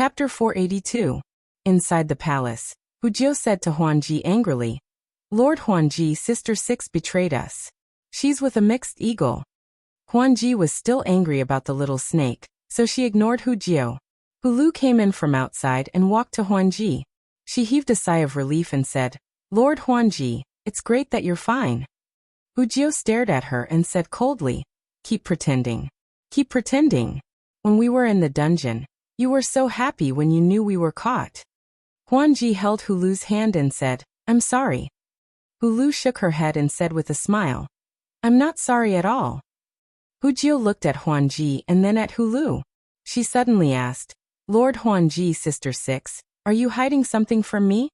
Chapter 482. Inside the palace, Wuxia said to Huanji angrily, "Lord Huanji, Sister Six betrayed us. She's with a mixed eagle." Huanji was still angry about the little snake, so she ignored Wuxia. Hulu came in from outside and walked to Huanji. She heaved a sigh of relief and said, "Lord Huanji, it's great that you're fine." Wuxia stared at her and said coldly, "Keep pretending. Keep pretending. When we were in the dungeon, you were so happy when you knew we were caught." Huanji held Hulu's hand and said, "I'm sorry." Hulu shook her head and said with a smile, "I'm not sorry at all." Wuxia looked at Huanji and then at Hulu. She suddenly asked, "Lord Huanji, Sister Six, are you hiding something from me?"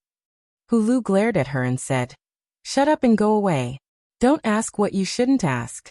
Hulu glared at her and said, "Shut up and go away. Don't ask what you shouldn't ask."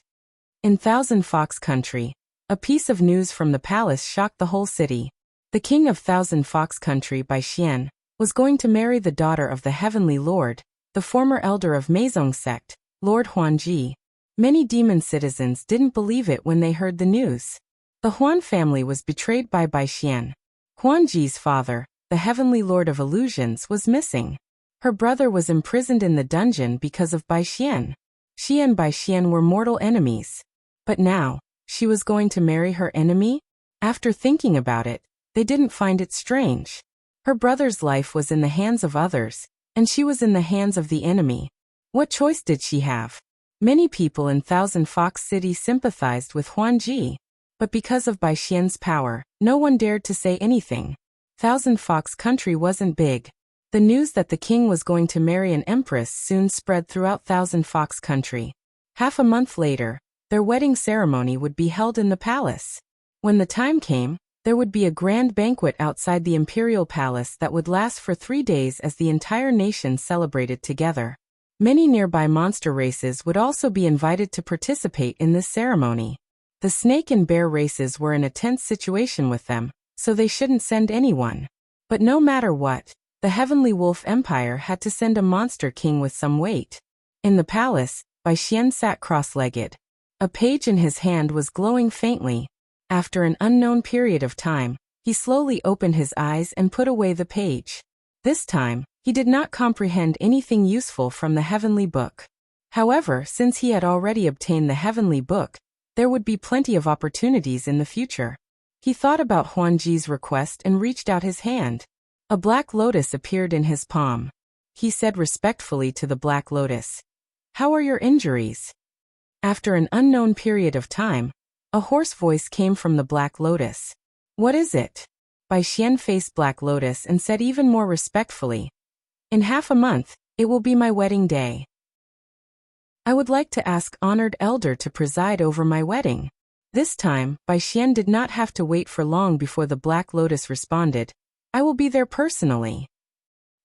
In Thousand Fox Country, a piece of news from the palace shocked the whole city. The king of Thousand Fox Country, Bai Xian, was going to marry the daughter of the Heavenly Lord, the former elder of Meizong sect, Lord Huanji. Many demon citizens didn't believe it when they heard the news. The Huan family was betrayed by Bai Xian. Huanji's father, the Heavenly Lord of Illusions, was missing. Her brother was imprisoned in the dungeon because of Bai Xian. She and Bai Xian were mortal enemies. But now, she was going to marry her enemy? After thinking about it, they didn't find it strange. Her brother's life was in the hands of others, and she was in the hands of the enemy. What choice did she have? Many people in Thousand Fox City sympathized with Huanji, but because of Bai Xian's power, no one dared to say anything. Thousand Fox Country wasn't big. The news that the king was going to marry an empress soon spread throughout Thousand Fox Country. Half a month later, their wedding ceremony would be held in the palace. When the time came, there would be a grand banquet outside the imperial palace that would last for 3 days as the entire nation celebrated together. Many nearby monster races would also be invited to participate in this ceremony. The snake and bear races were in a tense situation with them, so they shouldn't send anyone. But no matter what, the Heavenly Wolf Empire had to send a monster king with some weight. In the palace, Bai Xian sat cross-legged. A page in his hand was glowing faintly. After an unknown period of time, he slowly opened his eyes and put away the page. This time, he did not comprehend anything useful from the Heavenly Book. However, since he had already obtained the Heavenly Book, there would be plenty of opportunities in the future. He thought about Huanji's request and reached out his hand. A black lotus appeared in his palm. He said respectfully to the black lotus, "How are your injuries?" After an unknown period of time, a hoarse voice came from the black lotus. "What is it?" Bai Xian faced Black Lotus and said even more respectfully, "In half a month, it will be my wedding day. I would like to ask honored elder to preside over my wedding." This time, Bai Xian did not have to wait for long before the Black Lotus responded, "I will be there personally."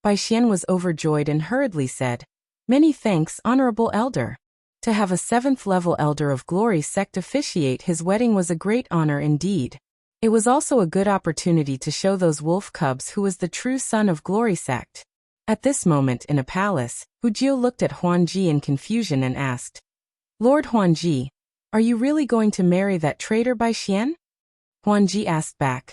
Bai Xian was overjoyed and hurriedly said, "Many thanks, honorable elder." To have a 7th-level elder of Glory sect officiate his wedding was a great honor indeed. It was also a good opportunity to show those wolf cubs who was the true son of Glory sect. At this moment in a palace, Wuxia looked at Huanji in confusion and asked, "Lord Huanji, are you really going to marry that traitor Bai Xian?" Huanji asked back,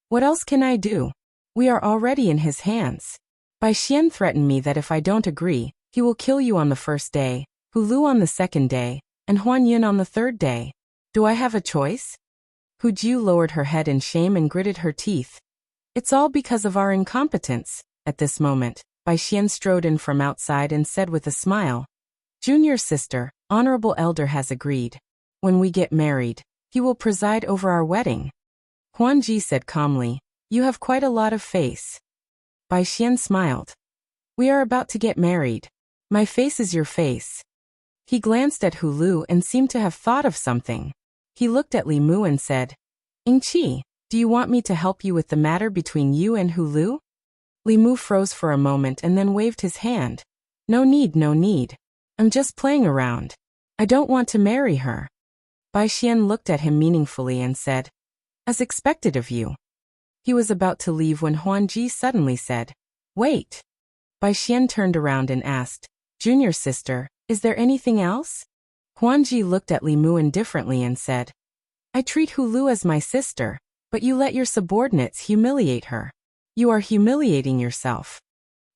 "What else can I do? We are already in his hands. Bai Xian threatened me that if I don't agree, he will kill you on the first day, Hulu on the second day, and Huan Yun on the third day. Do I have a choice?" Wuxia lowered her head in shame and gritted her teeth. "It's all because of our incompetence." At this moment, Bai Xian strode in from outside and said with a smile, "Junior sister, honorable elder has agreed. When we get married, he will preside over our wedding." Huanji said calmly, "You have quite a lot of face." Bai Xian smiled. "We are about to get married. My face is your face." He glanced at Hulu and seemed to have thought of something. He looked at Li Mu and said, "Ingqi, do you want me to help you with the matter between you and Hulu?" Li Mu froze for a moment and then waved his hand. "No need, no need. I'm just playing around. I don't want to marry her." Bai Xian looked at him meaningfully and said, "As expected of you." He was about to leave when Huanji suddenly said, "Wait." Bai Xian turned around and asked, "Junior sister, is there anything else?" Huanji looked at Li Mu indifferently and said, "I treat Hulu as my sister. But you let your subordinates humiliate her. You are humiliating yourself.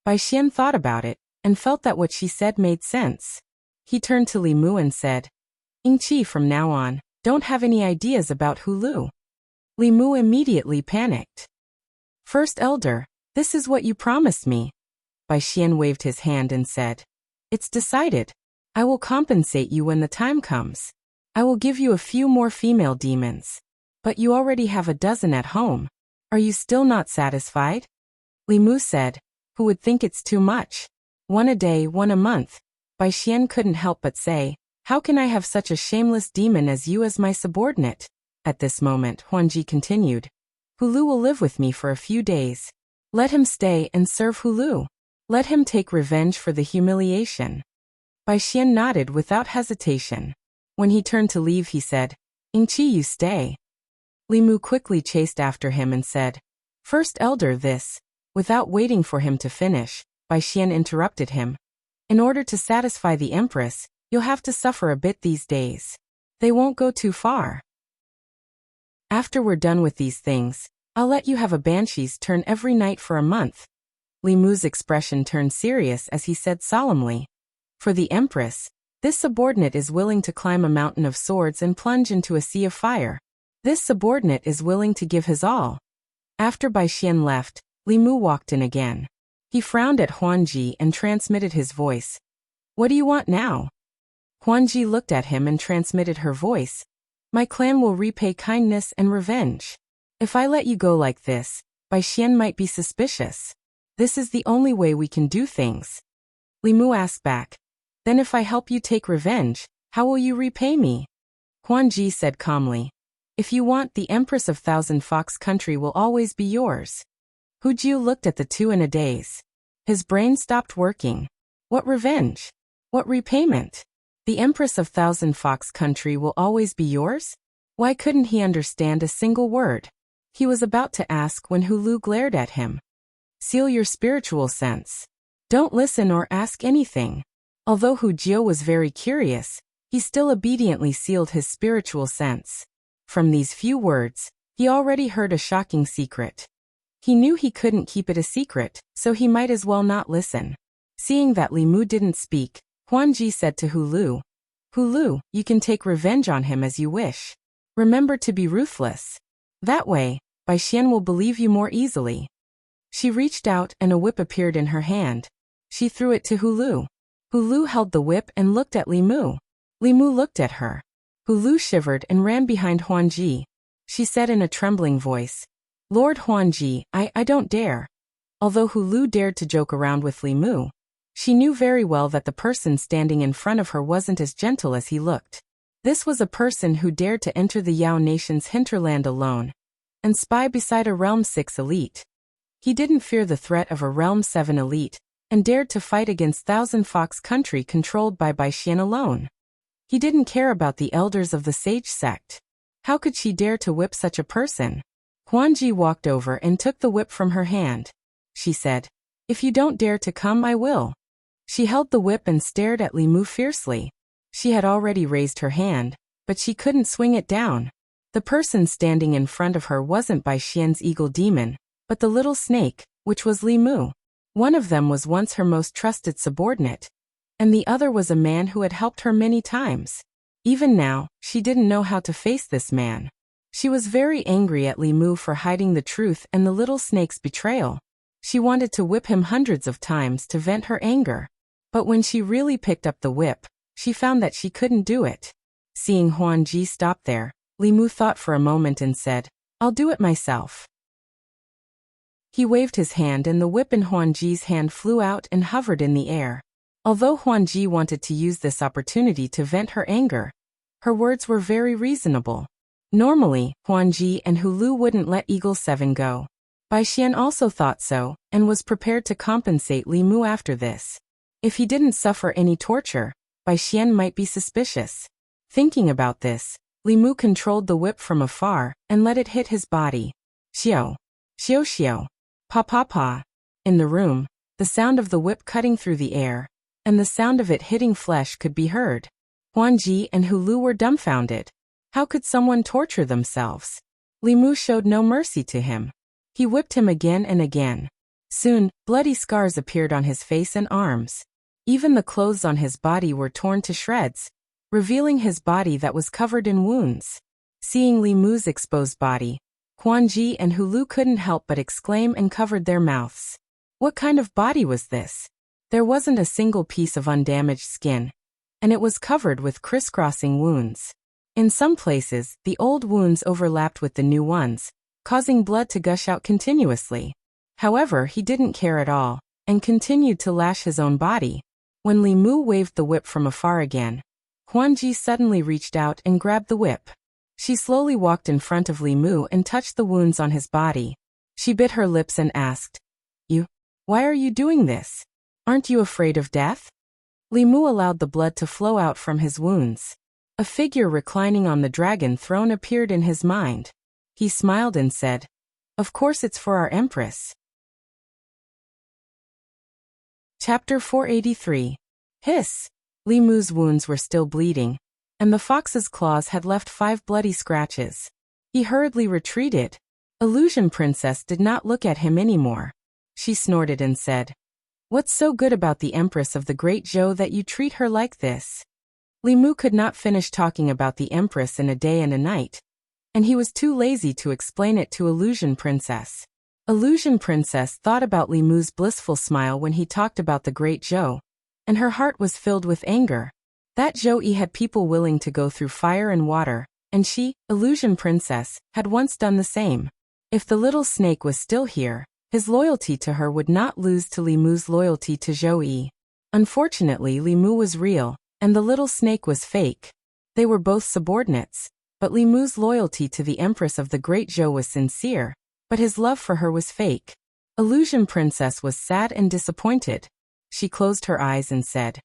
Bai Xian thought about it, and felt that what she said made sense. He turned to Li Mu and said, Yingqi, from now on, don't have any ideas about Hulu. Li Mu immediately panicked. First Elder, this is what you promised me. Bai Xian waved his hand and said, It's decided. I will compensate you when the time comes. I will give you a few more female demons. But you already have a dozen at home. Are you still not satisfied? Li Mu said, Who would think it's too much? One a day, one a month. Bai Xian couldn't help but say, How can I have such a shameless demon as you as my subordinate? At this moment, Huanji continued, Hulu will live with me for a few days. Let him stay and serve Hulu. Let him take revenge for the humiliation. Bai Xian nodded without hesitation. When he turned to leave, he said, Yingqi, you stay. Li Mu quickly chased after him and said, First Elder, this. Without waiting for him to finish, Bai Xian interrupted him. In order to satisfy the Empress, you'll have to suffer a bit these days. They won't go too far. After we're done with these things, I'll let you have a banshee's turn every night for a month. Li Mu's expression turned serious as he said solemnly, For the Empress, this subordinate is willing to climb a mountain of swords and plunge into a sea of fire. This subordinate is willing to give his all. After Bai Xian left, Li Mu walked in again. He frowned at Huanji and transmitted his voice. What do you want now? Huanji looked at him and transmitted her voice. My clan will repay kindness and revenge. If I let you go like this, Bai Xian might be suspicious. This is the only way we can do things. Li Mu asked back. Then if I help you take revenge, how will you repay me? Huanji said calmly. If you want, the Empress of Thousand Fox Country will always be yours. Hu Jiu looked at the two in a daze. His brain stopped working. What revenge? What repayment? The Empress of Thousand Fox Country will always be yours? Why couldn't he understand a single word? He was about to ask when Hulu glared at him. Seal your spiritual sense. Don't listen or ask anything. Although Hu Jiu was very curious, he still obediently sealed his spiritual sense. From these few words, he already heard a shocking secret. He knew he couldn't keep it a secret, so he might as well not listen. Seeing that Li Mu didn't speak, Huanji said to Hulu, Hulu, you can take revenge on him as you wish. Remember to be ruthless. That way, Bai Xian will believe you more easily. She reached out and a whip appeared in her hand. She threw it to Hulu. Hulu held the whip and looked at Li Mu. Li Mu looked at her. Hulu shivered and ran behind Huanji. She said in a trembling voice, Lord Huanji, I don't dare. Although Hulu dared to joke around with Li Mu, she knew very well that the person standing in front of her wasn't as gentle as he looked. This was a person who dared to enter the Yao nation's hinterland alone and spy beside a Realm 6 elite. He didn't fear the threat of a Realm 7 elite and dared to fight against Thousand Fox Country controlled by Bai Xian alone. He didn't care about the elders of the Sage sect. How could she dare to whip such a person? Huanji walked over and took the whip from her hand. She said, If you don't dare to come, I will. She held the whip and stared at Li Mu fiercely. She had already raised her hand, but she couldn't swing it down. The person standing in front of her wasn't Bai Xian's eagle demon, but the little snake, which was Li Mu. One of them was once her most trusted subordinate, and the other was a man who had helped her many times. Even now, she didn't know how to face this man. She was very angry at Li Mu for hiding the truth and the little snake's betrayal. She wanted to whip him hundreds of times to vent her anger. But when she really picked up the whip, she found that she couldn't do it. Seeing Huanji stop there, Li Mu thought for a moment and said, I'll do it myself. He waved his hand and the whip in Huanji's hand flew out and hovered in the air. Although Huanji wanted to use this opportunity to vent her anger, her words were very reasonable. Normally, Huanji and Hulu wouldn't let Eagle 7 go. Bai Xian also thought so, and was prepared to compensate Li Mu after this. If he didn't suffer any torture, Bai Xian might be suspicious. Thinking about this, Li Mu controlled the whip from afar and let it hit his body. Xiao. Xiao xiao. Pa pa pa. In the room, the sound of the whip cutting through the air, and the sound of it hitting flesh could be heard. Huanji and Hulu were dumbfounded. How could someone torture themselves? Li Mu showed no mercy to him. He whipped him again and again. Soon, bloody scars appeared on his face and arms. Even the clothes on his body were torn to shreds, revealing his body that was covered in wounds. Seeing Li Mu's exposed body, Huan Ji and Hu Lu couldn't help but exclaim and covered their mouths. What kind of body was this? There wasn't a single piece of undamaged skin, and it was covered with crisscrossing wounds. In some places, the old wounds overlapped with the new ones, causing blood to gush out continuously. However, he didn't care at all, and continued to lash his own body. When Li Mu waved the whip from afar again, Huan Ji suddenly reached out and grabbed the whip. She slowly walked in front of Li Mu and touched the wounds on his body. She bit her lips and asked, Why are you doing this? Aren't you afraid of death? Li Mu allowed the blood to flow out from his wounds. A figure reclining on the dragon throne appeared in his mind. He smiled and said, Of course it's for our empress. Chapter 483. Hiss! Li Mu's wounds were still bleeding, and the fox's claws had left 5 bloody scratches. He hurriedly retreated. Illusion Princess did not look at him anymore. She snorted and said, What's so good about the Empress of the Great Zhou that you treat her like this? Li Mu could not finish talking about the Empress in a day and a night, and he was too lazy to explain it to Illusion Princess. Illusion Princess thought about Li Mu's blissful smile when he talked about the Great Zhou, and her heart was filled with anger. That Zhou had people willing to go through fire and water, and she, Illusion Princess, had once done the same. If the little snake was still here, his loyalty to her would not lose to Li Mu's loyalty to Zhou. Unfortunately, Li Mu was real, and the little snake was fake. They were both subordinates, but Li Mu's loyalty to the Empress of the Great Zhou was sincere, but his love for her was fake. Illusion Princess was sad and disappointed. She closed her eyes and said,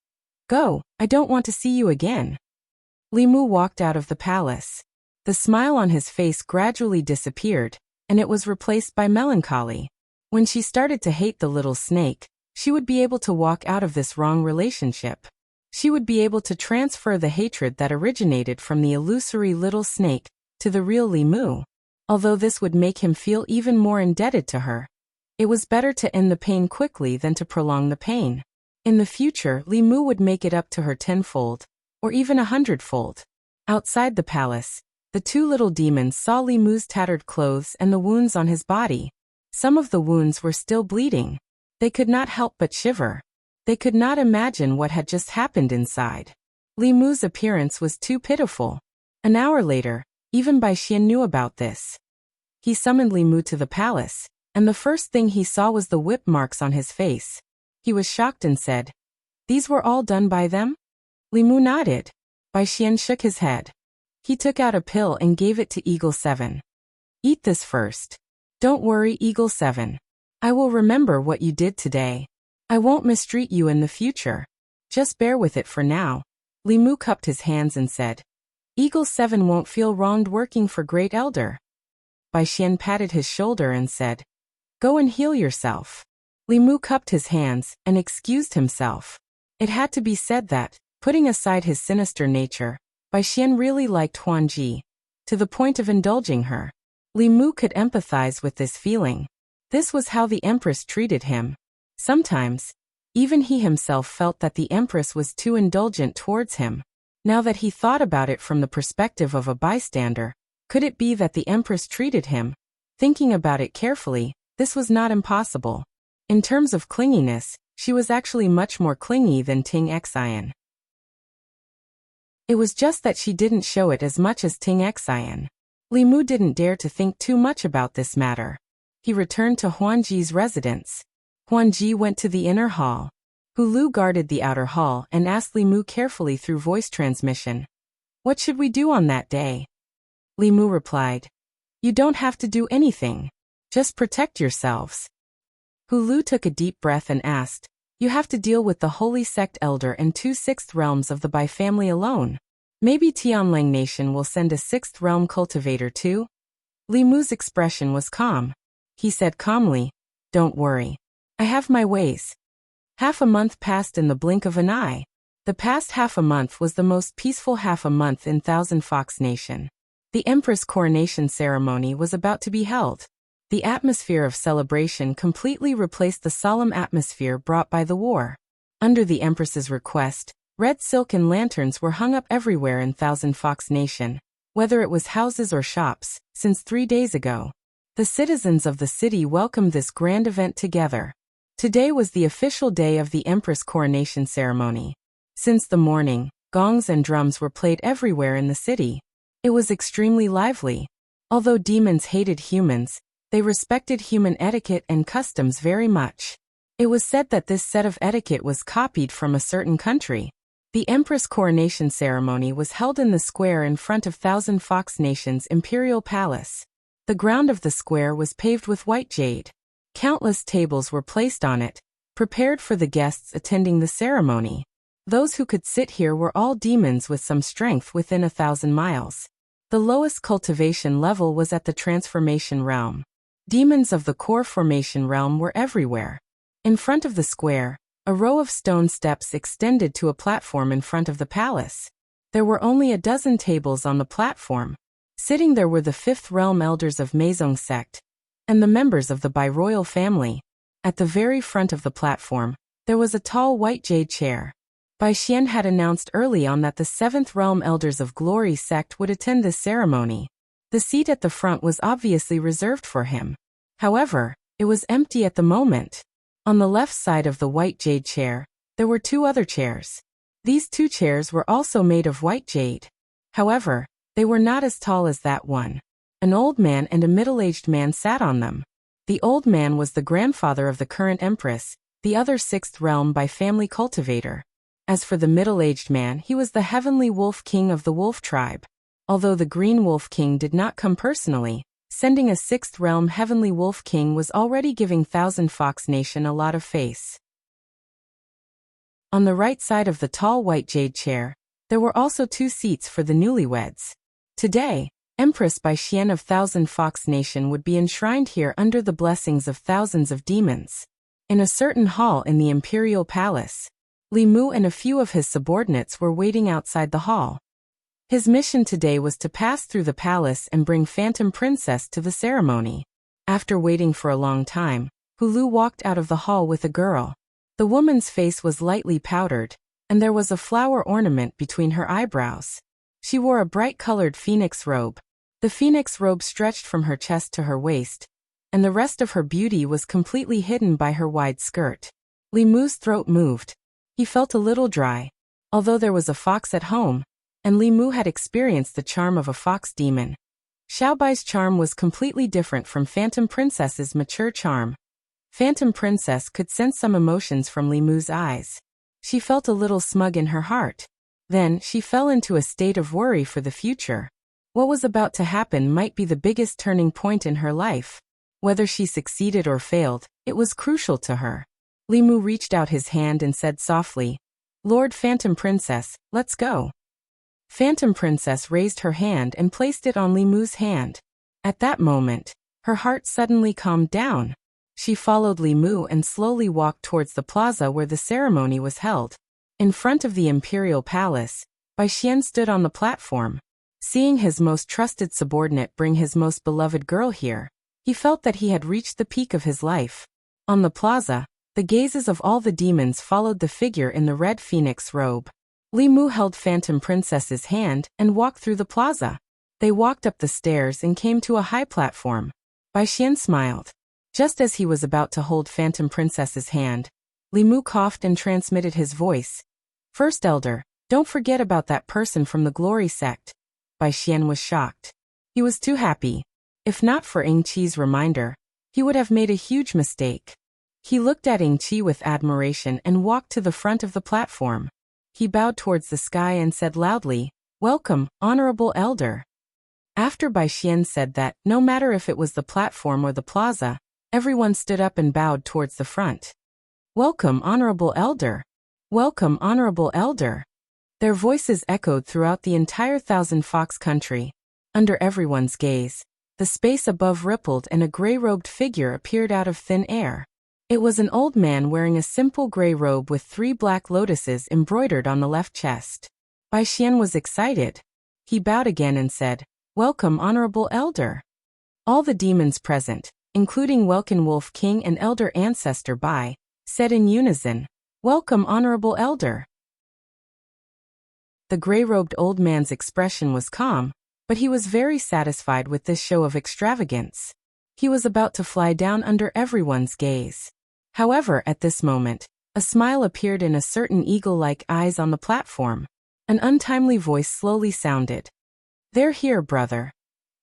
Go, I don't want to see you again. Li Mu walked out of the palace. The smile on his face gradually disappeared, and it was replaced by melancholy. When she started to hate the little snake, she would be able to walk out of this wrong relationship. She would be able to transfer the hatred that originated from the illusory little snake to the real Li Mu. Although this would make him feel even more indebted to her, it was better to end the pain quickly than to prolong the pain. In the future, Li Mu would make it up to her 10-fold, or even 100-fold. Outside the palace, the 2 little demons saw Li Mu's tattered clothes and the wounds on his body. Some of the wounds were still bleeding. They could not help but shiver. They could not imagine what had just happened inside. Li Mu's appearance was too pitiful. An hour later, even Bai Xian knew about this. He summoned Li Mu to the palace, and the first thing he saw was the whip marks on his face. He was shocked and said, These were all done by them? Li Mu nodded. Bai Xian shook his head. He took out a pill and gave it to Eagle 7. Eat this first. Don't worry, Eagle 7. I will remember what you did today. I won't mistreat you in the future. Just bear with it for now. Li Mu cupped his hands and said, Eagle 7 won't feel wronged working for Great Elder. Bai Xian patted his shoulder and said, Go and heal yourself. Li Mu cupped his hands and excused himself. It had to be said that, putting aside his sinister nature, Bai Xian really liked Huan Ji, to the point of indulging her. Li Mu could empathize with this feeling. This was how the Empress treated him. Sometimes, even he himself felt that the Empress was too indulgent towards him. Now that he thought about it from the perspective of a bystander, could it be that the Empress treated him? Thinking about it carefully, this was not impossible. In terms of clinginess, she was actually much more clingy than Ting Xian. It was just that she didn't show it as much as Ting Xian. Li Mu didn't dare to think too much about this matter. He returned to Huan Ji's residence. Huan Ji went to the inner hall. Hu Lu guarded the outer hall and asked Li Mu carefully through voice transmission, What should we do on that day? Li Mu replied, You don't have to do anything. Just protect yourselves. Hu Lu took a deep breath and asked, You have to deal with the Holy Sect Elder and 2 sixth realms of the Bai family alone. Maybe Tianlang Nation will send a 6th realm cultivator too? Li Mu's expression was calm. He said calmly, Don't worry. I have my ways. Half a month passed in the blink of an eye. The past half a month was the most peaceful half a month in Thousand Fox Nation. The Empress coronation ceremony was about to be held. The atmosphere of celebration completely replaced the solemn atmosphere brought by the war. Under the Empress's request, red silk and lanterns were hung up everywhere in Thousand Fox Nation, whether it was houses or shops, since 3 days ago. The citizens of the city welcomed this grand event together. Today was the official day of the Empress coronation ceremony. Since the morning, gongs and drums were played everywhere in the city. It was extremely lively. Although demons hated humans, they respected human etiquette and customs very much. It was said that this set of etiquette was copied from a certain country. The Empress coronation ceremony was held in the square in front of Thousand Fox Nation's imperial palace. The ground of the square was paved with white jade. Countless tables were placed on it, prepared for the guests attending the ceremony. Those who could sit here were all demons with some strength within 1,000 miles. The lowest cultivation level was at the transformation realm. Demons of the core formation realm were everywhere. In front of the square, a row of stone steps extended to a platform in front of the palace. There were only a dozen tables on the platform. Sitting there were the fifth realm elders of Maisong sect and the members of the Bai-royal family. At the very front of the platform, there was a tall white jade chair. Bai Xian had announced early on that the 7th realm elders of Glory sect would attend this ceremony. The seat at the front was obviously reserved for him. However, it was empty at the moment. On the left side of the white jade chair, there were 2 other chairs. These 2 chairs were also made of white jade. However, they were not as tall as that one. An old man and a middle-aged man sat on them. The old man was the grandfather of the current empress, the other 6th realm by family cultivator. As for the middle-aged man, he was the heavenly wolf king of the wolf tribe. Although the green wolf king did not come personally, sending a 6th realm heavenly wolf king was already giving Thousand Fox Nation a lot of face. On the right side of the tall white jade chair, there were also 2 seats for the newlyweds. Today, Empress Bai Xian of Thousand Fox Nation would be enshrined here under the blessings of thousands of demons. In a certain hall in the imperial palace, Li Mu and a few of his subordinates were waiting outside the hall. His mission today was to pass through the palace and bring Phantom Princess to the ceremony. After waiting for a long time, Hulu walked out of the hall with a girl. The woman's face was lightly powdered, and there was a flower ornament between her eyebrows. She wore a bright-colored phoenix robe. The phoenix robe stretched from her chest to her waist, and the rest of her beauty was completely hidden by her wide skirt. Li Mu's throat moved. He felt a little dry. Although there was a fox at home, and Li Mu had experienced the charm of a fox demon, Xiaobai's charm was completely different from Phantom Princess's mature charm. Phantom Princess could sense some emotions from Li Mu's eyes. She felt a little smug in her heart. Then, she fell into a state of worry for the future. What was about to happen might be the biggest turning point in her life. Whether she succeeded or failed, it was crucial to her. Li Mu reached out his hand and said softly, "Lord Phantom Princess, let's go." Phantom Princess raised her hand and placed it on Li Mu's hand. At that moment, her heart suddenly calmed down. She followed Li Mu and slowly walked towards the plaza where the ceremony was held. In front of the imperial palace, Bai Xian stood on the platform. Seeing his most trusted subordinate bring his most beloved girl here, he felt that he had reached the peak of his life. On the plaza, the gazes of all the demons followed the figure in the red phoenix robe. Li Mu held Phantom Princess's hand and walked through the plaza. They walked up the stairs and came to a high platform. Bai Xian smiled. Just as he was about to hold Phantom Princess's hand, Li Mu coughed and transmitted his voice. "First Elder, don't forget about that person from the Glory sect." Bai Xian was shocked. He was too happy. If not for Ying Qi's reminder, he would have made a huge mistake. He looked at Ying Qi with admiration and walked to the front of the platform. He bowed towards the sky and said loudly, "Welcome, Honorable Elder." After Bai Xian said that, no matter if it was the platform or the plaza, everyone stood up and bowed towards the front. "Welcome, Honorable Elder. Welcome, Honorable Elder." Their voices echoed throughout the entire Thousand Fox country. Under everyone's gaze, the space above rippled and a gray-robed figure appeared out of thin air. It was an old man wearing a simple gray robe with 3 black lotuses embroidered on the left chest. Bai Xian was excited. He bowed again and said, "Welcome, Honorable Elder." All the demons present, including Welkin Wolf King and Elder Ancestor Bai, said in unison, "Welcome, Honorable Elder." The gray-robed old man's expression was calm, but he was very satisfied with this show of extravagance. He was about to fly down under everyone's gaze. However, at this moment, a smile appeared in a certain eagle-like eyes on the platform. An untimely voice slowly sounded. "They're here, brother."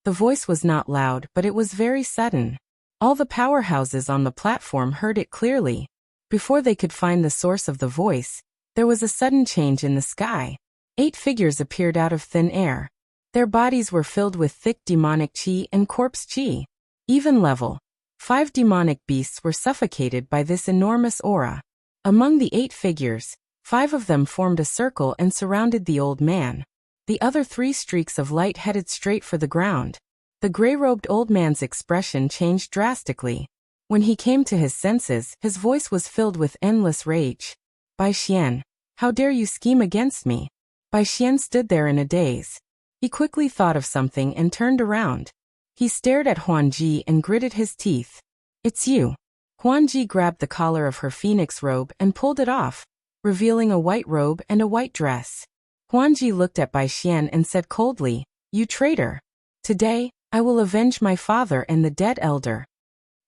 The voice was not loud, but it was very sudden. All the powerhouses on the platform heard it clearly. Before they could find the source of the voice, there was a sudden change in the sky. 8 figures appeared out of thin air. Their bodies were filled with thick demonic chi and corpse chi. Even level. 5 demonic beasts were suffocated by this enormous aura. Among the 8 figures, 5 of them formed a circle and surrounded the old man. The other 3 streaks of light headed straight for the ground. The gray-robed old man's expression changed drastically. When he came to his senses, his voice was filled with endless rage. "Bai Xian, how dare you scheme against me?" Bai Xian stood there in a daze. He quickly thought of something and turned around. He stared at Huanji and gritted his teeth. "It's you." Huanji grabbed the collar of her phoenix robe and pulled it off, revealing a white robe and a white dress. Huanji looked at Bai Xian and said coldly, "You traitor. Today, I will avenge my father and the dead elder.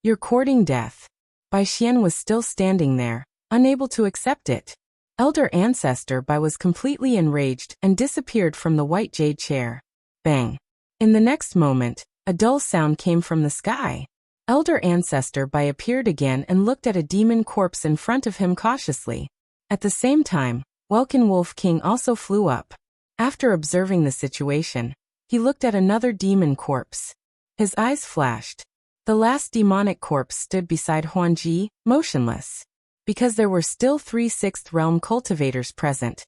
You're courting death." Bai Xian was still standing there, unable to accept it. Elder Ancestor Bai was completely enraged and disappeared from the white jade chair. Bang. In the next moment, a dull sound came from the sky. Elder Ancestor Bai appeared again and looked at a demon corpse in front of him cautiously. At the same time, Welkin Wolf King also flew up. After observing the situation, he looked at another demon corpse. His eyes flashed. The last demonic corpse stood beside Huanji, motionless. Because there were still 3 sixth realm cultivators present,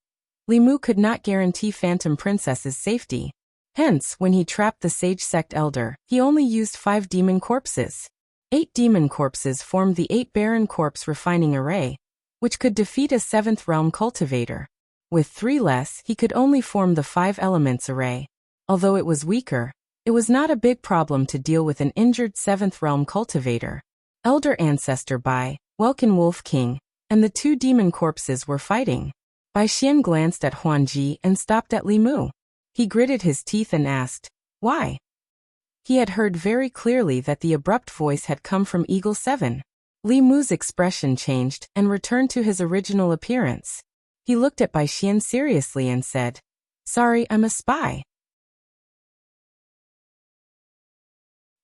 Li Mu could not guarantee Phantom Princess's safety. Hence, when he trapped the Sage Sect Elder, he only used 5 demon corpses. 8 demon corpses formed the 8 Baron Corpse Refining Array, which could defeat a 7th realm cultivator. With 3 less, he could only form the 5 Elements Array. Although it was weaker, it was not a big problem to deal with an injured 7th realm cultivator. Elder Ancestor Bai, Welkin Wolf King, and the 2 demon corpses were fighting. Bai Xian glanced at Huanji and stopped at Li Mu. He gritted his teeth and asked, "Why?" He had heard very clearly that the abrupt voice had come from Eagle 7. Li Mu's expression changed and returned to his original appearance. He looked at Bai Xian seriously and said, "Sorry, I'm a spy."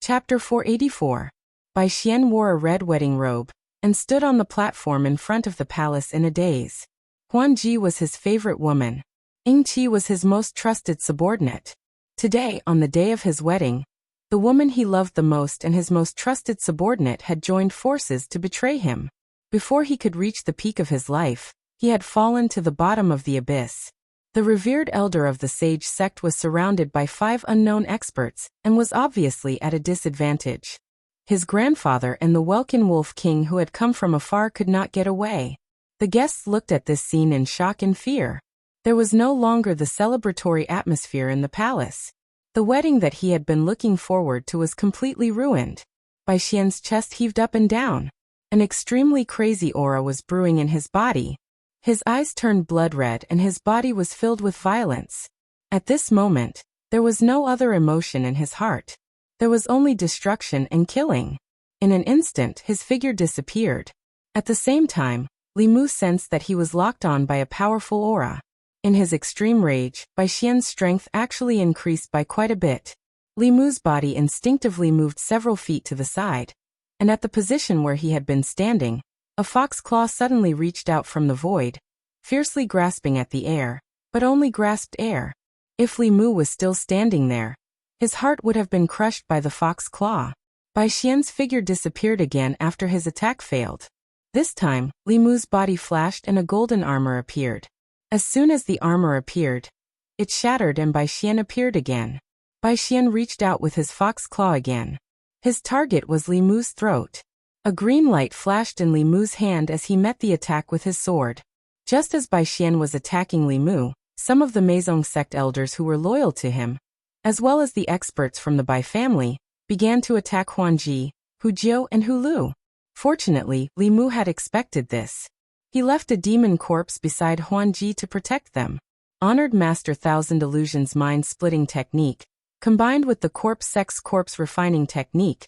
Chapter 484. Bai Xian wore a red wedding robe and stood on the platform in front of the palace in a daze. Huanji was his favorite woman. Yingqi was his most trusted subordinate. Today, on the day of his wedding, the woman he loved the most and his most trusted subordinate had joined forces to betray him. Before he could reach the peak of his life, he had fallen to the bottom of the abyss. The revered elder of the Sage Sect was surrounded by 5 unknown experts and was obviously at a disadvantage. His grandfather and the Welkin Wolf King who had come from afar could not get away. The guests looked at this scene in shock and fear. There was no longer the celebratory atmosphere in the palace. The wedding that he had been looking forward to was completely ruined. Bai Xian's chest heaved up and down. An extremely crazy aura was brewing in his body. His eyes turned blood red and his body was filled with violence. At this moment, there was no other emotion in his heart. There was only destruction and killing. In an instant, his figure disappeared. At the same time, Li Mu sensed that he was locked on by a powerful aura. In his extreme rage, Bai Xian's strength actually increased by quite a bit. Li Mu's body instinctively moved several feet to the side, and at the position where he had been standing, a fox claw suddenly reached out from the void, fiercely grasping at the air, but only grasped air. If Li Mu was still standing there, his heart would have been crushed by the fox claw. Bai Xian's figure disappeared again after his attack failed. This time, Li Mu's body flashed and a golden armor appeared. As soon as the armor appeared, it shattered and Bai Xian appeared again. Bai Xian reached out with his fox claw again. His target was Li Mu's throat. A green light flashed in Li Mu's hand as he met the attack with his sword. Just as Bai Xian was attacking Li Mu, some of the Maison sect elders who were loyal to him as well as the experts from the Bai family, began to attack Huanji, Hujiu, and Hulu. Fortunately, Li Mu had expected this. He left a demon corpse beside Huanji to protect them. Honored Master Thousand Illusions mind-splitting technique, combined with the corpse sex corpse refining technique,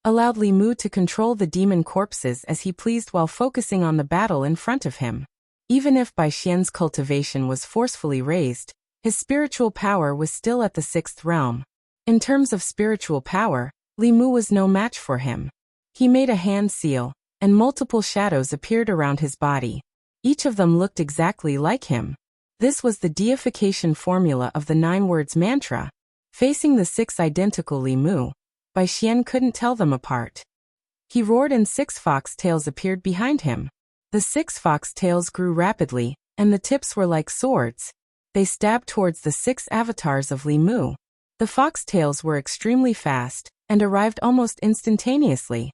allowed Li Mu to control the demon corpses as he pleased while focusing on the battle in front of him. Even if Bai Xian's cultivation was forcefully raised, his spiritual power was still at the 6th realm. In terms of spiritual power, Li Mu was no match for him. He made a hand seal, and multiple shadows appeared around his body. Each of them looked exactly like him. This was the deification formula of the 9 words mantra. Facing the 6 identical Li Mu, Bai Xian couldn't tell them apart. He roared and 6 fox tails appeared behind him. The 6 fox tails grew rapidly, and the tips were like swords. They stabbed towards the 6 avatars of Li Mu. The fox tails were extremely fast, and arrived almost instantaneously.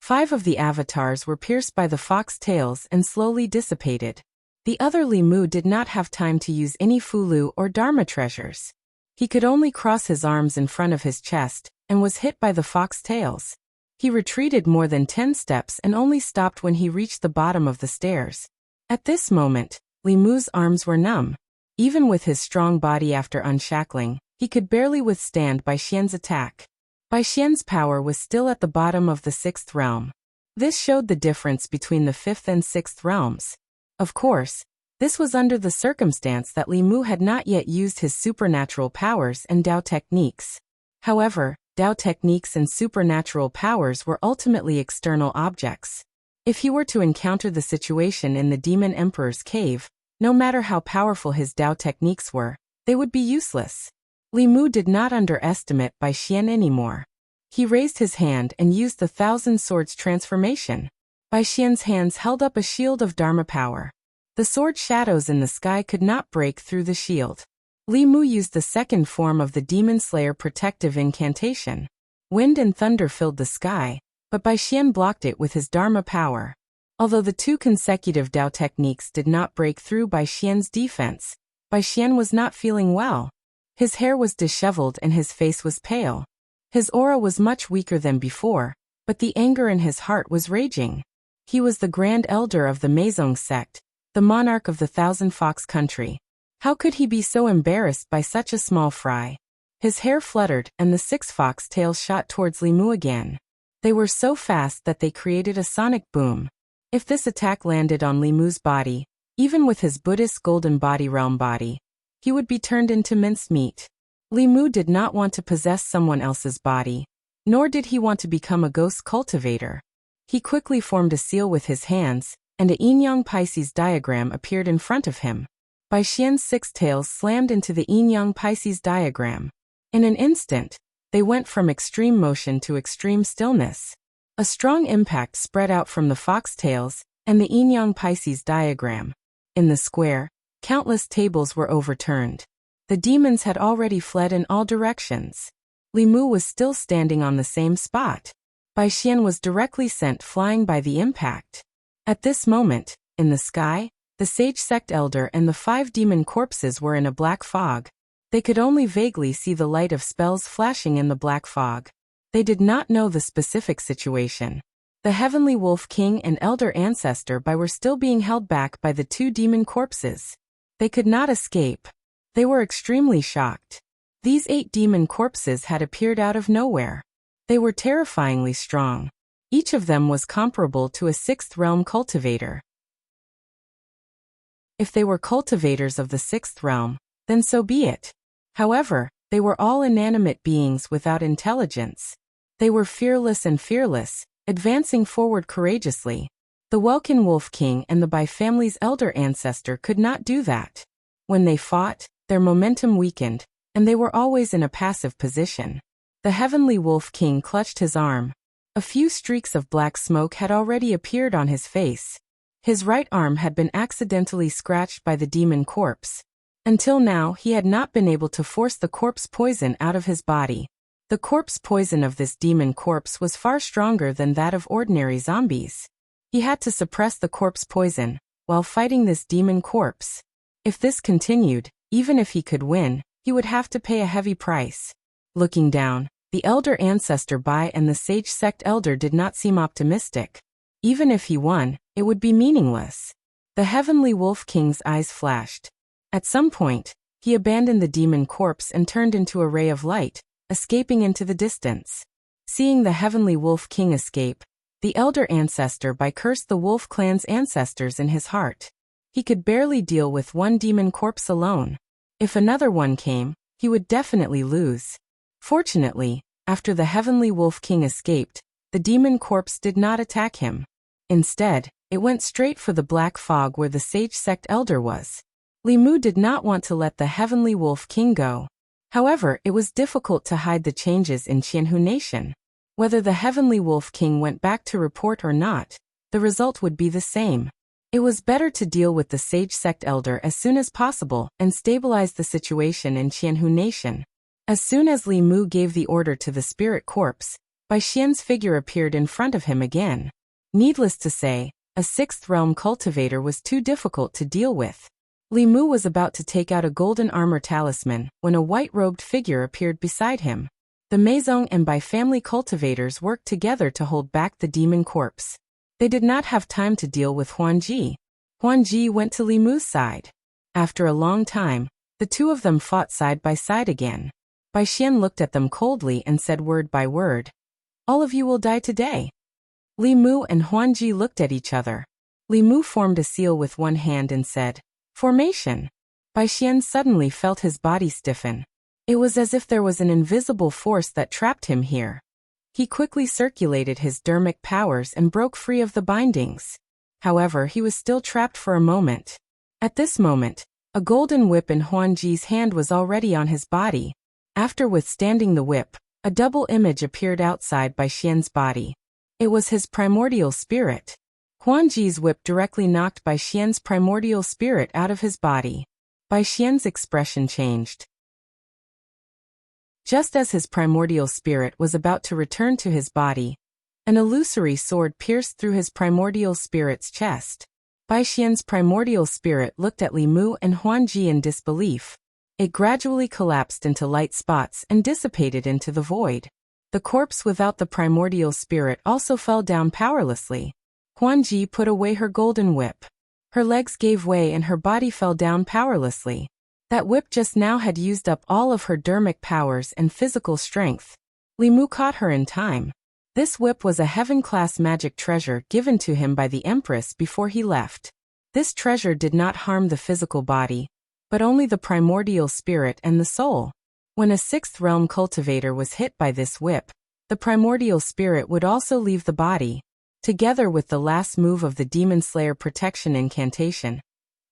5 of the avatars were pierced by the fox tails and slowly dissipated. The other Li Mu did not have time to use any Fulu or Dharma treasures. He could only cross his arms in front of his chest, and was hit by the fox tails. He retreated more than 10 steps and only stopped when he reached the bottom of the stairs. At this moment, Li Mu's arms were numb. Even with his strong body after unshackling, he could barely withstand Bai Xian's attack. Bai Xian's power was still at the bottom of the 6th realm. This showed the difference between the 5th and 6th realms. Of course, this was under the circumstance that Li Mu had not yet used his supernatural powers and Dao techniques. However, Dao techniques and supernatural powers were ultimately external objects. If he were to encounter the situation in the Demon Emperor's cave, no matter how powerful his Dao techniques were, they would be useless. Li Mu did not underestimate Bai Xian anymore. He raised his hand and used the 1,000 Swords transformation. Bai Xian's hands held up a shield of Dharma power. The sword shadows in the sky could not break through the shield. Li Mu used the second form of the Demon Slayer protective incantation. Wind and thunder filled the sky, but Bai Xian blocked it with his Dharma power. Although the 2 consecutive Dao techniques did not break through Bai Xian's defense, Bai Xian was not feeling well. His hair was disheveled and his face was pale. His aura was much weaker than before, but the anger in his heart was raging. He was the Grand Elder of the Meizong sect, the monarch of the 1,000 Fox country. How could he be so embarrassed by such a small fry? His hair fluttered and the 6 fox tails shot towards Li Mu again. They were so fast that they created a sonic boom. If this attack landed on Li Mu's body, even with his Buddhist golden body realm body, he would be turned into mincemeat. Li Mu did not want to possess someone else's body, nor did he want to become a ghost cultivator. He quickly formed a seal with his hands, and a yin-yang Pisces diagram appeared in front of him. Bai Xian's 6 tails slammed into the yin-yang Pisces diagram. In an instant, they went from extreme motion to extreme stillness. A strong impact spread out from the fox tails and the yin-yang Pisces diagram. In the square, countless tables were overturned. The demons had already fled in all directions. Li Mu was still standing on the same spot. Bai Xian was directly sent flying by the impact. At this moment, in the sky, the sage sect elder and the 5 demon corpses were in a black fog. They could only vaguely see the light of spells flashing in the black fog. They did not know the specific situation. The Heavenly Wolf King and Elder Ancestor Bai were still being held back by the 2 demon corpses. They could not escape. They were extremely shocked. These 8 demon corpses had appeared out of nowhere. They were terrifyingly strong. Each of them was comparable to a 6th realm cultivator. If they were cultivators of the 6th realm, then so be it. However, they were all inanimate beings without intelligence. They were fearless and fearless, advancing forward courageously. The Welkin Wolf King and the Bai family's elder ancestor could not do that. When they fought, their momentum weakened, and they were always in a passive position. The Heavenly Wolf King clutched his arm. A few streaks of black smoke had already appeared on his face. His right arm had been accidentally scratched by the demon corpse. Until now, he had not been able to force the corpse poison out of his body. The corpse poison of this demon corpse was far stronger than that of ordinary zombies. He had to suppress the corpse poison while fighting this demon corpse. If this continued, even if he could win, he would have to pay a heavy price. Looking down, the elder ancestor Bai and the sage sect elder did not seem optimistic. Even if he won, it would be meaningless. The heavenly wolf king's eyes flashed. At some point, he abandoned the demon corpse and turned into a ray of light, escaping into the distance. Seeing the heavenly wolf king escape, the elder ancestor Bai cursed the wolf clan's ancestors in his heart. He could barely deal with one demon corpse alone. If another one came, he would definitely lose. Fortunately, after the heavenly wolf king escaped, the demon corpse did not attack him. Instead, it went straight for the black fog where the sage sect elder was. Li Mu did not want to let the heavenly wolf king go. However, it was difficult to hide the changes in Qianhu Nation. Whether the heavenly wolf king went back to report or not, the result would be the same. It was better to deal with the sage sect elder as soon as possible and stabilize the situation in Qianhu Nation. As soon as Li Mu gave the order to the spirit corpse, Bai Xian's figure appeared in front of him again. Needless to say, a sixth realm cultivator was too difficult to deal with. Li Mu was about to take out a golden armor talisman when a white-robed figure appeared beside him. The Meizong and Bai family cultivators worked together to hold back the demon corpse. They did not have time to deal with Huanji. Huanji went to Li Mu's side. After a long time, the two of them fought side by side again. Bai Xian looked at them coldly and said word by word, "All of you will die today." Li Mu and Huanji looked at each other. Li Mu formed a seal with one hand and said, "Formation." Bai Xian suddenly felt his body stiffen. It was as if there was an invisible force that trapped him here. He quickly circulated his dermic powers and broke free of the bindings. However, he was still trapped for a moment. At this moment, a golden whip in Huanji's hand was already on his body. After withstanding the whip, a double image appeared outside Bai Xian's body. It was his primordial spirit. Huanji's whip directly knocked Bai Xian's primordial spirit out of his body. Bai Xian's expression changed. Just as his primordial spirit was about to return to his body, an illusory sword pierced through his primordial spirit's chest. Bai Xian's primordial spirit looked at Li Mu and Huanji in disbelief. It gradually collapsed into light spots and dissipated into the void. The corpse without the primordial spirit also fell down powerlessly. Huanji put away her golden whip. Her legs gave way and her body fell down powerlessly. That whip just now had used up all of her dermic powers and physical strength. Li Mu caught her in time. This whip was a heaven-class magic treasure given to him by the Empress before he left. This treasure did not harm the physical body, but only the primordial spirit and the soul. When a sixth realm cultivator was hit by this whip, the primordial spirit would also leave the body. Together with the last move of the Demon Slayer protection incantation,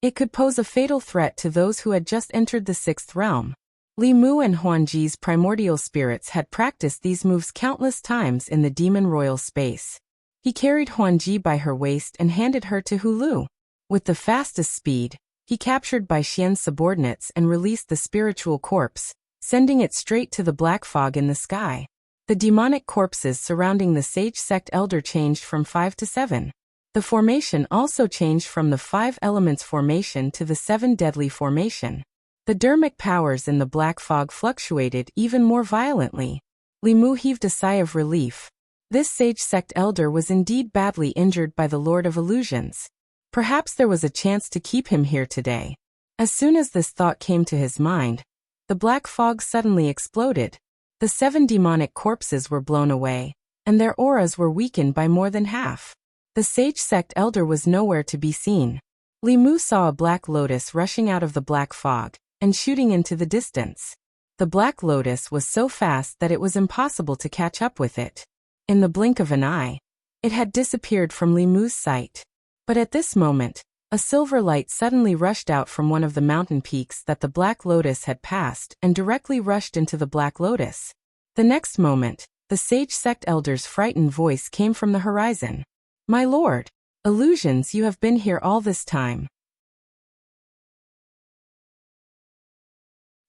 it could pose a fatal threat to those who had just entered the sixth realm. Li Mu and Huanji's primordial spirits had practiced these moves countless times in the demon royal space. He carried Huanji by her waist and handed her to Hulu. With the fastest speed, he captured Bai Xian's subordinates and released the spiritual corpse, sending it straight to the black fog in the sky. The demonic corpses surrounding the sage sect elder changed from 5 to 7. The formation also changed from the 5 elements formation to the 7 deadly formation. The dermic powers in the black fog fluctuated even more violently. Li Mu heaved a sigh of relief. This sage sect elder was indeed badly injured by the Lord of Illusions. Perhaps there was a chance to keep him here today. As soon as this thought came to his mind, the black fog suddenly exploded. The 7 demonic corpses were blown away, and their auras were weakened by more than half. The sage sect elder was nowhere to be seen. Li Mu saw a black lotus rushing out of the black fog and shooting into the distance. The black lotus was so fast that it was impossible to catch up with it. In the blink of an eye, it had disappeared from Li Mu's sight. But at this moment, a silver light suddenly rushed out from one of the mountain peaks that the black lotus had passed and directly rushed into the black lotus. The next moment, the sage sect elder's frightened voice came from the horizon. "My lord, Illusions, you have been here all this time."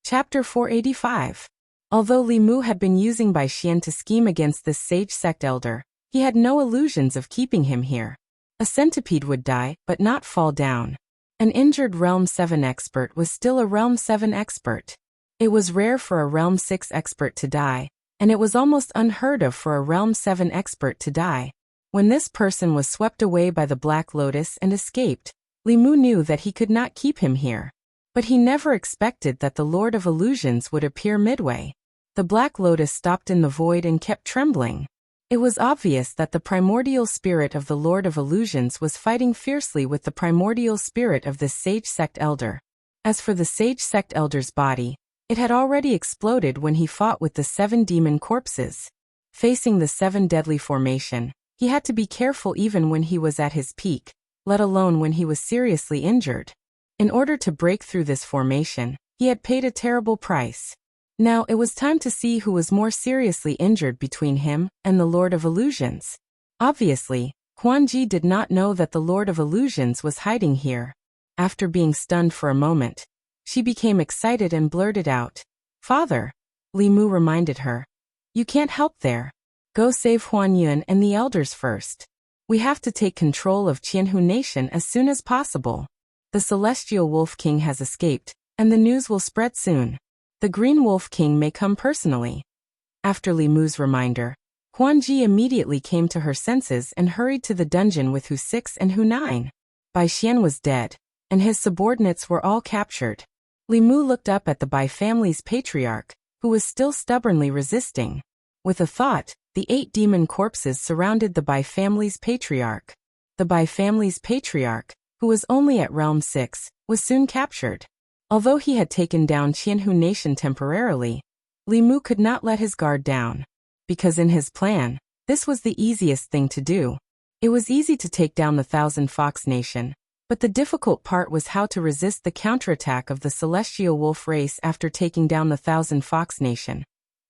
Chapter 485. Although Li Mu had been using Bai Xian to scheme against this sage sect elder, he had no illusions of keeping him here. A centipede would die, but not fall down. An injured Realm 7 expert was still a Realm 7 expert. It was rare for a Realm 6 expert to die, and it was almost unheard of for a Realm 7 expert to die. When this person was swept away by the Black Lotus and escaped, Li Mu knew that he could not keep him here. But he never expected that the Lord of Illusions would appear midway. The Black Lotus stopped in the void and kept trembling. It was obvious that the primordial spirit of the Lord of Illusions was fighting fiercely with the primordial spirit of this Sage Sect Elder. As for the Sage Sect Elder's body, it had already exploded when he fought with the 7 demon corpses. Facing the 7 deadly formation, he had to be careful even when he was at his peak, let alone when he was seriously injured. In order to break through this formation, he had paid a terrible price. Now it was time to see who was more seriously injured between him and the Lord of Illusions. Obviously, Quan Ji did not know that the Lord of Illusions was hiding here. After being stunned for a moment, she became excited and blurted out, "Father!" Li Mu reminded her, "You can't help there. Go save Huan Yun and the elders first. We have to take control of Qianhu Nation as soon as possible. The Celestial Wolf King has escaped, and the news will spread soon. The Green Wolf King may come personally." After Li Mu's reminder, Quan Ji immediately came to her senses and hurried to the dungeon with Hu 6 and Hu 9. Bai Xian was dead, and his subordinates were all captured. Li Mu looked up at the Bai family's patriarch, who was still stubbornly resisting. With a thought, the 8 demon corpses surrounded the Bai family's patriarch. The Bai family's patriarch, who was only at Realm 6, was soon captured. Although he had taken down Qianhu Nation temporarily, Li Mu could not let his guard down. Because in his plan, this was the easiest thing to do. It was easy to take down the Thousand Fox Nation, but the difficult part was how to resist the counterattack of the Celestial Wolf race after taking down the Thousand Fox Nation,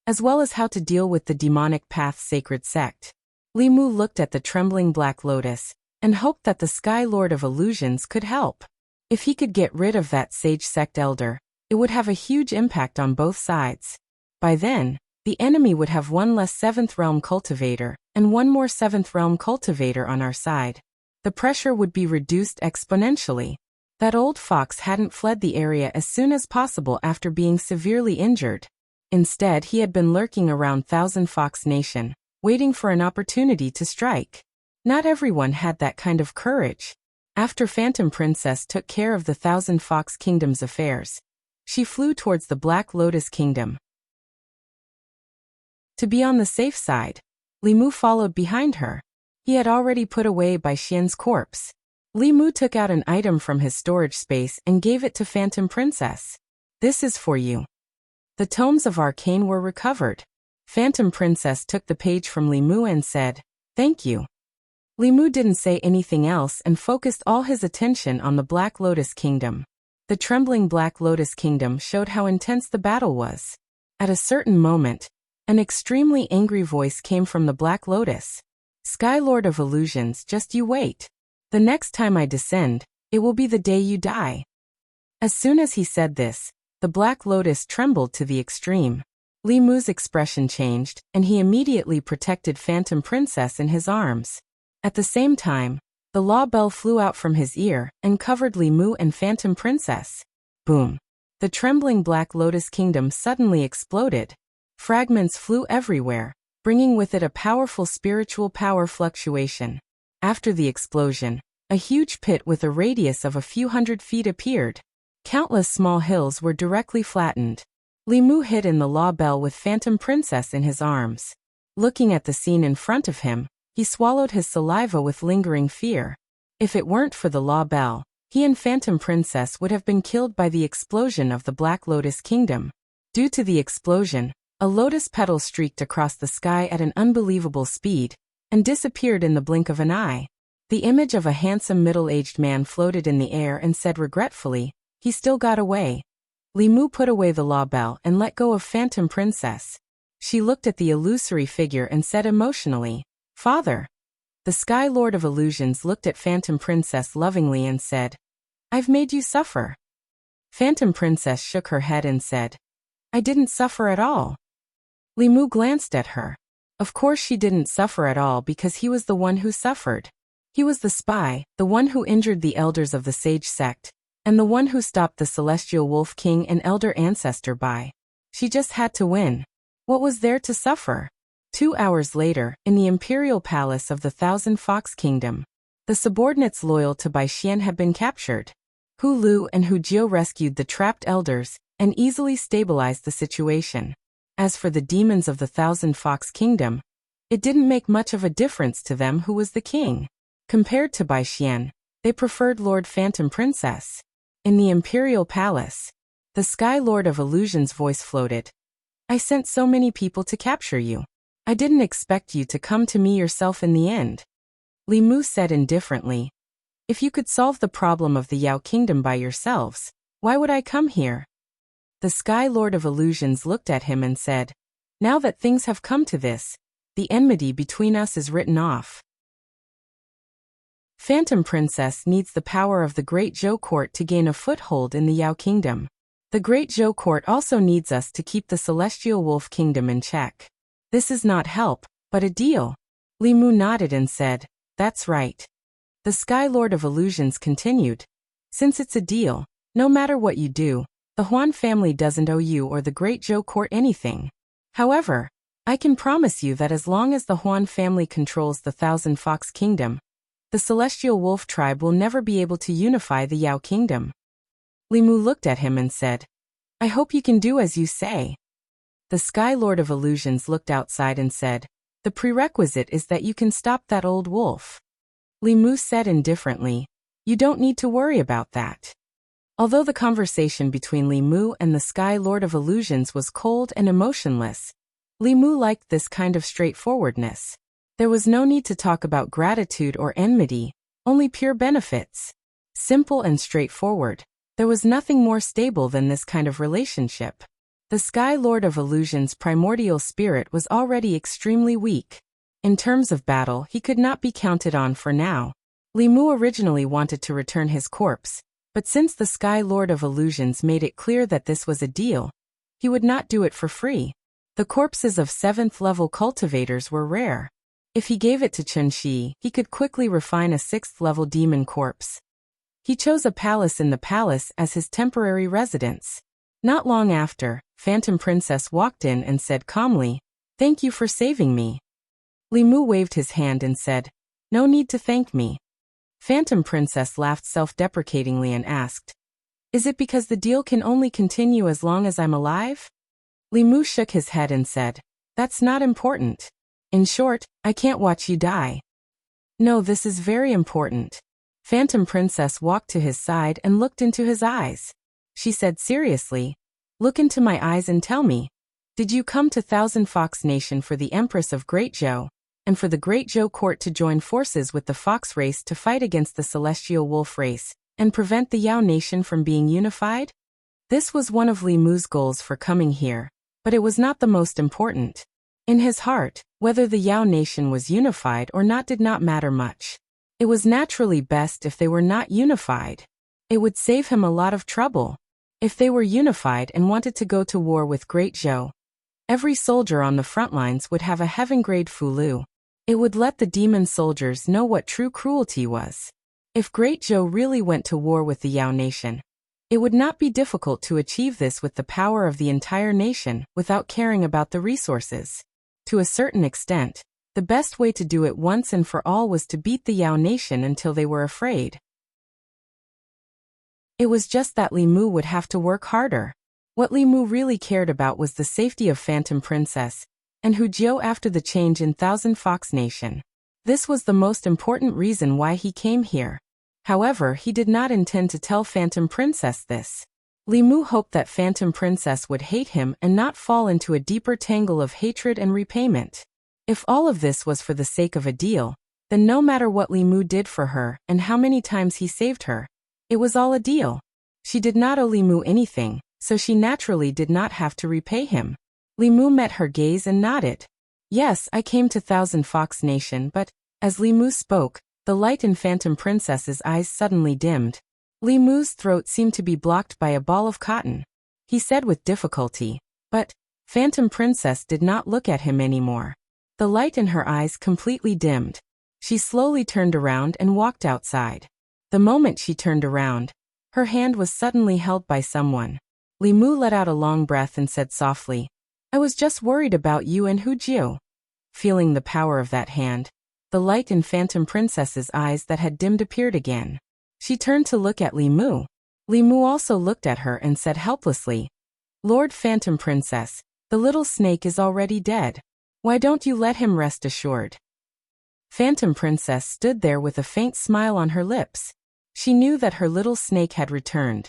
as well as how to deal with the Demonic Path Sacred Sect. Li Mu looked at the trembling Black Lotus, and hoped that the Sky Lord of Illusions could help. If he could get rid of that Sage Sect Elder, it would have a huge impact on both sides. By then, the enemy would have one less 7th Realm Cultivator, and one more 7th Realm Cultivator on our side. The pressure would be reduced exponentially. That old fox hadn't fled the area as soon as possible after being severely injured. Instead, he had been lurking around Thousand Fox Nation, waiting for an opportunity to strike. Not everyone had that kind of courage. After Phantom Princess took care of the Thousand Fox Kingdom's affairs, she flew towards the Black Lotus Kingdom. To be on the safe side, Li Mu followed behind her. He had already put away Bai Xian's corpse. Li Mu took out an item from his storage space and gave it to Phantom Princess. "This is for you." The tomes of Arcane were recovered. Phantom Princess took the page from Li Mu and said, "Thank you." Li Mu didn't say anything else and focused all his attention on the Black Lotus Kingdom. The trembling Black Lotus Kingdom showed how intense the battle was. At a certain moment, an extremely angry voice came from the Black Lotus. "Sky Lord of Illusions, just you wait. The next time I descend, it will be the day you die." As soon as he said this, the Black Lotus trembled to the extreme. Li Mu's expression changed, and he immediately protected Phantom Princess in his arms. At the same time, the law bell flew out from his ear and covered Li Mu and Phantom Princess. Boom! The trembling Black Lotus Kingdom suddenly exploded. Fragments flew everywhere, bringing with it a powerful spiritual power fluctuation. After the explosion, a huge pit with a radius of a few hundred feet appeared. Countless small hills were directly flattened. Li Mu hid in the law bell with Phantom Princess in his arms. Looking at the scene in front of him, he swallowed his saliva with lingering fear. If it weren't for the law bell, he and Phantom Princess would have been killed by the explosion of the Black Lotus Kingdom. Due to the explosion, a lotus petal streaked across the sky at an unbelievable speed, and disappeared in the blink of an eye. The image of a handsome middle-aged man floated in the air and said regretfully, "He still got away." Li Mu put away the law bell and let go of Phantom Princess. She looked at the illusory figure and said emotionally, "Father." The Sky Lord of Illusions looked at Phantom Princess lovingly and said, "I've made you suffer." Phantom Princess shook her head and said, "I didn't suffer at all." Li Mu glanced at her. Of course she didn't suffer at all because he was the one who suffered. He was the spy, the one who injured the elders of the Sage Sect, and the one who stopped the Celestial Wolf King and Elder Ancestor Bai. She just had to win. What was there to suffer? 2 hours later, in the imperial palace of the Thousand Fox Kingdom, the subordinates loyal to Bai Xian had been captured. Hu Lu and Hu Jiu rescued the trapped elders and easily stabilized the situation. As for the demons of the Thousand Fox Kingdom, it didn't make much of a difference to them who was the king. Compared to Bai Xian, they preferred Lord Phantom Princess. In the imperial palace, the Sky Lord of Illusion's voice floated. I sent so many people to capture you. I didn't expect you to come to me yourself in the end. Li Mu said indifferently. If you could solve the problem of the Yao Kingdom by yourselves, why would I come here? The Sky Lord of Illusions looked at him and said, now that things have come to this, the enmity between us is written off. Phantom Princess needs the power of the Great Zhou Court to gain a foothold in the Yao Kingdom. The Great Zhou Court also needs us to keep the Celestial Wolf Kingdom in check. This is not help, but a deal. Li Mu nodded and said, that's right. The Sky Lord of Illusions continued. Since it's a deal, no matter what you do, the Huan family doesn't owe you or the Great Zhou Court anything. However, I can promise you that as long as the Huan family controls the Thousand Fox Kingdom, the Celestial Wolf tribe will never be able to unify the Yao Kingdom. Li Mu looked at him and said, I hope you can do as you say. The Sky Lord of Illusions looked outside and said, the prerequisite is that you can stop that old wolf. Li Mu said indifferently, you don't need to worry about that. Although the conversation between Li Mu and the Sky Lord of Illusions was cold and emotionless, Li Mu liked this kind of straightforwardness. There was no need to talk about gratitude or enmity, only pure benefits. Simple and straightforward. There was nothing more stable than this kind of relationship. The Sky Lord of Illusion's primordial spirit was already extremely weak. In terms of battle, he could not be counted on for now. Li Mu originally wanted to return his corpse, but since the Sky Lord of Illusions made it clear that this was a deal, he would not do it for free. The corpses of 7th-level cultivators were rare. If he gave it to Chen Shi, he could quickly refine a 6th-level demon corpse. He chose a palace in the palace as his temporary residence. Not long after, Phantom Princess walked in and said calmly, thank you for saving me. Li Mu waved his hand and said, no need to thank me. Phantom Princess laughed self-deprecatingly and asked, is it because the deal can only continue as long as I'm alive? Li Mu shook his head and said, that's not important. In short, I can't watch you die. No, this is very important. Phantom Princess walked to his side and looked into his eyes. She said seriously, look into my eyes and tell me, did you come to Thousand Fox Nation for the Empress of Great Zhou, and for the Great Zhou Court to join forces with the Fox race to fight against the Celestial Wolf race, and prevent the Yao Nation from being unified? This was one of Li Mu's goals for coming here, but it was not the most important. In his heart, whether the Yao Nation was unified or not did not matter much. It was naturally best if they were not unified. It would save him a lot of trouble. If they were unified and wanted to go to war with Great Zhou, every soldier on the front lines would have a heaven-grade Fulu. It would let the demon soldiers know what true cruelty was. If Great Zhou really went to war with the Yao Nation, it would not be difficult to achieve this with the power of the entire nation without caring about the resources. To a certain extent, the best way to do it once and for all was to beat the Yao Nation until they were afraid. It was just that Li Mu would have to work harder. What Li Mu really cared about was the safety of Phantom Princess and Hu Jiu after the change in Thousand Fox Nation. This was the most important reason why he came here. However, he did not intend to tell Phantom Princess this. Li Mu hoped that Phantom Princess would hate him and not fall into a deeper tangle of hatred and repayment. If all of this was for the sake of a deal, then no matter what Li Mu did for her and how many times he saved her, it was all a deal. She did not owe Li Mu anything, so she naturally did not have to repay him. Li Mu met her gaze and nodded. Yes, I came to Thousand Fox Nation, but, as Li Mu spoke, the light in Phantom Princess's eyes suddenly dimmed. Li Mu's throat seemed to be blocked by a ball of cotton. He said with difficulty, but, Phantom Princess did not look at him anymore. The light in her eyes completely dimmed. She slowly turned around and walked outside. The moment she turned around, her hand was suddenly held by someone. Li Mu let out a long breath and said softly, I was just worried about you and Wuxia. Feeling the power of that hand, the light in Phantom Princess's eyes that had dimmed appeared again. She turned to look at Li Mu. Li Mu also looked at her and said helplessly, Lord Phantom Princess, the little snake is already dead. Why don't you let him rest assured? Phantom Princess stood there with a faint smile on her lips. She knew that her little snake had returned.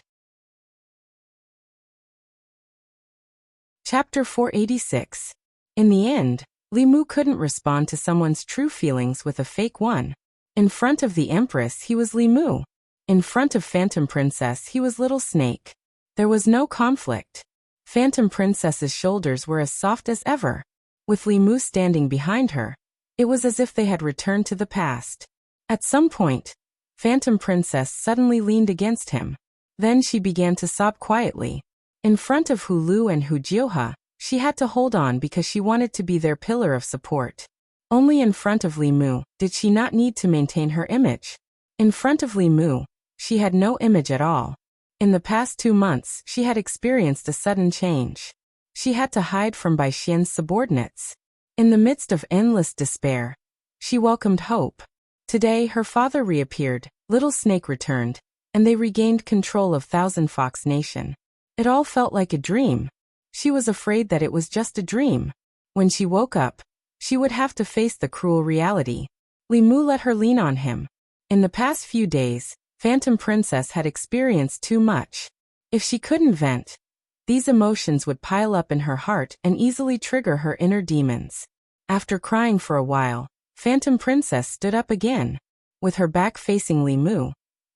Chapter 486. In the end, Li Mu couldn't respond to someone's true feelings with a fake one. In front of the Empress he was Li Mu. In front of Phantom Princess he was Little Snake. There was no conflict. Phantom Princess's shoulders were as soft as ever. With Li Mu standing behind her, it was as if they had returned to the past. At some point, Phantom Princess suddenly leaned against him. Then she began to sob quietly. In front of Hulu and Wuxia, she had to hold on because she wanted to be their pillar of support. Only in front of Li Mu did she not need to maintain her image. In front of Li Mu, she had no image at all. In the past 2 months, she had experienced a sudden change. She had to hide from Bai Xian's subordinates. In the midst of endless despair, she welcomed hope. Today, her father reappeared, Little Snake returned, and they regained control of Thousand Fox Nation. It all felt like a dream. She was afraid that it was just a dream. When she woke up, she would have to face the cruel reality. Li Mu let her lean on him. In the past few days, Phantom Princess had experienced too much. If she couldn't vent, these emotions would pile up in her heart and easily trigger her inner demons. After crying for a while, Phantom Princess stood up again. With her back facing Li Mu,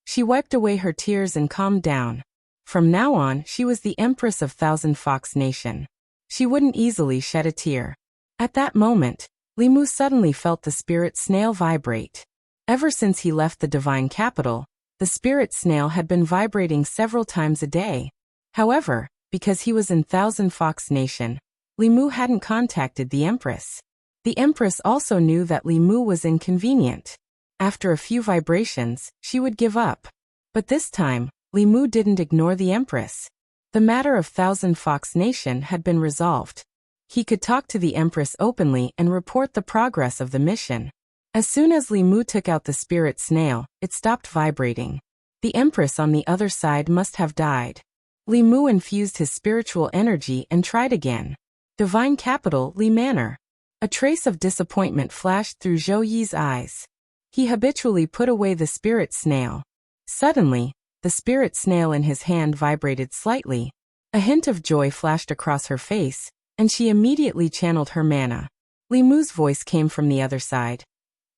she wiped away her tears and calmed down. From now on, she was the Empress of Thousand Fox Nation. She wouldn't easily shed a tear. At that moment, Li Mu suddenly felt the spirit snail vibrate. Ever since he left the divine capital, the spirit snail had been vibrating several times a day. However, because he was in Thousand Fox Nation, Li Mu hadn't contacted the Empress. The Empress also knew that Li Mu was inconvenient. After a few vibrations, she would give up. But this time, Li Mu didn't ignore the Empress. The matter of Thousand Fox Nation had been resolved. He could talk to the Empress openly and report the progress of the mission. As soon as Li Mu took out the spirit snail, it stopped vibrating. The Empress on the other side must have died. Li Mu infused his spiritual energy and tried again. Divine Capital, Li Manor. A trace of disappointment flashed through Zhou Yi's eyes. He habitually put away the spirit snail. Suddenly, the spirit snail in his hand vibrated slightly. A hint of joy flashed across her face, and she immediately channeled her mana. Li Mu's voice came from the other side.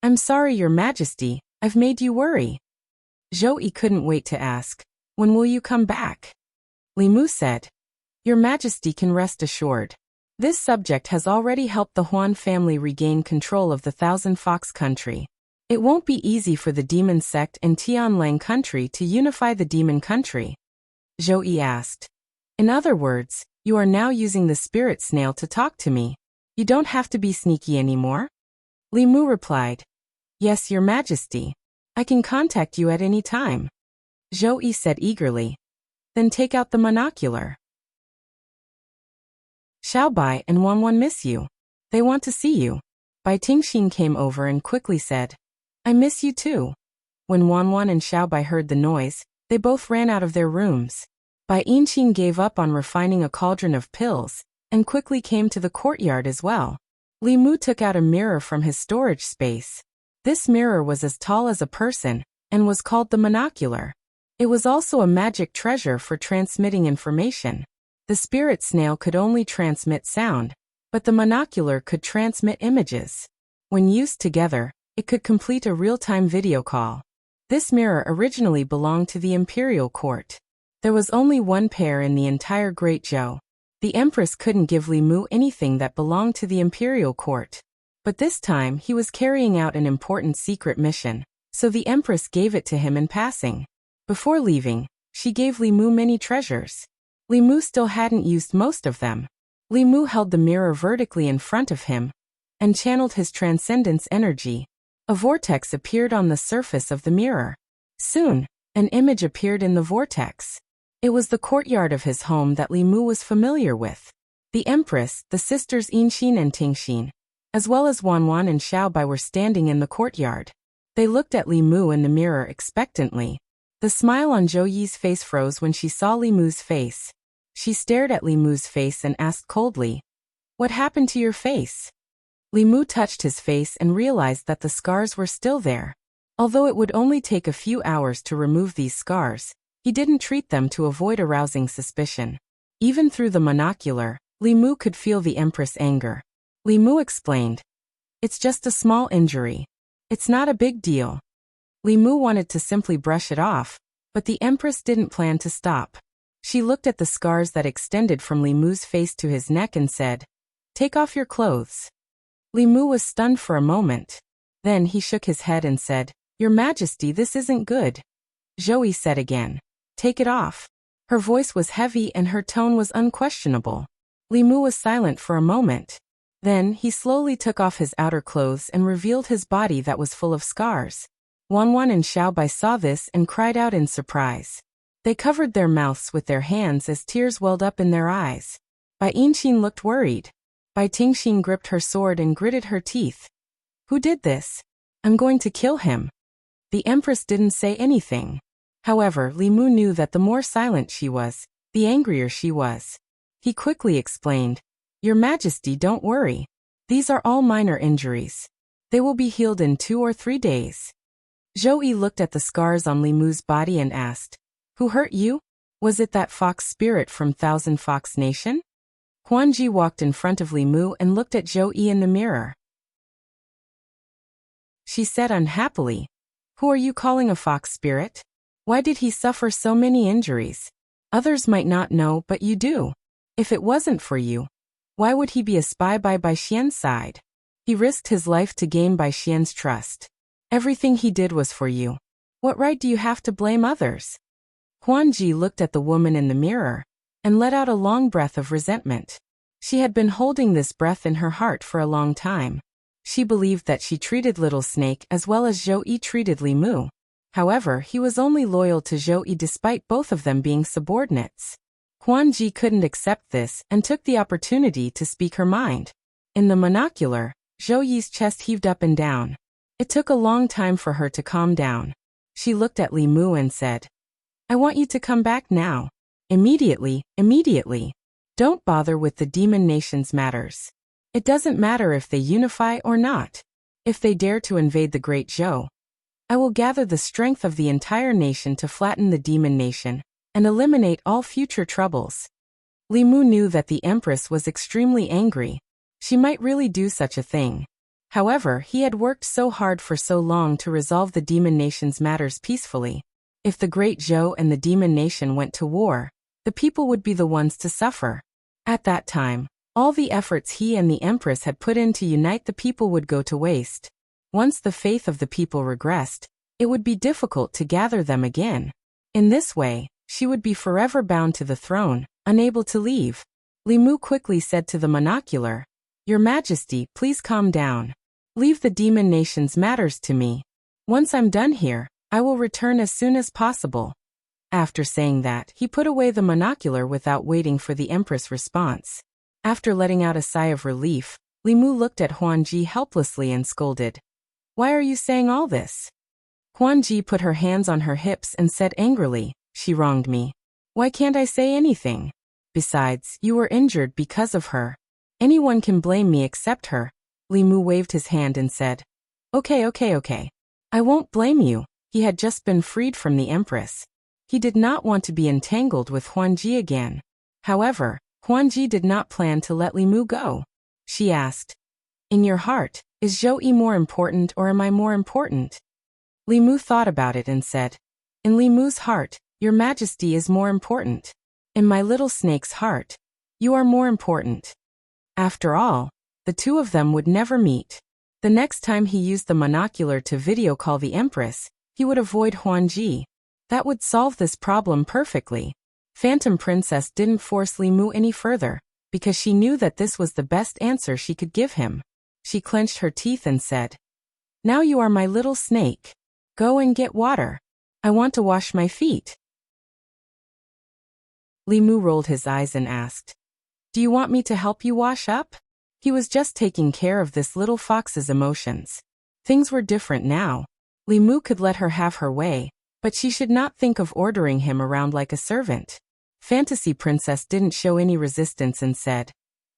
I'm sorry, Your Majesty, I've made you worry. Zhou Yi couldn't wait to ask, when will you come back? Li Mu said, Your Majesty can rest assured. This subject has already helped the Huan family regain control of the Thousand Fox country. It won't be easy for the demon sect and Tianlang country to unify the demon country. Zhou Yi asked. In other words, you are now using the spirit snail to talk to me. You don't have to be sneaky anymore? Li Mu replied. Yes, Your Majesty. I can contact you at any time. Zhou Yi said eagerly. Then take out the monocular. Xiaobai and Wanwan miss you. They want to see you. Bai Tingxin came over and quickly said, I miss you too. When Wanwan and Xiaobai heard the noise, they both ran out of their rooms. Bai Yinqing gave up on refining a cauldron of pills, and quickly came to the courtyard as well. Li Mu took out a mirror from his storage space. This mirror was as tall as a person, and was called the monocular. It was also a magic treasure for transmitting information. The spirit snail could only transmit sound, but the monocular could transmit images. When used together, it could complete a real-time video call. This mirror originally belonged to the imperial court. There was only one pair in the entire Great Zhou. The Empress couldn't give Li Mu anything that belonged to the imperial court. But this time he was carrying out an important secret mission, so the Empress gave it to him in passing. Before leaving, she gave Li Mu many treasures. Li Mu still hadn't used most of them. Li Mu held the mirror vertically in front of him and channeled his transcendence energy. A vortex appeared on the surface of the mirror. Soon, an image appeared in the vortex. It was the courtyard of his home that Li Mu was familiar with. The Empress, the sisters Yinxin and Tingxin, as well as Wanwan and Xiaobai were standing in the courtyard. They looked at Li Mu in the mirror expectantly. The smile on Zhou Yi's face froze when she saw Li Mu's face. She stared at Li Mu's face and asked coldly, "What happened to your face?" Li Mu touched his face and realized that the scars were still there. Although it would only take a few hours to remove these scars, he didn't treat them to avoid arousing suspicion. Even through the monocular, Li Mu could feel the Empress' anger. Li Mu explained, "It's just a small injury. It's not a big deal." Li Mu wanted to simply brush it off, but the Empress didn't plan to stop. She looked at the scars that extended from Li Mu's face to his neck and said, "Take off your clothes." Li Mu was stunned for a moment. Then he shook his head and said, "Your Majesty, this isn't good." Zhou Yi said again, "Take it off." Her voice was heavy and her tone was unquestionable. Li Mu was silent for a moment. Then he slowly took off his outer clothes and revealed his body that was full of scars. Wanwan and Xiaobai saw this and cried out in surprise. They covered their mouths with their hands as tears welled up in their eyes. Bai Yinxin looked worried. Bai Tingxin gripped her sword and gritted her teeth. "Who did this? I'm going to kill him." The Empress didn't say anything. However, Li Mu knew that the more silent she was, the angrier she was. He quickly explained, "Your Majesty, don't worry. These are all minor injuries. They will be healed in 2 or 3 days." Zhou Yi looked at the scars on Li Mu's body and asked, "Who hurt you? Was it that fox spirit from Thousand Fox Nation?" Huanji walked in front of Li Mu and looked at Zhou Yi in the mirror. She said unhappily, "Who are you calling a fox spirit? Why did he suffer so many injuries? Others might not know, but you do. If it wasn't for you, why would he be a spy by Bai Xian's side? He risked his life to gain Bai Xian's trust. Everything he did was for you. What right do you have to blame others?" Huanji looked at the woman in the mirror and let out a long breath of resentment. She had been holding this breath in her heart for a long time. She believed that she treated Little Snake as well as Zhou Yi treated Li Mu. However, he was only loyal to Zhou Yi despite both of them being subordinates. Huanji couldn't accept this and took the opportunity to speak her mind. In the monocular, Zhou Yi's chest heaved up and down. It took a long time for her to calm down. She looked at Li Mu and said, "I want you to come back now. Immediately, immediately. Don't bother with the demon nation's matters. It doesn't matter if they unify or not. If they dare to invade the Great Zhou, I will gather the strength of the entire nation to flatten the demon nation and eliminate all future troubles." Li Mu knew that the Empress was extremely angry. She might really do such a thing. However, he had worked so hard for so long to resolve the demon nation's matters peacefully. If the Great Zhou and the demon nation went to war, the people would be the ones to suffer. At that time, all the efforts he and the Empress had put in to unite the people would go to waste. Once the faith of the people regressed, it would be difficult to gather them again. In this way, she would be forever bound to the throne, unable to leave. Li Mu quickly said to the monocular, "Your Majesty, please calm down. Leave the demon nation's matters to me. Once I'm done here, I will return as soon as possible." After saying that, he put away the monocular without waiting for the Empress' response. After letting out a sigh of relief, Li Mu looked at Huanji helplessly and scolded, "Why are you saying all this?" Huanji put her hands on her hips and said angrily, "She wronged me. Why can't I say anything? Besides, you were injured because of her. Anyone can blame me except her." Li Mu waved his hand and said, Okay. I won't blame you." He had just been freed from the Empress. He did not want to be entangled with Huanji again. However, Huanji did not plan to let Li Mu go. She asked, "In your heart, is Zhou Yi more important or am I more important?" Li Mu thought about it and said, "In Li Mu's heart, Your Majesty is more important. In my little snake's heart, you are more important." After all, the two of them would never meet. The next time he used the monocular to video call the Empress, he would avoid Huanji. That would solve this problem perfectly. Phantom Princess didn't force Li Mu any further, because she knew that this was the best answer she could give him. She clenched her teeth and said, "Now you are my little snake. Go and get water. I want to wash my feet." Li Mu rolled his eyes and asked, "Do you want me to help you wash up?" He was just taking care of this little fox's emotions. Things were different now. Li Mu could let her have her way, but she should not think of ordering him around like a servant. Fantasy Princess didn't show any resistance and said,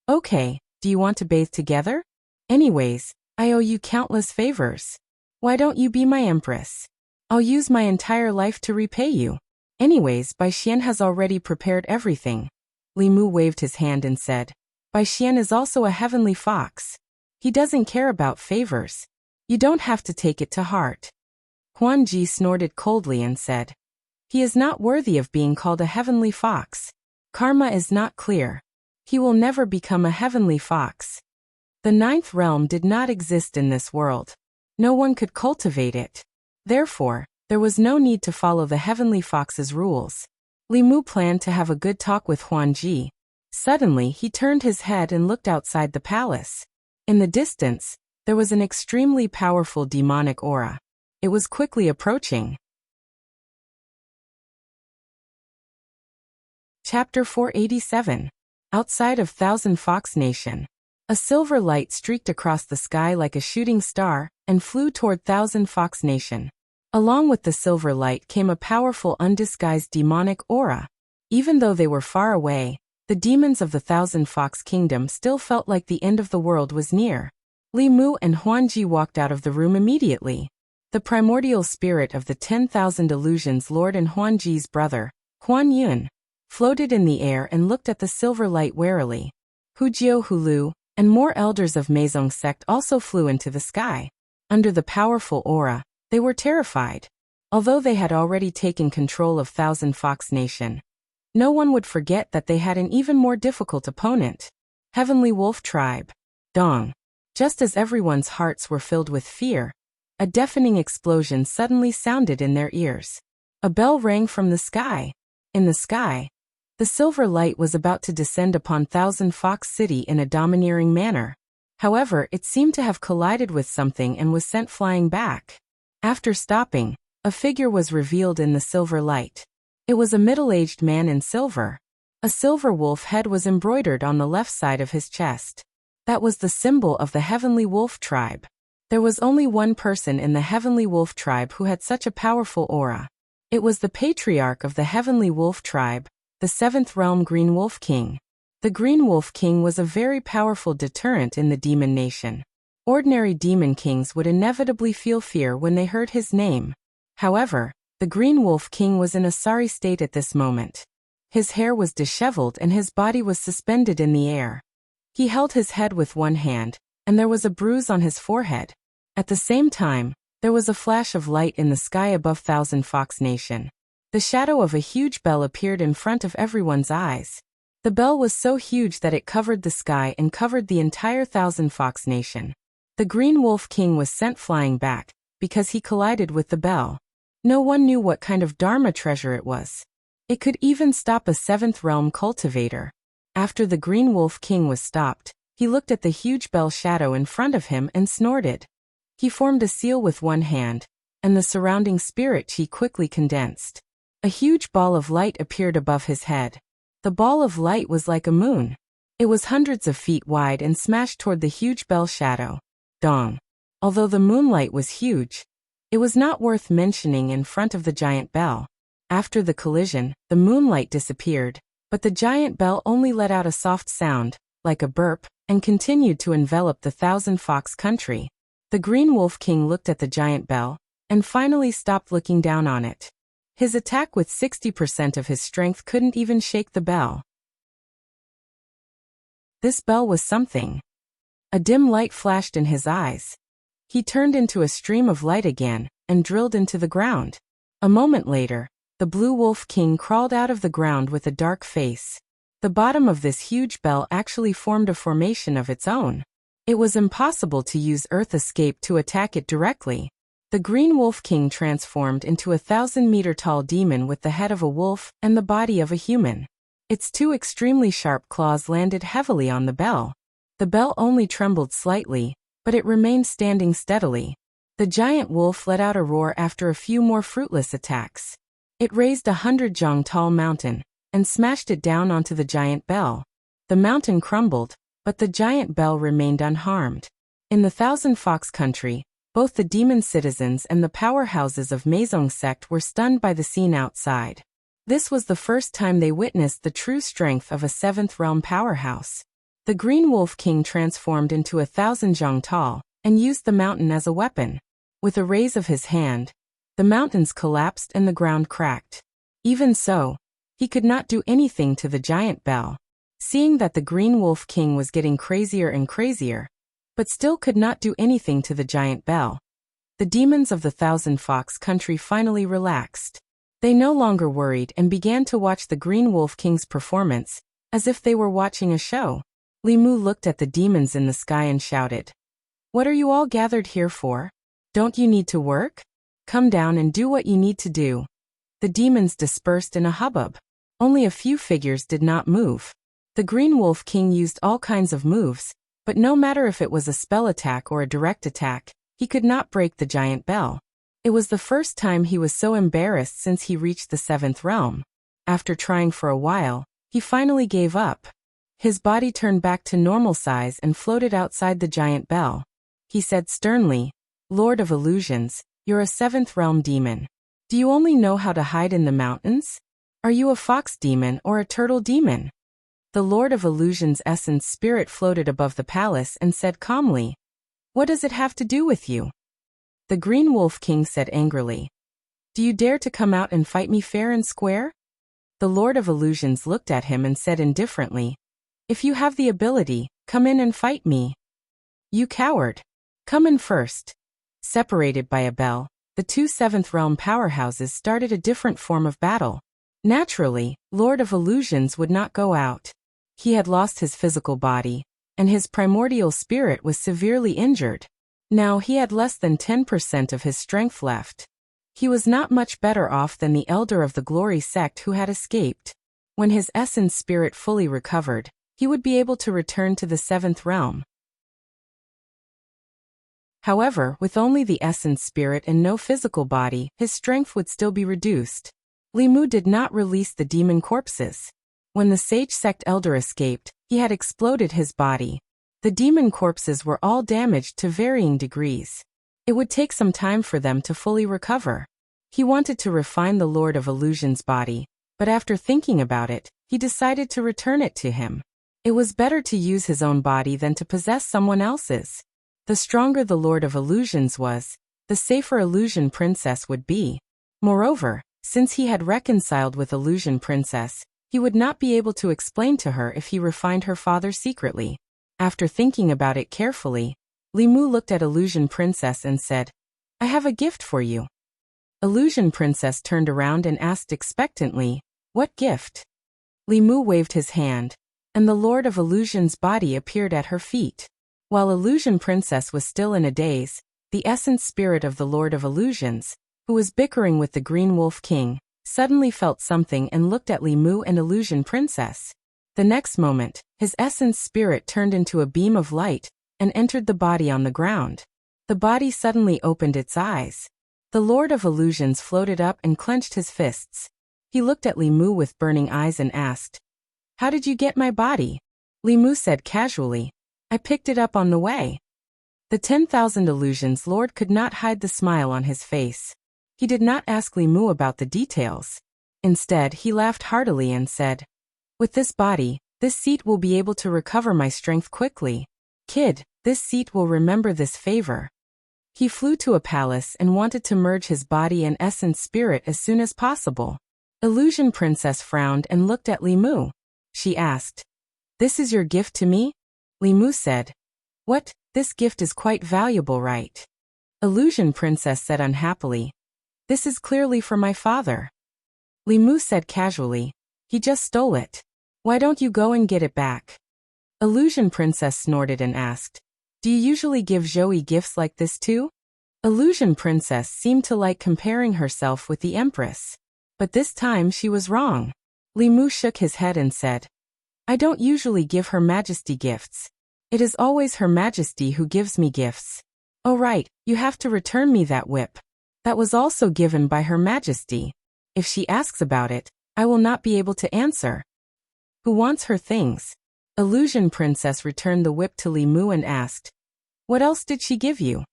"Okay, do you want to bathe together? Anyways, I owe you countless favors. Why don't you be my empress? I'll use my entire life to repay you. Anyways, Bai Xian has already prepared everything." Li Mu waved his hand and said, "Bai Xian is also a heavenly fox. He doesn't care about favors. You don't have to take it to heart." Huan Ji snorted coldly and said, "He is not worthy of being called a heavenly fox. Karma is not clear. He will never become a heavenly fox. The ninth realm did not exist in this world. No one could cultivate it. Therefore, there was no need to follow the heavenly fox's rules." Li Mu planned to have a good talk with Huan Ji. Suddenly, he turned his head and looked outside the palace. In the distance, there was an extremely powerful demonic aura. It was quickly approaching. Chapter 487. Outside of Thousand Fox Nation. A silver light streaked across the sky like a shooting star and flew toward Thousand Fox Nation. Along with the silver light came a powerful undisguised demonic aura. Even though they were far away, the demons of the Thousand Fox Kingdom still felt like the end of the world was near. Li Mu and Huan Ji walked out of the room immediately. The primordial spirit of the 10,000 illusions Lord and Huan Ji's brother, Huan Yun, floated in the air and looked at the silver light warily. Hu Jiu Hulu and more elders of Meizong sect also flew into the sky. Under the powerful aura, they were terrified. Although they had already taken control of Thousand Fox Nation, no one would forget that they had an even more difficult opponent. Heavenly Wolf Tribe. Dong. Just as everyone's hearts were filled with fear, a deafening explosion suddenly sounded in their ears. A bell rang from the sky. In the sky, the silver light was about to descend upon Thousand Fox City in a domineering manner. However, it seemed to have collided with something and was sent flying back. After stopping, a figure was revealed in the silver light. It was a middle-aged man in silver. A silver wolf head was embroidered on the left side of his chest. That was the symbol of the Heavenly Wolf Tribe. There was only one person in the Heavenly Wolf Tribe who had such a powerful aura. It was the patriarch of the Heavenly Wolf Tribe, the 7th Realm Green Wolf King. The Green Wolf King was a very powerful deterrent in the demon nation. Ordinary demon kings would inevitably feel fear when they heard his name. However, the Green Wolf King was in a sorry state at this moment. His hair was disheveled and his body was suspended in the air. He held his head with one hand, and there was a bruise on his forehead. At the same time, there was a flash of light in the sky above Thousand Fox Nation. The shadow of a huge bell appeared in front of everyone's eyes. The bell was so huge that it covered the sky and covered the entire Thousand Fox Nation. The Green Wolf King was sent flying back, because he collided with the bell. No one knew what kind of Dharma treasure it was. It could even stop a 7th Realm cultivator. After the Green Wolf King was stopped, he looked at the huge bell shadow in front of him and snorted. He formed a seal with one hand, and the surrounding spirit chi quickly condensed. A huge ball of light appeared above his head. The ball of light was like a moon. It was hundreds of feet wide and smashed toward the huge bell shadow. Dong. Although the moonlight was huge, it was not worth mentioning in front of the giant bell. After the collision, the moonlight disappeared, but the giant bell only let out a soft sound, like a burp, and continued to envelop the Thousand Fox country. The Green Wolf King looked at the giant bell, and finally stopped looking down on it. His attack with 60% of his strength couldn't even shake the bell. This bell was something. A dim light flashed in his eyes. He turned into a stream of light again, and drilled into the ground. A moment later, the Blue Wolf King crawled out of the ground with a dark face. The bottom of this huge bell actually formed a formation of its own. It was impossible to use Earth Escape to attack it directly. The Green Wolf King transformed into a 1,000-meter-tall demon with the head of a wolf and the body of a human. Its two extremely sharp claws landed heavily on the bell. The bell only trembled slightly, but it remained standing steadily. The giant wolf let out a roar after a few more fruitless attacks. It raised a 100-jong tall mountain, and smashed it down onto the giant bell. The mountain crumbled, but the giant bell remained unharmed. In the Thousand Fox country, both the demon citizens and the powerhouses of Meizong sect were stunned by the scene outside. This was the first time they witnessed the true strength of a seventh realm powerhouse. The Green Wolf King transformed into 1,000 zhang tall, and used the mountain as a weapon. With a raise of his hand, the mountains collapsed and the ground cracked. Even so, he could not do anything to the giant bell. Seeing that the Green Wolf King was getting crazier and crazier, but still could not do anything to the giant bell, the demons of the Thousand Fox country finally relaxed. They no longer worried and began to watch the Green Wolf King's performance, as if they were watching a show. Li Mu looked at the demons in the sky and shouted, "What are you all gathered here for? Don't you need to work? Come down and do what you need to do." The demons dispersed in a hubbub. Only a few figures did not move. The Green Wolf King used all kinds of moves, but no matter if it was a spell attack or a direct attack, he could not break the giant bell. It was the first time he was so embarrassed since he reached the seventh realm. After trying for a while, he finally gave up. His body turned back to normal size and floated outside the giant bell. He said sternly, "Lord of Illusions, you're a seventh realm demon. Do you only know how to hide in the mountains? Are you a fox demon or a turtle demon?" The Lord of Illusions' essence spirit floated above the palace and said calmly, "What does it have to do with you?" The Green Wolf King said angrily, "Do you dare to come out and fight me fair and square?" The Lord of Illusions looked at him and said indifferently, "If you have the ability, come in and fight me." "You coward! Come in first." Separated by a bell, the two seventh realm powerhouses started a different form of battle. Naturally, Lord of Illusions would not go out. He had lost his physical body, and his primordial spirit was severely injured. Now he had less than 10% of his strength left. He was not much better off than the elder of the Glory sect who had escaped. When his essence spirit fully recovered, he would be able to return to the seventh realm. However, with only the essence spirit and no physical body, his strength would still be reduced. Li Mu did not release the demon corpses. When the sage sect elder escaped, he had exploded his body. The demon corpses were all damaged to varying degrees. It would take some time for them to fully recover. He wanted to refine the Lord of Illusion's body, but after thinking about it, he decided to return it to him. It was better to use his own body than to possess someone else's. The stronger the Lord of Illusions was, the safer Illusion Princess would be. Moreover, since he had reconciled with Illusion Princess, he would not be able to explain to her if he refined her father secretly. After thinking about it carefully, Li Mu looked at Illusion Princess and said, "I have a gift for you." Illusion Princess turned around and asked expectantly, "What gift?" Li Mu waved his hand, and the Lord of Illusion's body appeared at her feet. While Illusion Princess was still in a daze, the essence spirit of the Lord of Illusions, who was bickering with the Green Wolf King, suddenly felt something and looked at Li Mu and Illusion Princess. The next moment, his essence spirit turned into a beam of light and entered the body on the ground. The body suddenly opened its eyes. The Lord of Illusions floated up and clenched his fists. He looked at Li Mu with burning eyes and asked, "How did you get my body?" Li Mu said casually, "I picked it up on the way." The 10,000 Illusions Lord could not hide the smile on his face. He did not ask Li Mu about the details. Instead, he laughed heartily and said, "With this body, this seat will be able to recover my strength quickly. Kid, this seat will remember this favor." He flew to a palace and wanted to merge his body and essence spirit as soon as possible. Illusion Princess frowned and looked at Li Mu. She asked, "This is your gift to me?" Li Mu said, "What? This gift is quite valuable, right?" Illusion Princess said unhappily, "This is clearly for my father." Li Mu said casually, "He just stole it. Why don't you go and get it back?" Illusion Princess snorted and asked, "Do you usually give Zoe gifts like this too?" Illusion Princess seemed to like comparing herself with the Empress. But this time she was wrong. Li Mu shook his head and said, "I don't usually give Her Majesty gifts. It is always Her Majesty who gives me gifts." "Oh right, you have to return me that whip. That was also given by Her Majesty. If she asks about it, I will not be able to answer. Who wants her things? Illusion Princess returned the whip to Li Mu and asked, what else did she give you?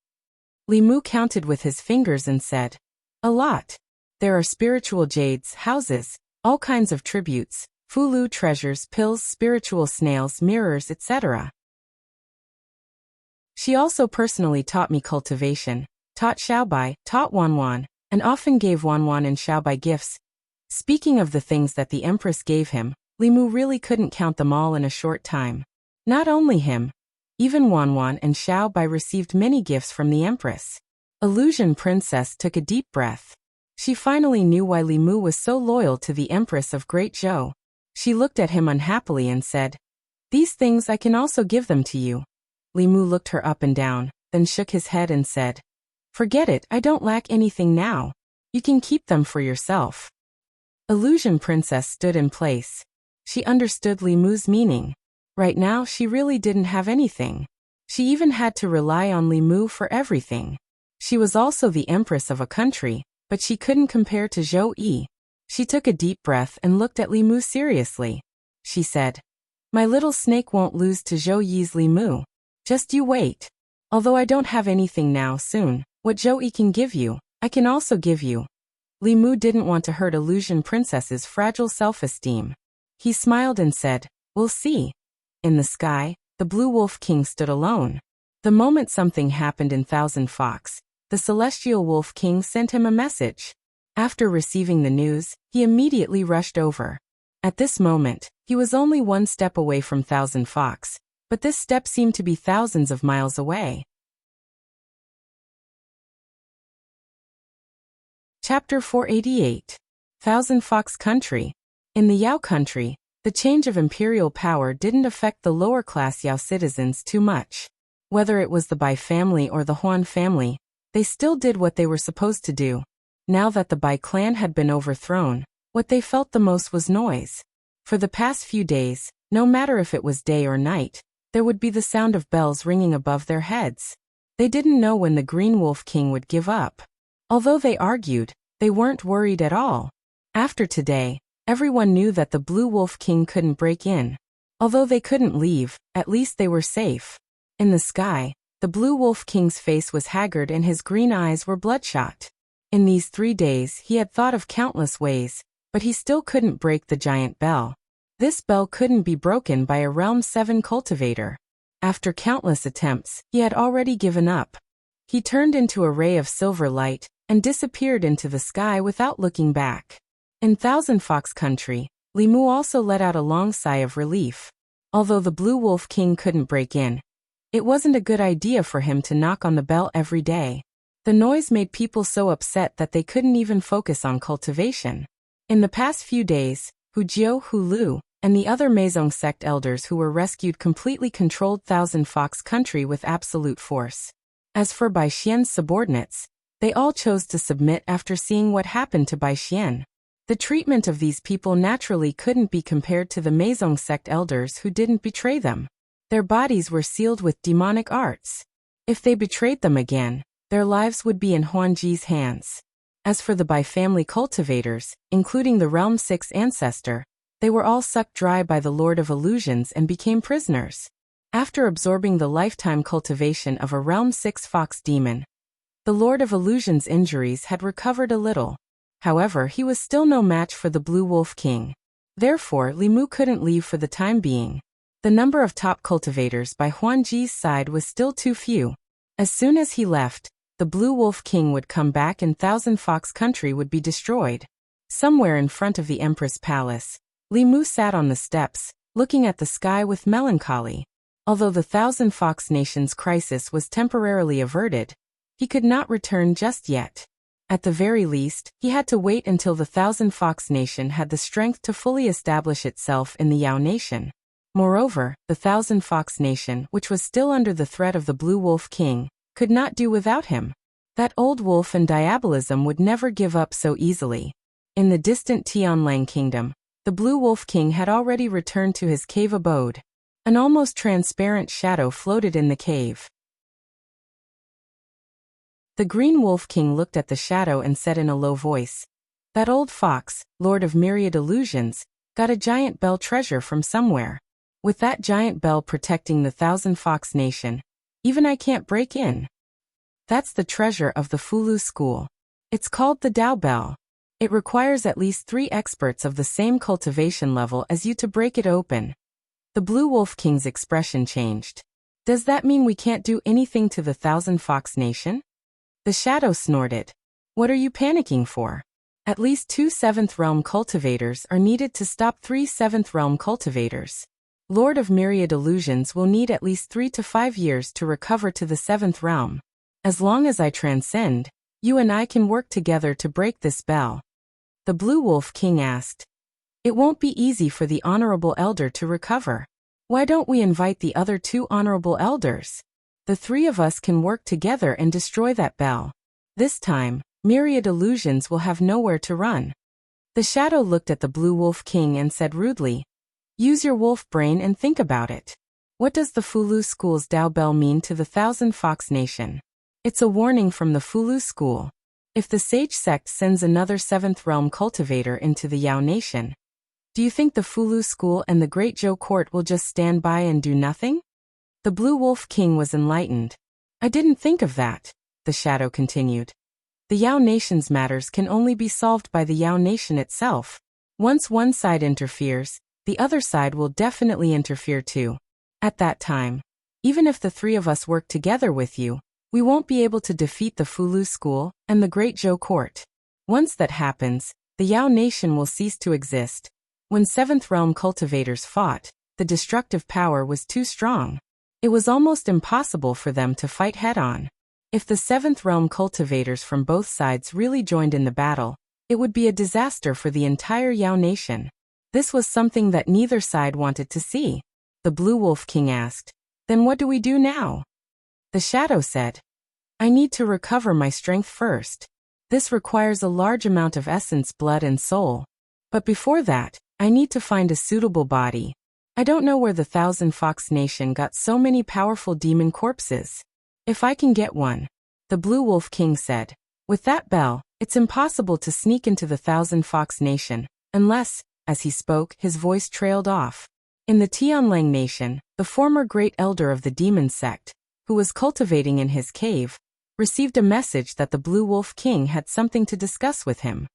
Li Mu counted with his fingers and said, a lot. There are spiritual jades, houses, all kinds of tributes, fulu treasures, pills, spiritual snails, mirrors, etc. She also personally taught me cultivation, taught Xiaobai, taught Wanwan, and often gave Wanwan and Xiaobai gifts. Speaking of the things that the Empress gave him, Li Mu really couldn't count them all in a short time. Not only him, even Wanwan and Xiaobai received many gifts from the Empress. Illusion Princess took a deep breath. She finally knew why Li Mu was so loyal to the Empress of Great Zhou. She looked at him unhappily and said, these things I can also give them to you. Li Mu looked her up and down, then shook his head and said, forget it, I don't lack anything now. You can keep them for yourself. Illusion Princess stood in place. She understood Li Mu's meaning. Right now she really didn't have anything. She even had to rely on Li Mu for everything. She was also the Empress of a country, but she couldn't compare to Zhou Yi. She took a deep breath and looked at Li Mu seriously. She said, my little snake won't lose to Zhou Yi's Li Mu. Just you wait. Although I don't have anything now, soon, what Zhou Yi can give you, I can also give you. Li Mu didn't want to hurt Illusion Princess's fragile self-esteem. He smiled and said, we'll see. In the sky, the Blue Wolf King stood alone. The moment something happened in Thousand Fox, the Celestial Wolf King sent him a message. After receiving the news, he immediately rushed over. At this moment, he was only one step away from Thousand Fox, but this step seemed to be thousands of miles away. Chapter 488. Thousand Fox Country. In the Yao country, the change of imperial power didn't affect the lower-class Yao citizens too much. Whether it was the Bai family or the Huan family, they still did what they were supposed to do. Now that the Bai clan had been overthrown, what they felt the most was noise. For the past few days, no matter if it was day or night, there would be the sound of bells ringing above their heads. They didn't know when the Green Wolf King would give up. Although they argued, they weren't worried at all. After today, everyone knew that the Blue Wolf King couldn't break in. Although they couldn't leave, at least they were safe. In the sky, the Blue Wolf King's face was haggard and his green eyes were bloodshot. In these 3 days he had thought of countless ways, but he still couldn't break the giant bell. This bell couldn't be broken by a Realm 7 cultivator. After countless attempts, he had already given up. He turned into a ray of silver light and disappeared into the sky without looking back. In Thousand Fox Country, Li Mu also let out a long sigh of relief. Although the Blue Wolf King couldn't break in, it wasn't a good idea for him to knock on the bell every day. The noise made people so upset that they couldn't even focus on cultivation. In the past few days, Hu Jiu, Hu Lu, and the other Meizong sect elders who were rescued completely controlled Thousand Fox Country with absolute force. As for Bai Xian's subordinates, they all chose to submit after seeing what happened to Bai Xian. The treatment of these people naturally couldn't be compared to the Meizong sect elders who didn't betray them. Their bodies were sealed with demonic arts. If they betrayed them again, their lives would be in Huanji's hands. As for the Bai family cultivators, including the Realm 6 ancestor, they were all sucked dry by the Lord of Illusions and became prisoners. After absorbing the lifetime cultivation of a Realm 6 fox demon, the Lord of Illusions' injuries had recovered a little. However, he was still no match for the Blue Wolf King. Therefore, Li Mu couldn't leave for the time being. The number of top cultivators by Huanji's side was still too few. As soon as he left, the Blue Wolf King would come back and Thousand Fox Country would be destroyed. Somewhere in front of the Empress Palace, Li Mu sat on the steps, looking at the sky with melancholy. Although the Thousand Fox Nation's crisis was temporarily averted, he could not return just yet. At the very least, he had to wait until the Thousand Fox Nation had the strength to fully establish itself in the Yao Nation. Moreover, the Thousand Fox Nation, which was still under the threat of the Blue Wolf King, could not do without him. That old wolf and diabolism would never give up so easily. In the distant Tianlang Kingdom, the Blue Wolf King had already returned to his cave abode. An almost transparent shadow floated in the cave. The Green Wolf King looked at the shadow and said in a low voice, That old fox, Lord of Myriad Illusions, got a giant bell treasure from somewhere. With that giant bell protecting the Thousand Fox Nation, even I can't break in. That's the treasure of the Fulu school. It's called the Dao Bell. It requires at least 3 experts of the same cultivation level as you to break it open. The Blue Wolf King's expression changed. Does that mean we can't do anything to the Thousand Fox Nation? The shadow snorted. What are you panicking for? At least 2 7th realm cultivators are needed to stop 3 7th realm cultivators. Lord of Myriad Illusions will need at least 3 to 5 years to recover to the 7th realm. As long as I transcend, you and I can work together to break this bell. The Blue Wolf King asked. It won't be easy for the Honorable Elder to recover. Why don't we invite the other 2 Honorable Elders? The 3 of us can work together and destroy that bell. This time, Myriad Illusions will have nowhere to run. The shadow looked at the Blue Wolf King and said rudely, use your wolf brain and think about it. What does the Fulu School's Dao Bell mean to the Thousand Fox Nation? It's a warning from the Fulu School. If the Sage Sect sends another 7th realm cultivator into the Yao Nation, do you think the Fulu School and the Great Zhou Court will just stand by and do nothing? The Blue Wolf King was enlightened. I didn't think of that, the shadow continued. The Yao Nation's matters can only be solved by the Yao Nation itself. Once one side interferes, the other side will definitely interfere too. At that time, even if the 3 of us work together with you, we won't be able to defeat the Fulu School and the Great Zhou Court. Once that happens, the Yao Nation will cease to exist. When 7th realm cultivators fought, the destructive power was too strong. It was almost impossible for them to fight head-on. If the 7th realm cultivators from both sides really joined in the battle, it would be a disaster for the entire Yao Nation. This was something that neither side wanted to see. The Blue Wolf King asked, then what do we do now? The shadow said, I need to recover my strength first. This requires a large amount of essence, blood and soul. But before that, I need to find a suitable body. I don't know where the Thousand Fox Nation got so many powerful demon corpses. If I can get one, the Blue Wolf King said. With that bell, it's impossible to sneak into the Thousand Fox Nation, unless, as he spoke, his voice trailed off. In the Tianlang Nation, the former Great Elder of the Demon Sect, who was cultivating in his cave, received a message that the Blue Wolf King had something to discuss with him.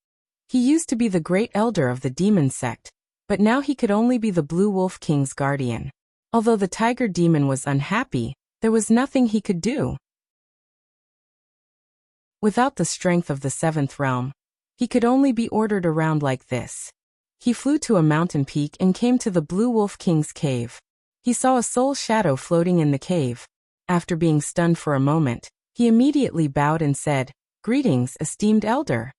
He used to be the Great Elder of the Demon Sect, but now he could only be the Blue Wolf King's guardian. Although the Tiger Demon was unhappy, there was nothing he could do. Without the strength of the 7th realm, he could only be ordered around like this. He flew to a mountain peak and came to the Blue Wolf King's cave. He saw a soul shadow floating in the cave. After being stunned for a moment, he immediately bowed and said, Greetings, esteemed elder.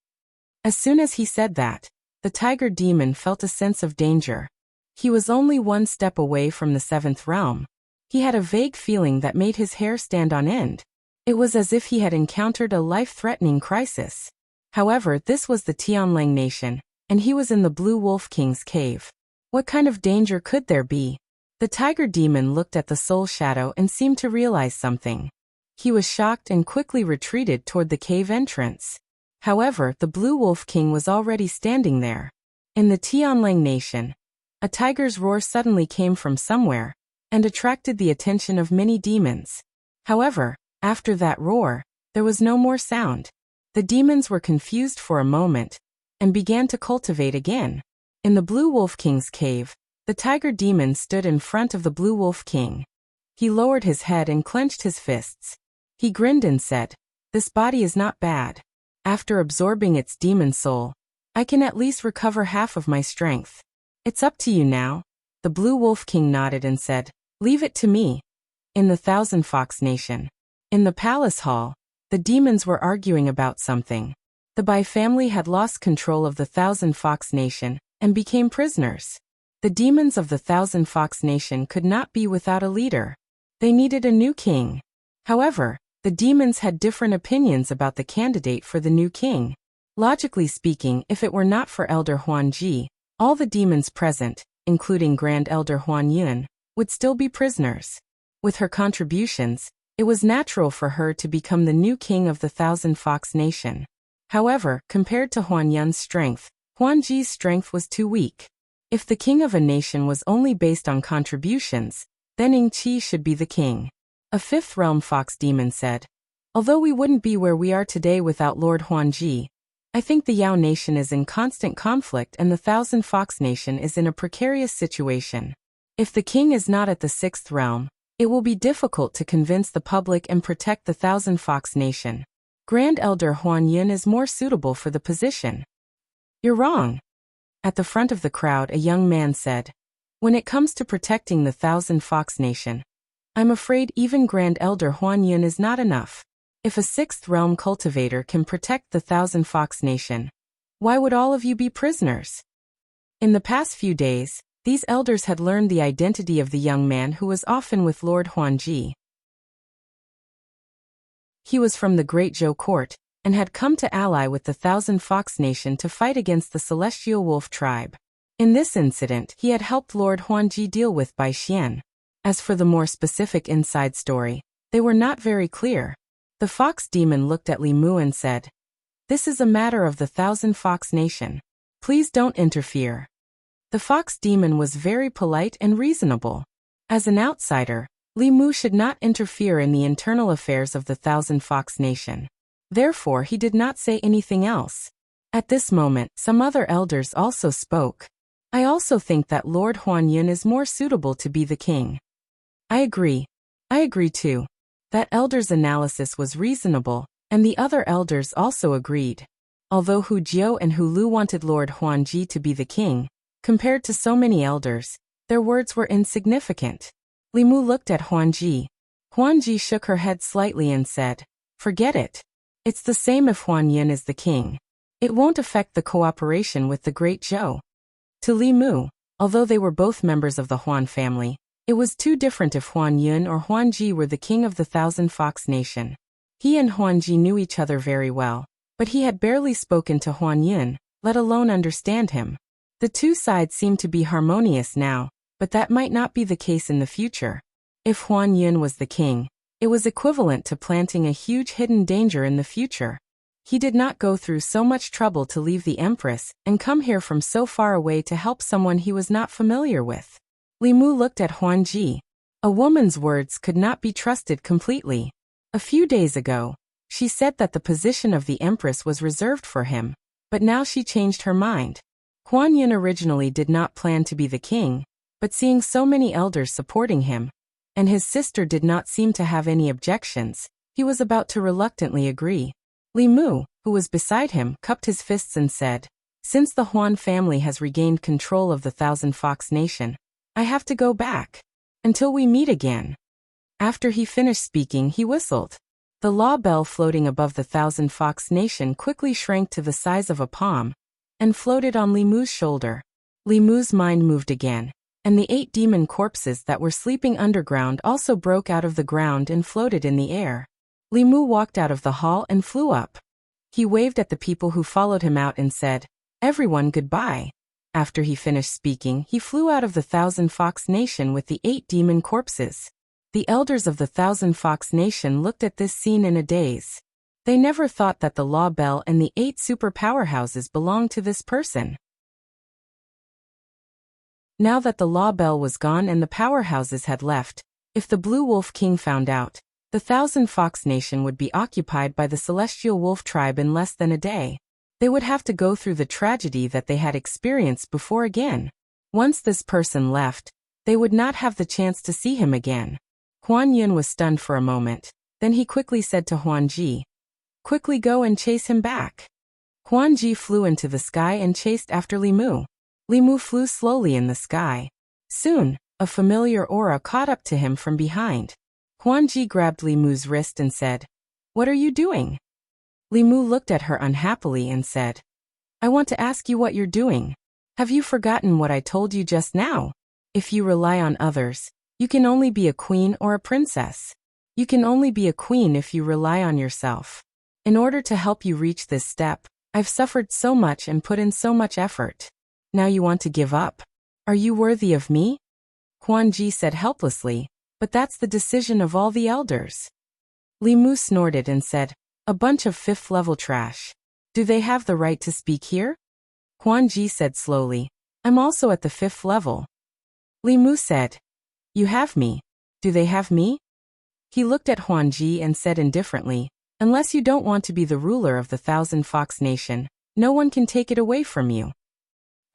As soon as he said that, the Tiger Demon felt a sense of danger. He was only 1 step away from the 7th realm. He had a vague feeling that made his hair stand on end. It was as if he had encountered a life-threatening crisis. However, this was the Tianlang Nation, and he was in the Blue Wolf King's cave. What kind of danger could there be? The Tiger Demon looked at the soul shadow and seemed to realize something. He was shocked and quickly retreated toward the cave entrance. However, the Blue Wolf King was already standing there. In the Tianlang Nation, a tiger's roar suddenly came from somewhere, and attracted the attention of many demons. However, after that roar, there was no more sound. The demons were confused for a moment, and began to cultivate again. In the Blue Wolf King's cave, the Tiger Demon stood in front of the Blue Wolf King. He lowered his head and clenched his fists. He grinned and said, This body is not bad. After absorbing its demon soul, I can at least recover half of my strength. It's up to you now. The Blue Wolf King nodded and said, Leave it to me. In the Thousand Fox Nation. In the palace hall, the demons were arguing about something. The Bai family had lost control of the Thousand Fox Nation, and became prisoners. The demons of the Thousand Fox Nation could not be without a leader. They needed a new king. However, the demons had different opinions about the candidate for the new king. Logically speaking, if it were not for Elder Huan Ji, all the demons present, including Grand Elder Huan Yun, would still be prisoners. With her contributions, it was natural for her to become the new king of the Thousand Fox Nation. However, compared to Huan Yun's strength, Huan Ji's strength was too weak. If the king of a nation was only based on contributions, then Ing Qi should be the king. A fifth realm fox demon said, "Although we wouldn't be where we are today without Lord Huan Ji, I think the Yao nation is in constant conflict and the Thousand Fox nation is in a precarious situation. If the king is not at the sixth realm, it will be difficult to convince the public and protect the Thousand Fox nation. Grand Elder Huan Yun is more suitable for the position." "You're wrong." At the front of the crowd, a young man said, "When it comes to protecting the Thousand Fox nation, I'm afraid even Grand Elder Huan Yun is not enough. If a sixth realm cultivator can protect the Thousand Fox nation, why would all of you be prisoners?" In the past few days, these elders had learned the identity of the young man who was often with Lord Huan Ji. He was from the Great Zhou court, and had come to ally with the Thousand Fox nation to fight against the Celestial Wolf tribe. In this incident, he had helped Lord Huan Ji deal with Bai Xian. As for the more specific inside story, they were not very clear. The fox demon looked at Li Mu and said, "This is a matter of the Thousand Fox nation. Please don't interfere." The fox demon was very polite and reasonable. As an outsider, Li Mu should not interfere in the internal affairs of the Thousand Fox nation. Therefore, he did not say anything else. At this moment, some other elders also spoke. "I also think that Lord Huan Yun is more suitable to be the king." "I agree. I agree too." That elder's analysis was reasonable, and the other elders also agreed. Although Hu Jiu and Hu Lu wanted Lord Huan Ji to be the king, compared to so many elders, their words were insignificant. Li Mu looked at Huan Ji. Huan Ji shook her head slightly and said, "Forget it. It's the same if Huan Yun is the king. It won't affect the cooperation with the Great Zhou." To Li Mu, although they were both members of the Huan family, it was too different if Huan Yun or Huan Ji were the king of the Thousand Fox nation. He and Huan Ji knew each other very well, but he had barely spoken to Huan Yun, let alone understand him. The two sides seemed to be harmonious now, but that might not be the case in the future. If Huan Yun was the king, it was equivalent to planting a huge hidden danger in the future. He did not go through so much trouble to leave the Empress and come here from so far away to help someone he was not familiar with. Li Mu looked at Huan Ji. A woman's words could not be trusted completely. A few days ago, she said that the position of the Empress was reserved for him, but now she changed her mind. Huan Yun originally did not plan to be the king, but seeing so many elders supporting him, and his sister did not seem to have any objections, he was about to reluctantly agree. Li Mu, who was beside him, cupped his fists and said, "Since the Huan family has regained control of the Thousand Fox nation, I have to go back. Until we meet again." After he finished speaking, he whistled. The law bell floating above the Thousand Fox nation quickly shrank to the size of a palm, and floated on Li Mu's shoulder. Li Mu's mind moved again, and the 8 demon corpses that were sleeping underground also broke out of the ground and floated in the air. Li Mu walked out of the hall and flew up. He waved at the people who followed him out and said, "Everyone, goodbye." After he finished speaking, he flew out of the Thousand Fox nation with the 8 demon corpses. The elders of the Thousand Fox nation looked at this scene in a daze. They never thought that the Law Bell and the 8 super powerhouses belonged to this person. Now that the Law Bell was gone and the powerhouses had left, if the Blue Wolf King found out, the Thousand Fox nation would be occupied by the Celestial Wolf tribe in less than a day. They would have to go through the tragedy that they had experienced before again. Once this person left, they would not have the chance to see him again. Huan Yun was stunned for a moment. Then he quickly said to Huan Ji, "Quickly go and chase him back." Huan Ji flew into the sky and chased after Li Mu. Li Mu flew slowly in the sky. Soon, a familiar aura caught up to him from behind. Huan Ji grabbed Li Mu's wrist and said, "What are you doing?" Li Mu looked at her unhappily and said, "I want to ask you what you're doing. Have you forgotten what I told you just now? If you rely on others, you can only be a queen or a princess. You can only be a queen if you rely on yourself. In order to help you reach this step, I've suffered so much and put in so much effort. Now you want to give up? Are you worthy of me?" Huan Ji said helplessly, "But that's the decision of all the elders." Li Mu snorted and said, "A bunch of 5th-level trash. Do they have the right to speak here? Huan Ji said slowly. I'm also at the 5th level. Li Mu said. You have me. Do they have me? He looked at Huan Ji and said indifferently, unless you don't want to be the ruler of the 1,000 Fox Nation, no one can take it away from you.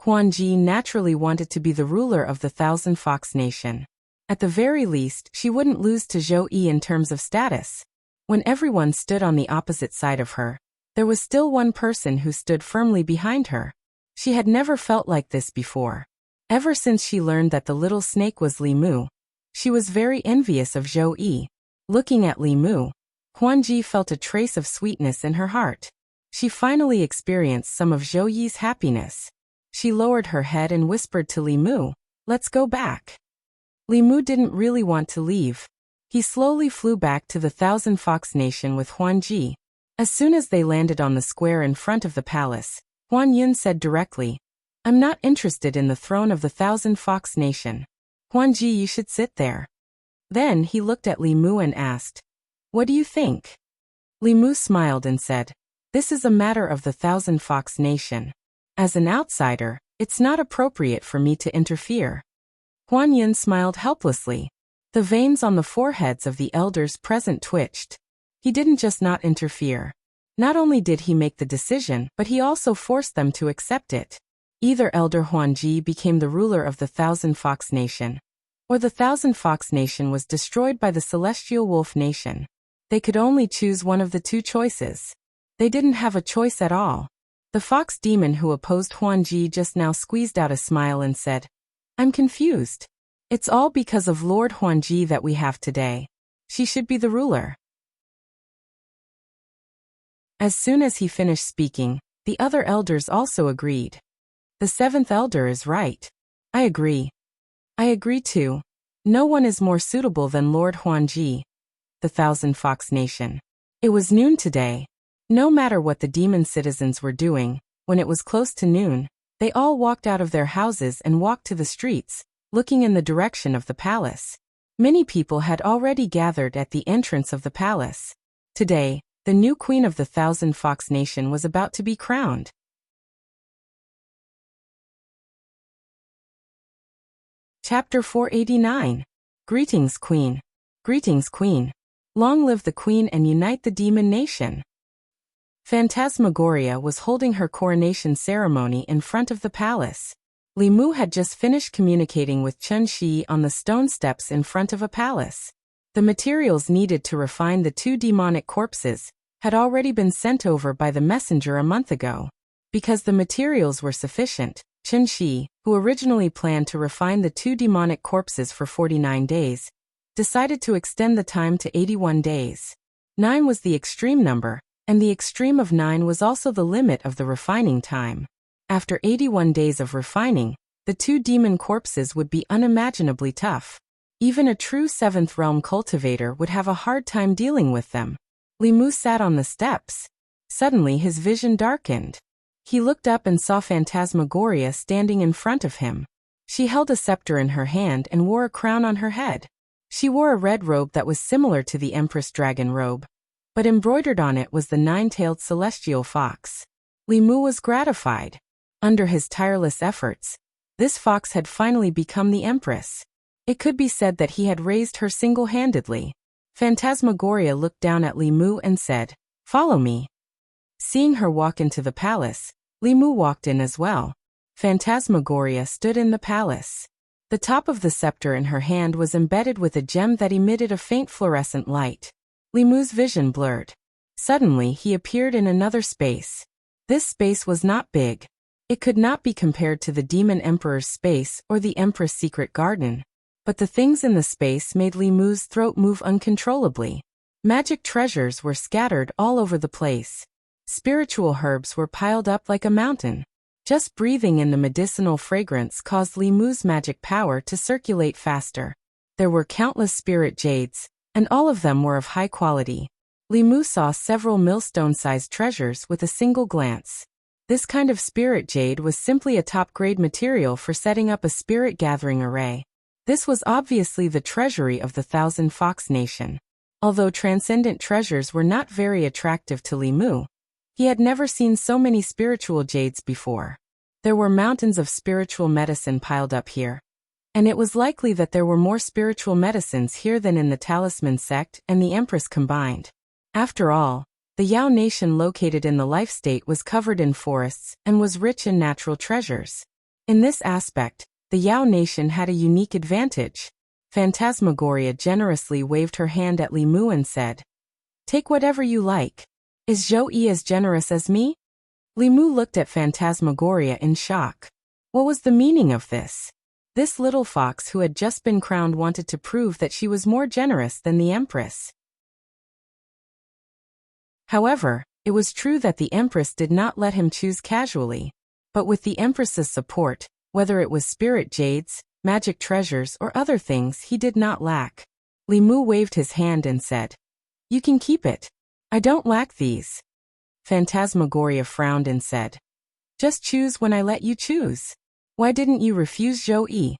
Huan Ji naturally wanted to be the ruler of the 1,000 Fox Nation. At the very least, she wouldn't lose to Zhou Yi in terms of status. When everyone stood on the opposite side of her, there was still one person who stood firmly behind her. She had never felt like this before. Ever since she learned that the little snake was Li Mu, she was very envious of Zhou Yi. Looking at Li Mu, Huan Ji felt a trace of sweetness in her heart. She finally experienced some of Zhou Yi's happiness. She lowered her head and whispered to Li Mu, let's go back. Li Mu didn't really want to leave. He slowly flew back to the 1,000 Fox Nation with Huan Ji. As soon as they landed on the square in front of the palace, Huan Yun said directly, I'm not interested in the throne of the 1,000 Fox Nation. Huan Ji, you should sit there. Then he looked at Li Mu and asked, what do you think? Li Mu smiled and said, this is a matter of the 1,000 Fox Nation. As an outsider, it's not appropriate for me to interfere. Huan Yun smiled helplessly. The veins on the foreheads of the elders present twitched. He didn't just not interfere. Not only did he make the decision, but he also forced them to accept it. Either Elder Huan Ji became the ruler of the 1,000 Fox Nation, or the 1,000 Fox Nation was destroyed by the Celestial Wolf Nation. They could only choose one of the two choices. They didn't have a choice at all. The fox demon who opposed Huan Ji just now squeezed out a smile and said, I'm confused. It's all because of Lord Huan Ji that we have today. She should be the ruler. As soon as he finished speaking, the other elders also agreed. The 7th elder is right. I agree. I agree too. No one is more suitable than Lord Huan Ji. The 1,000 Fox Nation. It was noon today. No matter what the demon citizens were doing, when it was close to noon, they all walked out of their houses and walked to the streets, looking in the direction of the palace. Many people had already gathered at the entrance of the palace. Today, the new queen of the 1,000 Fox Nation was about to be crowned. Chapter 489. Greetings, Queen. Greetings, Queen. Long live the Queen and unite the demon nation. Phantasmagoria was holding her coronation ceremony in front of the palace. Li Mu had just finished communicating with Chen Shi on the stone steps in front of a palace. The materials needed to refine the 2 demonic corpses had already been sent over by the messenger a month ago. Because the materials were sufficient, Chen Shi, who originally planned to refine the 2 demonic corpses for 49 days, decided to extend the time to 81 days. 9 was the extreme number, and the extreme of 9 was also the limit of the refining time. After 81 days of refining, the 2 demon corpses would be unimaginably tough. Even a true 7th realm cultivator would have a hard time dealing with them. Li Mu sat on the steps. Suddenly his vision darkened. He looked up and saw Phantasmagoria standing in front of him. She held a scepter in her hand and wore a crown on her head. She wore a red robe that was similar to the Empress Dragon robe, but embroidered on it was the 9-tailed celestial fox. Li Mu was gratified. Under his tireless efforts, this fox had finally become the Empress. It could be said that he had raised her single-handedly. Phantasmagoria looked down at Li Mu and said, follow me. Seeing her walk into the palace, Li Mu walked in as well. Phantasmagoria stood in the palace. The top of the scepter in her hand was embedded with a gem that emitted a faint fluorescent light. Li Mu's vision blurred. Suddenly he appeared in another space. This space was not big. It could not be compared to the Demon Emperor's space or the Empress' secret garden. But the things in the space made Li Mu's throat move uncontrollably. Magic treasures were scattered all over the place. Spiritual herbs were piled up like a mountain. Just breathing in the medicinal fragrance caused Li Mu's magic power to circulate faster. There were countless spirit jades, and all of them were of high quality. Li Mu saw several millstone-sized treasures with a single glance. This kind of spirit jade was simply a top-grade material for setting up a spirit gathering array. This was obviously the treasury of the 1,000 Fox Nation. Although transcendent treasures were not very attractive to Li Mu, He had never seen so many spiritual jades before. There were mountains of spiritual medicine piled up here. And it was likely that there were more spiritual medicines here than in the Talisman sect and the Empress combined. After all, the Yao nation located in the life state was covered in forests and was rich in natural treasures. In this aspect, the Yao nation had a unique advantage. Phantasmagoria generously waved her hand at Li Mu and said, "Take whatever you like. Is Zhou Yi as generous as me?" Li Mu looked at Phantasmagoria in shock. What was the meaning of this? This little fox who had just been crowned wanted to prove that she was more generous than the Empress. However, it was true that the Empress did not let him choose casually. But with the Empress's support, whether it was spirit jades, magic treasures or other things, he did not lack. Li Mu waved his hand and said, "You can keep it. I don't lack these." Phantasmagoria frowned and said, "Just choose when I let you choose. Why didn't you refuse Zhou Yi?"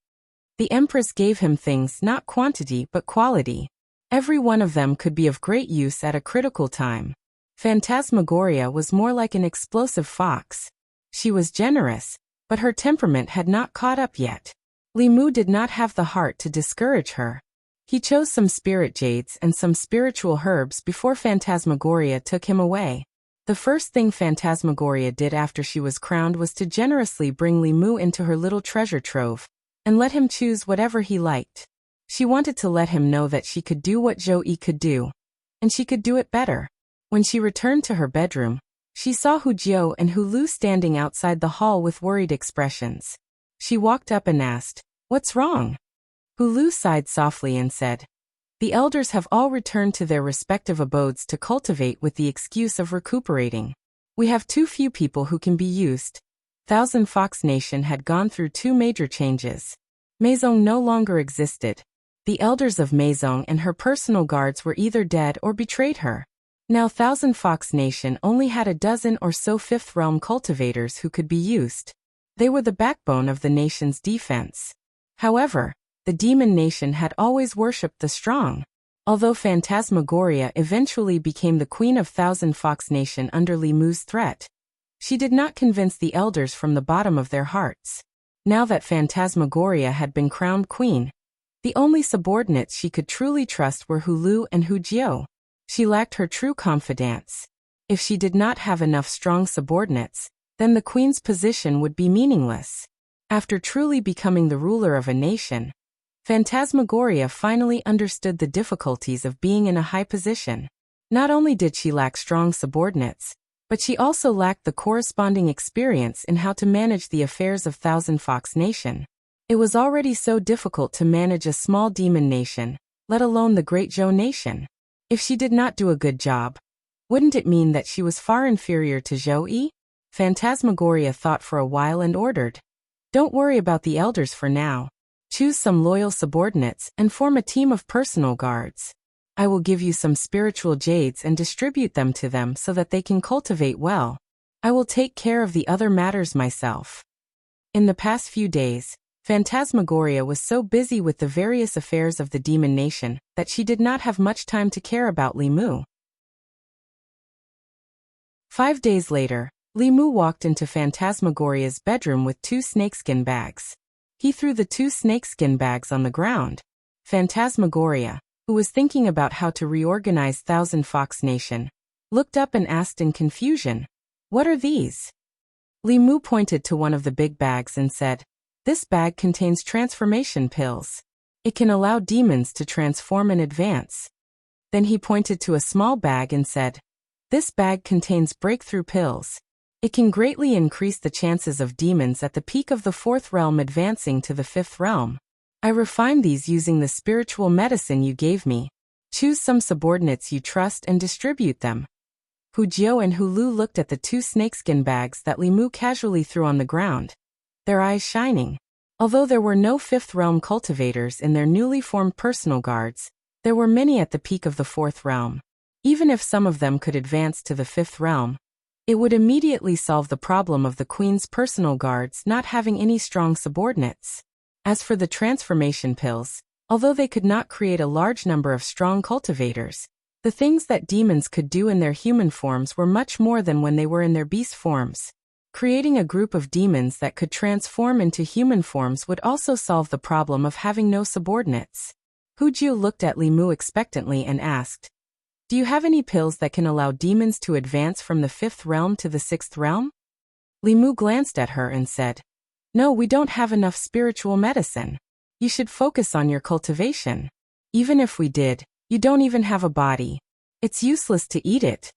The Empress gave him things not quantity but quality. Every one of them could be of great use at a critical time. Phantasmagoria was more like an explosive fox. She was generous, but her temperament had not caught up yet. Li Mu did not have the heart to discourage her. He chose some spirit jades and some spiritual herbs before Phantasmagoria took him away. The first thing Phantasmagoria did after she was crowned was to generously bring Li Mu into her little treasure trove, and let him choose whatever he liked. She wanted to let him know that she could do what Zhou Yi could do, and she could do it better. When she returned to her bedroom, she saw Hu Jiao and Hu Lu standing outside the hall with worried expressions. She walked up and asked, "What's wrong?" Hu Lu sighed softly and said, "The elders have all returned to their respective abodes to cultivate with the excuse of recuperating. We have too few people who can be used." Thousand Fox Nation had gone through two major changes. Maison no longer existed. The elders of Maison and her personal guards were either dead or betrayed her. Now Thousand Fox Nation only had a dozen or so Fifth Realm cultivators who could be used. They were the backbone of the nation's defense. However, the Demon Nation had always worshipped the strong. Although Phantasmagoria eventually became the queen of Thousand Fox Nation under Li Mu's threat, she did not convince the elders from the bottom of their hearts. Now that Phantasmagoria had been crowned queen, the only subordinates she could truly trust were Hu Lu and Hu Jiao. She lacked her true confidence. If she did not have enough strong subordinates, then the queen's position would be meaningless. After truly becoming the ruler of a nation, Phantasmagoria finally understood the difficulties of being in a high position. Not only did she lack strong subordinates, but she also lacked the corresponding experience in how to manage the affairs of Thousand Fox Nation. It was already so difficult to manage a small demon nation, let alone the great Zhou nation. If she did not do a good job, wouldn't it mean that she was far inferior to Zhou Yi? Phantasmagoria thought for a while and ordered, "Don't worry about the elders for now. Choose some loyal subordinates and form a team of personal guards. I will give you some spiritual jades and distribute them to them so that they can cultivate well. I will take care of the other matters myself." In the past few days, Phantasmagoria was so busy with the various affairs of the Demon Nation that she did not have much time to care about Li Mu. 5 days later, Li Mu walked into Phantasmagoria's bedroom with 2 snakeskin bags. He threw the 2 snakeskin bags on the ground. Phantasmagoria, who was thinking about how to reorganize Thousand Fox Nation, looked up and asked in confusion, "What are these?" Li Mu pointed to one of the big bags and said, "This bag contains transformation pills. It can allow demons to transform in advance." Then he pointed to a small bag and said, "This bag contains breakthrough pills. It can greatly increase the chances of demons at the peak of the 4th realm advancing to the 5th realm. I refined these using the spiritual medicine you gave me. Choose some subordinates you trust and distribute them." Hu Jiao and Hu Lu looked at the 2 snakeskin bags that Li Mu casually threw on the ground, their eyes shining. Although there were no 5th realm cultivators in their newly formed personal guards, there were many at the peak of the 4th realm. Even if some of them could advance to the 5th realm, it would immediately solve the problem of the queen's personal guards not having any strong subordinates. As for the transformation pills, although they could not create a large number of strong cultivators, The things that demons could do in their human forms were much more than when they were in their beast forms. Creating a group of demons that could transform into human forms would also solve the problem of having no subordinates. Wuxia looked at Li Mu expectantly and asked, "Do you have any pills that can allow demons to advance from the 5th realm to the 6th realm?" Li Mu glanced at her and said, "No, we don't have enough spiritual medicine. You should focus on your cultivation. Even if we did, you don't even have a body. It's useless to eat it."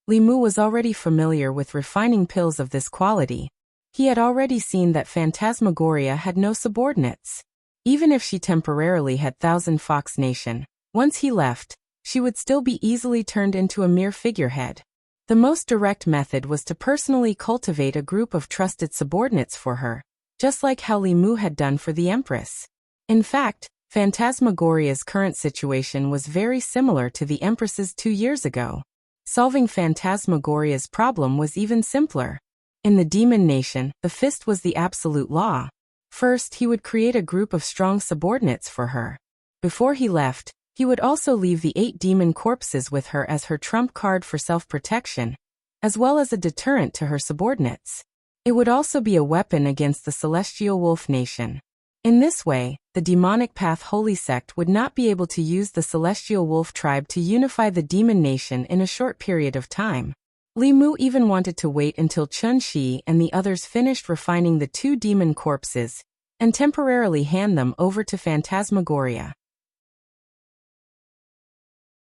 Li Mu was already familiar with refining pills of this quality. He had already seen that Phantasmagoria had no subordinates. Even if she temporarily had Thousand Fox Nation, once he left, she would still be easily turned into a mere figurehead. The most direct method was to personally cultivate a group of trusted subordinates for her, just like how Li Mu had done for the Empress. In fact, Phantasmagoria's current situation was very similar to the Empress's 2 years ago. Solving Phantasmagoria's problem was even simpler. In the Demon Nation, the fist was the absolute law. First, he would create a group of strong subordinates for her. Before he left, he would also leave the 8 demon corpses with her as her trump card for self-protection, as well as a deterrent to her subordinates. It would also be a weapon against the Celestial Wolf Nation. In this way, the Demonic Path Holy Sect would not be able to use the Celestial Wolf tribe to unify the Demon Nation in a short period of time. Li Mu even wanted to wait until Chun Shi and the others finished refining the 2 demon corpses, and temporarily hand them over to Phantasmagoria.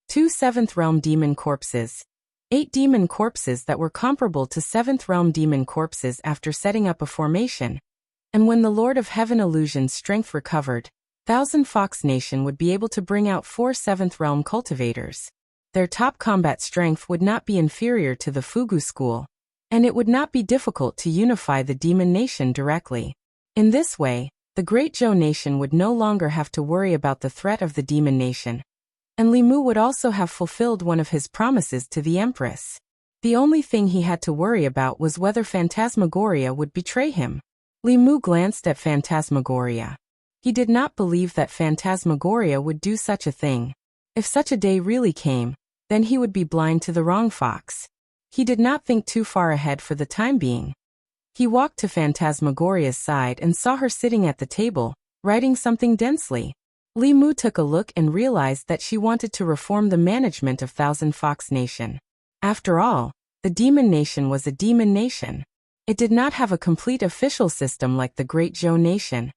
2 7th Realm Demon Corpses. 8 demon corpses that were comparable to 7th Realm Demon Corpses after setting up a formation. And when the Lord of Heaven Illusion's strength recovered, Thousand Fox Nation would be able to bring out 4 7th Realm cultivators. Their top combat strength would not be inferior to the Fugu school, and it would not be difficult to unify the Demon Nation directly. In this way, the Great Zhou Nation would no longer have to worry about the threat of the Demon Nation, and Li Mu would also have fulfilled one of his promises to the Empress. The only thing he had to worry about was whether Phantasmagoria would betray him. Li Mu glanced at Phantasmagoria. He did not believe that Phantasmagoria would do such a thing. If such a day really came, then he would be blind to the wrong fox. He did not think too far ahead for the time being. He walked to Phantasmagoria's side and saw her sitting at the table, writing something densely. Li Mu took a look and realized that she wanted to reform the management of Thousand Fox Nation. After all, the Demon Nation was a demon nation. It did not have a complete official system like the Great Zhou Nation,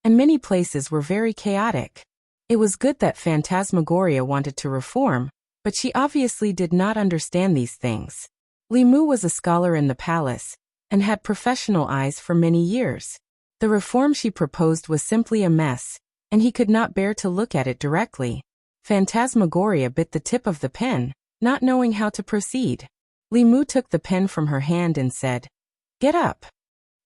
and many places were very chaotic. It was good that Phantasmagoria wanted to reform, but she obviously did not understand these things. Li Mu was a scholar in the palace, and had professional eyes for many years. The reform she proposed was simply a mess, and he could not bear to look at it directly. Phantasmagoria bit the tip of the pen, not knowing how to proceed. Li Mu took the pen from her hand and said, "Get up."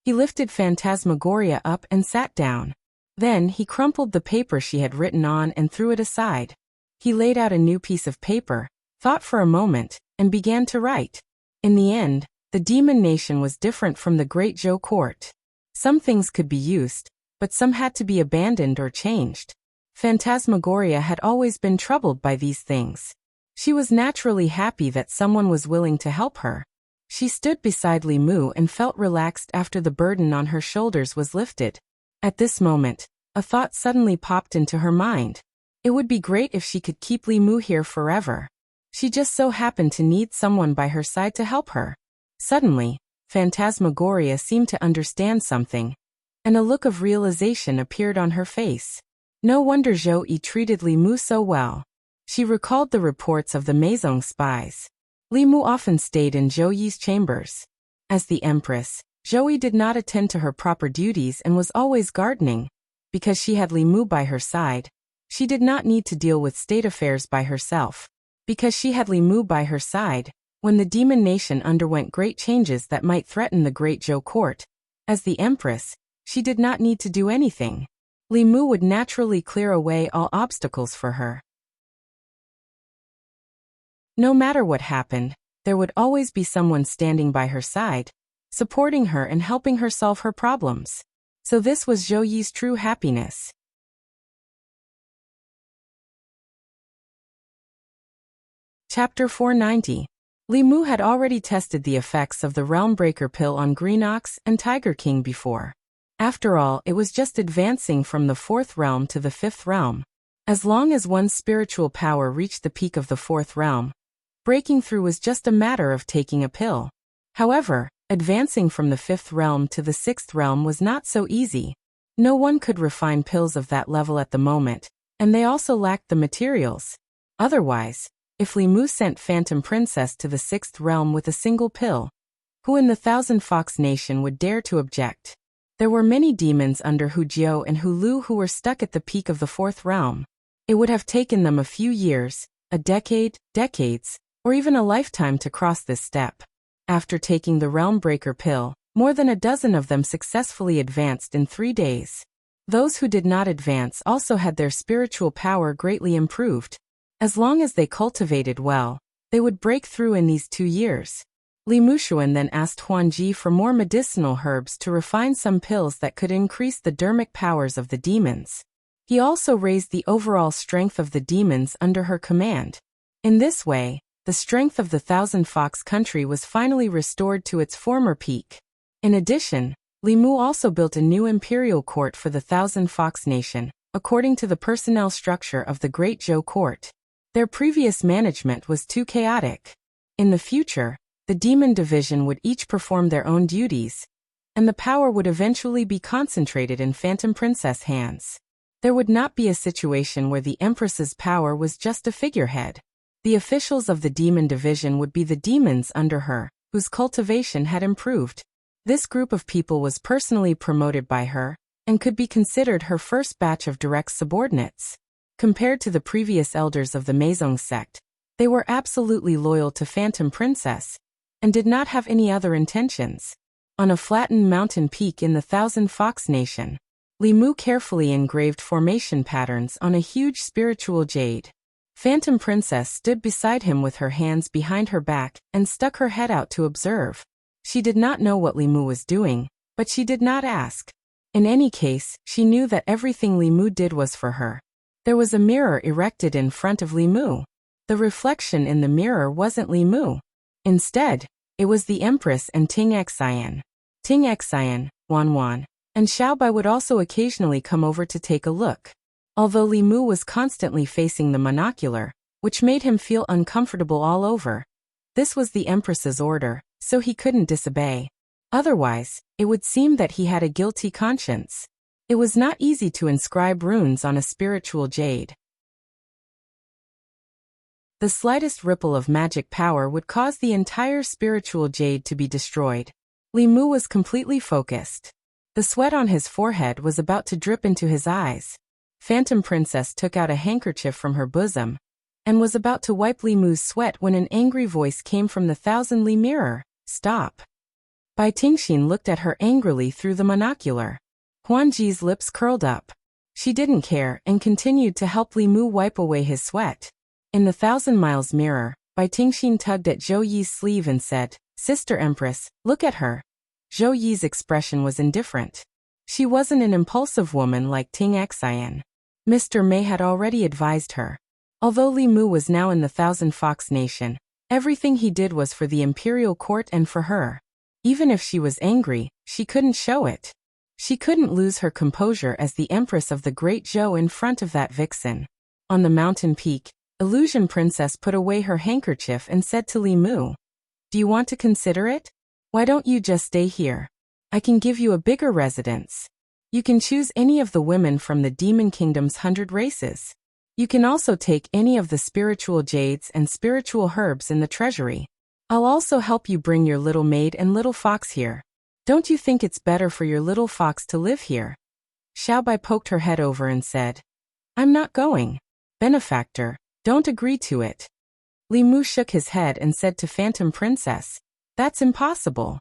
He lifted Phantasmagoria up and sat down. Then he crumpled the paper she had written on and threw it aside. He laid out a new piece of paper, thought for a moment, and began to write. In the end, the Demon Nation was different from the Great Zhou Court. Some things could be used, but some had to be abandoned or changed. Phantasmagoria had always been troubled by these things. She was naturally happy that someone was willing to help her. She stood beside Li Mu and felt relaxed after the burden on her shoulders was lifted. At this moment, a thought suddenly popped into her mind. It would be great if she could keep Li Mu here forever. She just so happened to need someone by her side to help her. Suddenly, Phantasmagoria seemed to understand something, and a look of realization appeared on her face. No wonder Zhou Yi treated Li Mu so well. She recalled the reports of the Maison spies. Li Mu often stayed in Zhou Yi's chambers. As the Empress, Zhou Yi did not attend to her proper duties and was always gardening. Because she had Li Mu by her side, she did not need to deal with state affairs by herself. Because she had Li Mu by her side, when the Demon Nation underwent great changes that might threaten the Great Zhou Court, as the Empress, she did not need to do anything. Li Mu would naturally clear away all obstacles for her. No matter what happened, there would always be someone standing by her side, supporting her and helping her solve her problems. So this was Zhou Yi's true happiness. Chapter 490. Li Mu had already tested the effects of the Realmbreaker pill on Green Ox and Tiger King before. After all, it was just advancing from the 4th realm to the 5th realm. As long as one's spiritual power reached the peak of the 4th realm, breaking through was just a matter of taking a pill. However, advancing from the 5th realm to the 6th realm was not so easy. No one could refine pills of that level at the moment, and they also lacked the materials. Otherwise, if Li Mu sent Phantom Princess to the 6th realm with a single pill, who in the Thousand Fox Nation would dare to object? There were many demons under Hu Jiao and Hu Lu who were stuck at the peak of the 4th realm. It would have taken them a few years, a decade, decades, or even a lifetime to cross this step. After taking the Realmbreaker pill, more than a dozen of them successfully advanced in 3 days. Those who did not advance also had their spiritual power greatly improved. As long as they cultivated well, they would break through in these 2 years. Li Mushuan then asked Huanji for more medicinal herbs to refine some pills that could increase the dermic powers of the demons. He also raised the overall strength of the demons under her command. In this way, the strength of the Thousand Fox country was finally restored to its former peak. In addition, Li Mu also built a new imperial court for the Thousand Fox Nation, according to the personnel structure of the Great Zhou Court. Their previous management was too chaotic. In the future, the demon division would each perform their own duties, and the power would eventually be concentrated in Phantom Princess hands. There would not be a situation where the Empress's power was just a figurehead. The officials of the demon division would be the demons under her, whose cultivation had improved. This group of people was personally promoted by her, and could be considered her first batch of direct subordinates. Compared to the previous elders of the Maison sect, they were absolutely loyal to Phantom Princess, and did not have any other intentions. On a flattened mountain peak in the Thousand Fox Nation, Li Mu carefully engraved formation patterns on a huge spiritual jade. Phantom Princess stood beside him with her hands behind her back and stuck her head out to observe. She did not know what Li Mu was doing, but she did not ask. In any case, she knew that everything Li Mu did was for her. There was a mirror erected in front of Li Mu. The reflection in the mirror wasn't Li Mu. Instead, it was the Empress and Ting Xian. Ting Xian, Wan, and Xiaobai would also occasionally come over to take a look. Although Li Mu was constantly facing the monocular, which made him feel uncomfortable all over. This was the Empress's order, so he couldn't disobey. Otherwise, it would seem that he had a guilty conscience. It was not easy to inscribe runes on a spiritual jade. The slightest ripple of magic power would cause the entire spiritual jade to be destroyed. Li Mu was completely focused. The sweat on his forehead was about to drip into his eyes. Phantom Princess took out a handkerchief from her bosom, and was about to wipe Li Mu's sweat when an angry voice came from the Thousand Li mirror. Stop. Bai Tingxin looked at her angrily through the monocular. Huanji's lips curled up. She didn't care and continued to help Li Mu wipe away his sweat. In the Thousand Miles mirror, Bai Tingxin tugged at Zhou Yi's sleeve and said, "Sister Empress, look at her." Zhou Yi's expression was indifferent. She wasn't an impulsive woman like Ting Xian. Mr. Mei had already advised her. Although Li Mu was now in the Thousand Fox Nation, everything he did was for the imperial court and for her. Even if she was angry, she couldn't show it. She couldn't lose her composure as the Empress of the Great Zhou in front of that vixen. On the mountain peak, Illusion Princess put away her handkerchief and said to Li Mu, "Do you want to consider it? Why don't you just stay here? I can give you a bigger residence. You can choose any of the women from the Demon Kingdom's 100 races. You can also take any of the spiritual jades and spiritual herbs in the treasury. I'll also help you bring your little maid and little fox here. Don't you think it's better for your little fox to live here?" Xiaobai poked her head over and said, "I'm not going. Benefactor, don't agree to it." Li Mu shook his head and said to Phantom Princess, "That's impossible."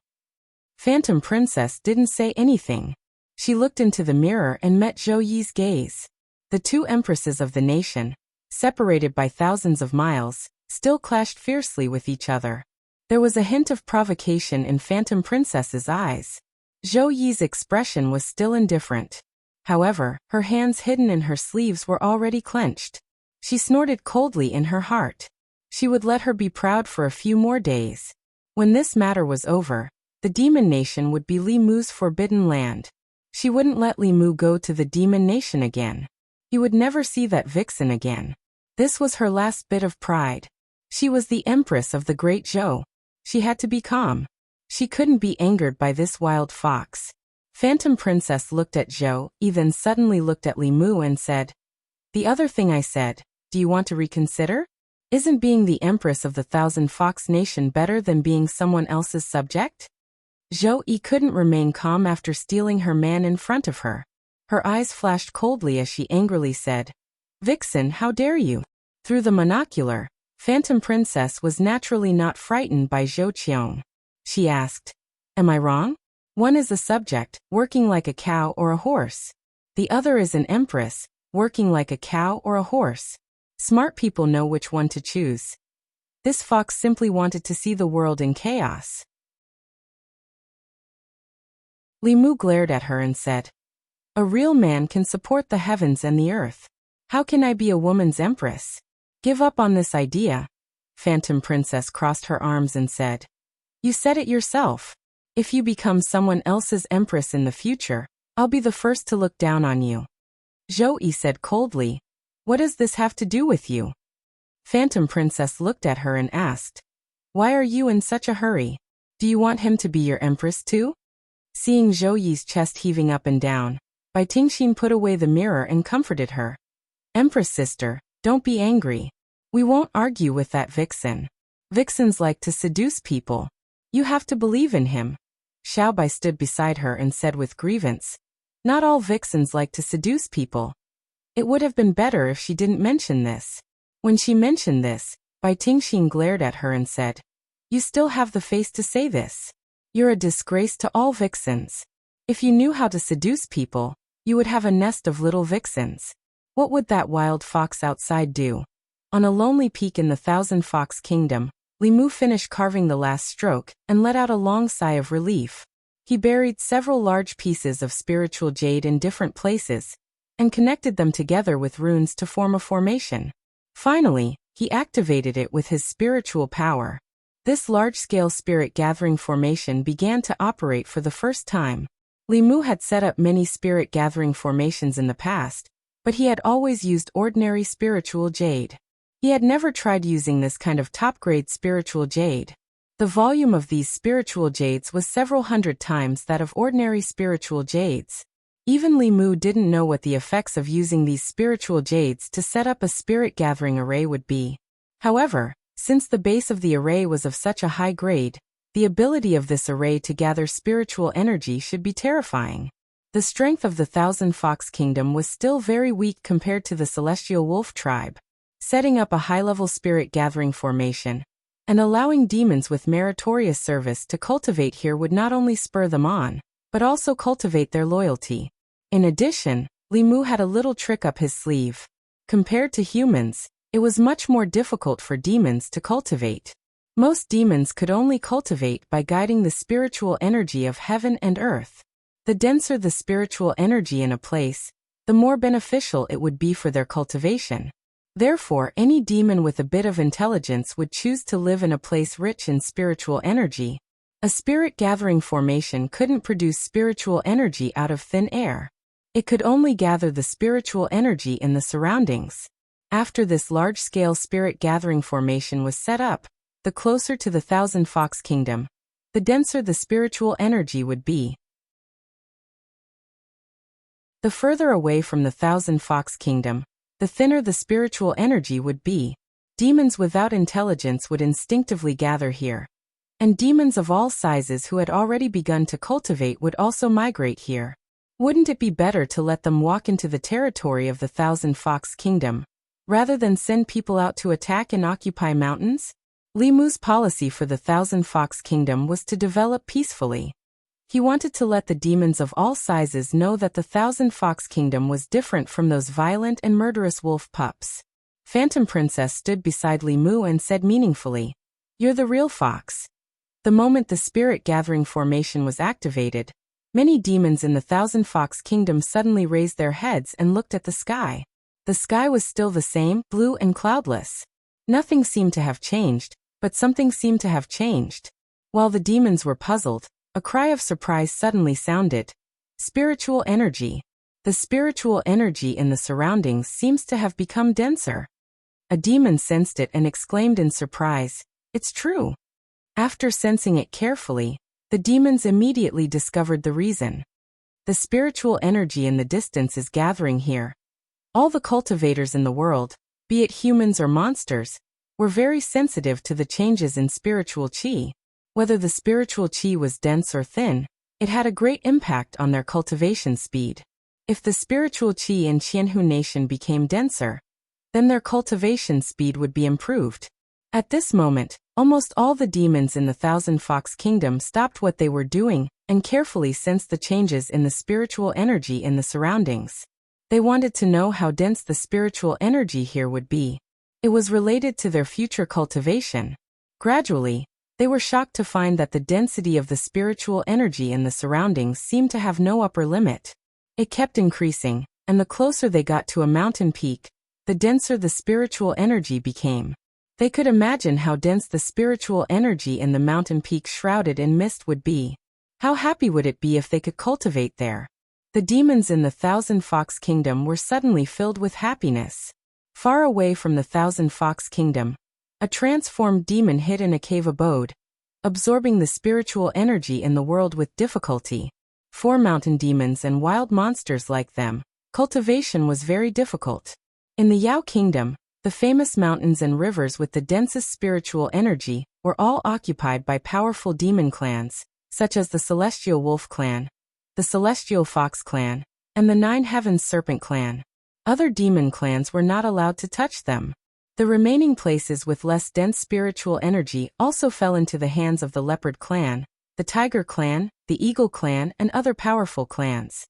Phantom Princess didn't say anything. She looked into the mirror and met Zhou Yi's gaze. The two empresses of the nation, separated by thousands of miles, still clashed fiercely with each other. There was a hint of provocation in Phantom Princess's eyes. Zhou Yi's expression was still indifferent. However, her hands hidden in her sleeves were already clenched. She snorted coldly in her heart. She would let her be proud for a few more days. When this matter was over, the demon nation would be Li Mu's forbidden land. She wouldn't let Li Mu go to the demon nation again. He would never see that vixen again. This was her last bit of pride. She was the empress of the great Zhou. She had to be calm. She couldn't be angered by this wild fox. Phantom Princess looked at Zhou, then suddenly looked at Li Mu and said, "The other thing I said, do you want to reconsider? Isn't being the empress of the Thousand Fox Nation better than being someone else's subject?" Zhou couldn't remain calm after stealing her man in front of her. Her eyes flashed coldly as she angrily said, "Vixen, how dare you?" Through the monocular, Phantom Princess was naturally not frightened by Zhou Qiong. She asked, "Am I wrong? One is a subject, working like a cow or a horse. The other is an empress, working like a cow or a horse. Smart people know which one to choose." This fox simply wanted to see the world in chaos. Li Mu glared at her and said, "A real man can support the heavens and the earth. How can I be a woman's empress? Give up on this idea." Phantom Princess crossed her arms and said, "You said it yourself. If you become someone else's empress in the future, I'll be the first to look down on you." Zhou said coldly, "What does this have to do with you?" Phantom Princess looked at her and asked, "Why are you in such a hurry? Do you want him to be your empress too?" Seeing Zhou Yi's chest heaving up and down, Bai Tingxin put away the mirror and comforted her. "Empress sister, don't be angry. We won't argue with that vixen. Vixens like to seduce people. You have to believe in him." Xiao Bai stood beside her and said with grievance, "Not all vixens like to seduce people." It would have been better if she didn't mention this. When she mentioned this, Bai Tingxin glared at her and said, "You still have the face to say this? You're a disgrace to all vixens. If you knew how to seduce people, you would have a nest of little vixens. What would that wild fox outside do?" On a lonely peak in the Thousand Fox Kingdom, Li Mu finished carving the last stroke and let out a long sigh of relief. He buried several large pieces of spiritual jade in different places and connected them together with runes to form a formation. Finally, he activated it with his spiritual power. This large-scale spirit-gathering formation began to operate for the first time. Li Mu had set up many spirit-gathering formations in the past, but he had always used ordinary spiritual jade. He had never tried using this kind of top-grade spiritual jade. The volume of these spiritual jades was several hundred times that of ordinary spiritual jades. Even Li Mu didn't know what the effects of using these spiritual jades to set up a spirit-gathering array would be. However, since the base of the array was of such a high grade, the ability of this array to gather spiritual energy should be terrifying. The strength of the Thousand Fox Kingdom was still very weak compared to the Celestial Wolf tribe. Setting up a high-level spirit-gathering formation and allowing demons with meritorious service to cultivate here would not only spur them on, but also cultivate their loyalty. In addition, Li Mu had a little trick up his sleeve. Compared to humans, it was much more difficult for demons to cultivate. Most demons could only cultivate by guiding the spiritual energy of heaven and earth. The denser the spiritual energy in a place, the more beneficial it would be for their cultivation. Therefore, any demon with a bit of intelligence would choose to live in a place rich in spiritual energy. A spirit-gathering formation couldn't produce spiritual energy out of thin air. It could only gather the spiritual energy in the surroundings. After this large-scale spirit-gathering formation was set up, the closer to the Thousand Fox Kingdom, the denser the spiritual energy would be. The further away from the Thousand Fox Kingdom, the thinner the spiritual energy would be. Demons without intelligence would instinctively gather here. And demons of all sizes who had already begun to cultivate would also migrate here. Wouldn't it be better to let them walk into the territory of the Thousand Fox Kingdom, rather than send people out to attack and occupy mountains? Li Mu's policy for the Thousand Fox Kingdom was to develop peacefully. He wanted to let the demons of all sizes know that the Thousand Fox Kingdom was different from those violent and murderous wolf pups. Phantom Princess stood beside Li Mu and said meaningfully, "You're the real fox." The moment the spirit-gathering formation was activated, many demons in the Thousand Fox Kingdom suddenly raised their heads and looked at the sky. The sky was still the same, blue and cloudless. Nothing seemed to have changed, but something seemed to have changed. While the demons were puzzled, a cry of surprise suddenly sounded. Spiritual energy. The spiritual energy in the surroundings seems to have become denser. A demon sensed it and exclaimed in surprise, "It's true." After sensing it carefully, the demons immediately discovered the reason. The spiritual energy in the distance is gathering here. All the cultivators in the world, be it humans or monsters, were very sensitive to the changes in spiritual qi. Whether the spiritual qi was dense or thin, it had a great impact on their cultivation speed. If the spiritual qi in Qianhu Nation became denser, then their cultivation speed would be improved. At this moment, almost all the demons in the Thousand Fox Kingdom stopped what they were doing and carefully sensed the changes in the spiritual energy in the surroundings. They wanted to know how dense the spiritual energy here would be. It was related to their future cultivation. Gradually, they were shocked to find that the density of the spiritual energy in the surroundings seemed to have no upper limit. It kept increasing, and the closer they got to a mountain peak, the denser the spiritual energy became. They could imagine how dense the spiritual energy in the mountain peak shrouded in mist would be. How happy would it be if they could cultivate there? The demons in the Thousand Fox Kingdom were suddenly filled with happiness. Far away from the Thousand Fox Kingdom, a transformed demon hid in a cave abode, absorbing the spiritual energy in the world with difficulty. For mountain demons and wild monsters like them, cultivation was very difficult. In the Yao Kingdom, the famous mountains and rivers with the densest spiritual energy were all occupied by powerful demon clans, such as the Celestial Wolf Clan, the Celestial Fox Clan, and the Nine Heavens Serpent Clan. Other demon clans were not allowed to touch them. The remaining places with less dense spiritual energy also fell into the hands of the Leopard Clan, the Tiger Clan, the Eagle Clan, and other powerful clans.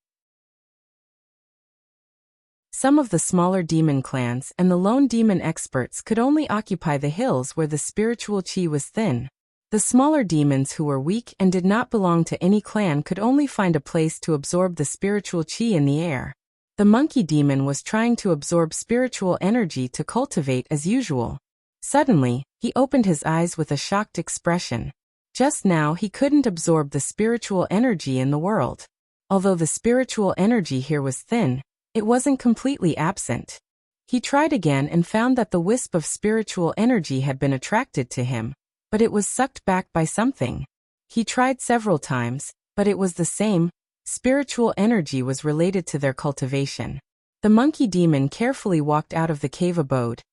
Some of the smaller demon clans and the lone demon experts could only occupy the hills where the spiritual qi was thin. The smaller demons who were weak and did not belong to any clan could only find a place to absorb the spiritual qi in the air. The monkey demon was trying to absorb spiritual energy to cultivate as usual. Suddenly, he opened his eyes with a shocked expression. Just now he couldn't absorb the spiritual energy in the world. Although the spiritual energy here was thin, it wasn't completely absent. He tried again and found that the wisp of spiritual energy had been attracted to him, but it was sucked back by something. He tried several times, but it was the same. Spiritual energy was related to their cultivation. The monkey demon carefully walked out of the cave abode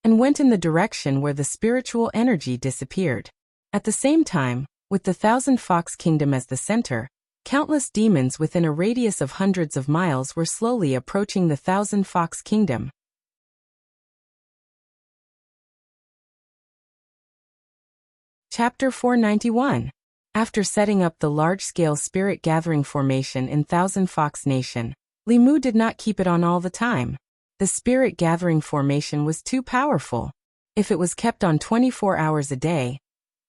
and went in the direction where the spiritual energy disappeared. At the same time, with the Thousand Fox Kingdom as the center, countless demons within a radius of hundreds of miles were slowly approaching the Thousand Fox Kingdom. Chapter 491. After setting up the large-scale spirit gathering formation in Thousand Fox Nation, Li Mu did not keep it on all the time. The spirit gathering formation was too powerful. If it was kept on 24 hours a day,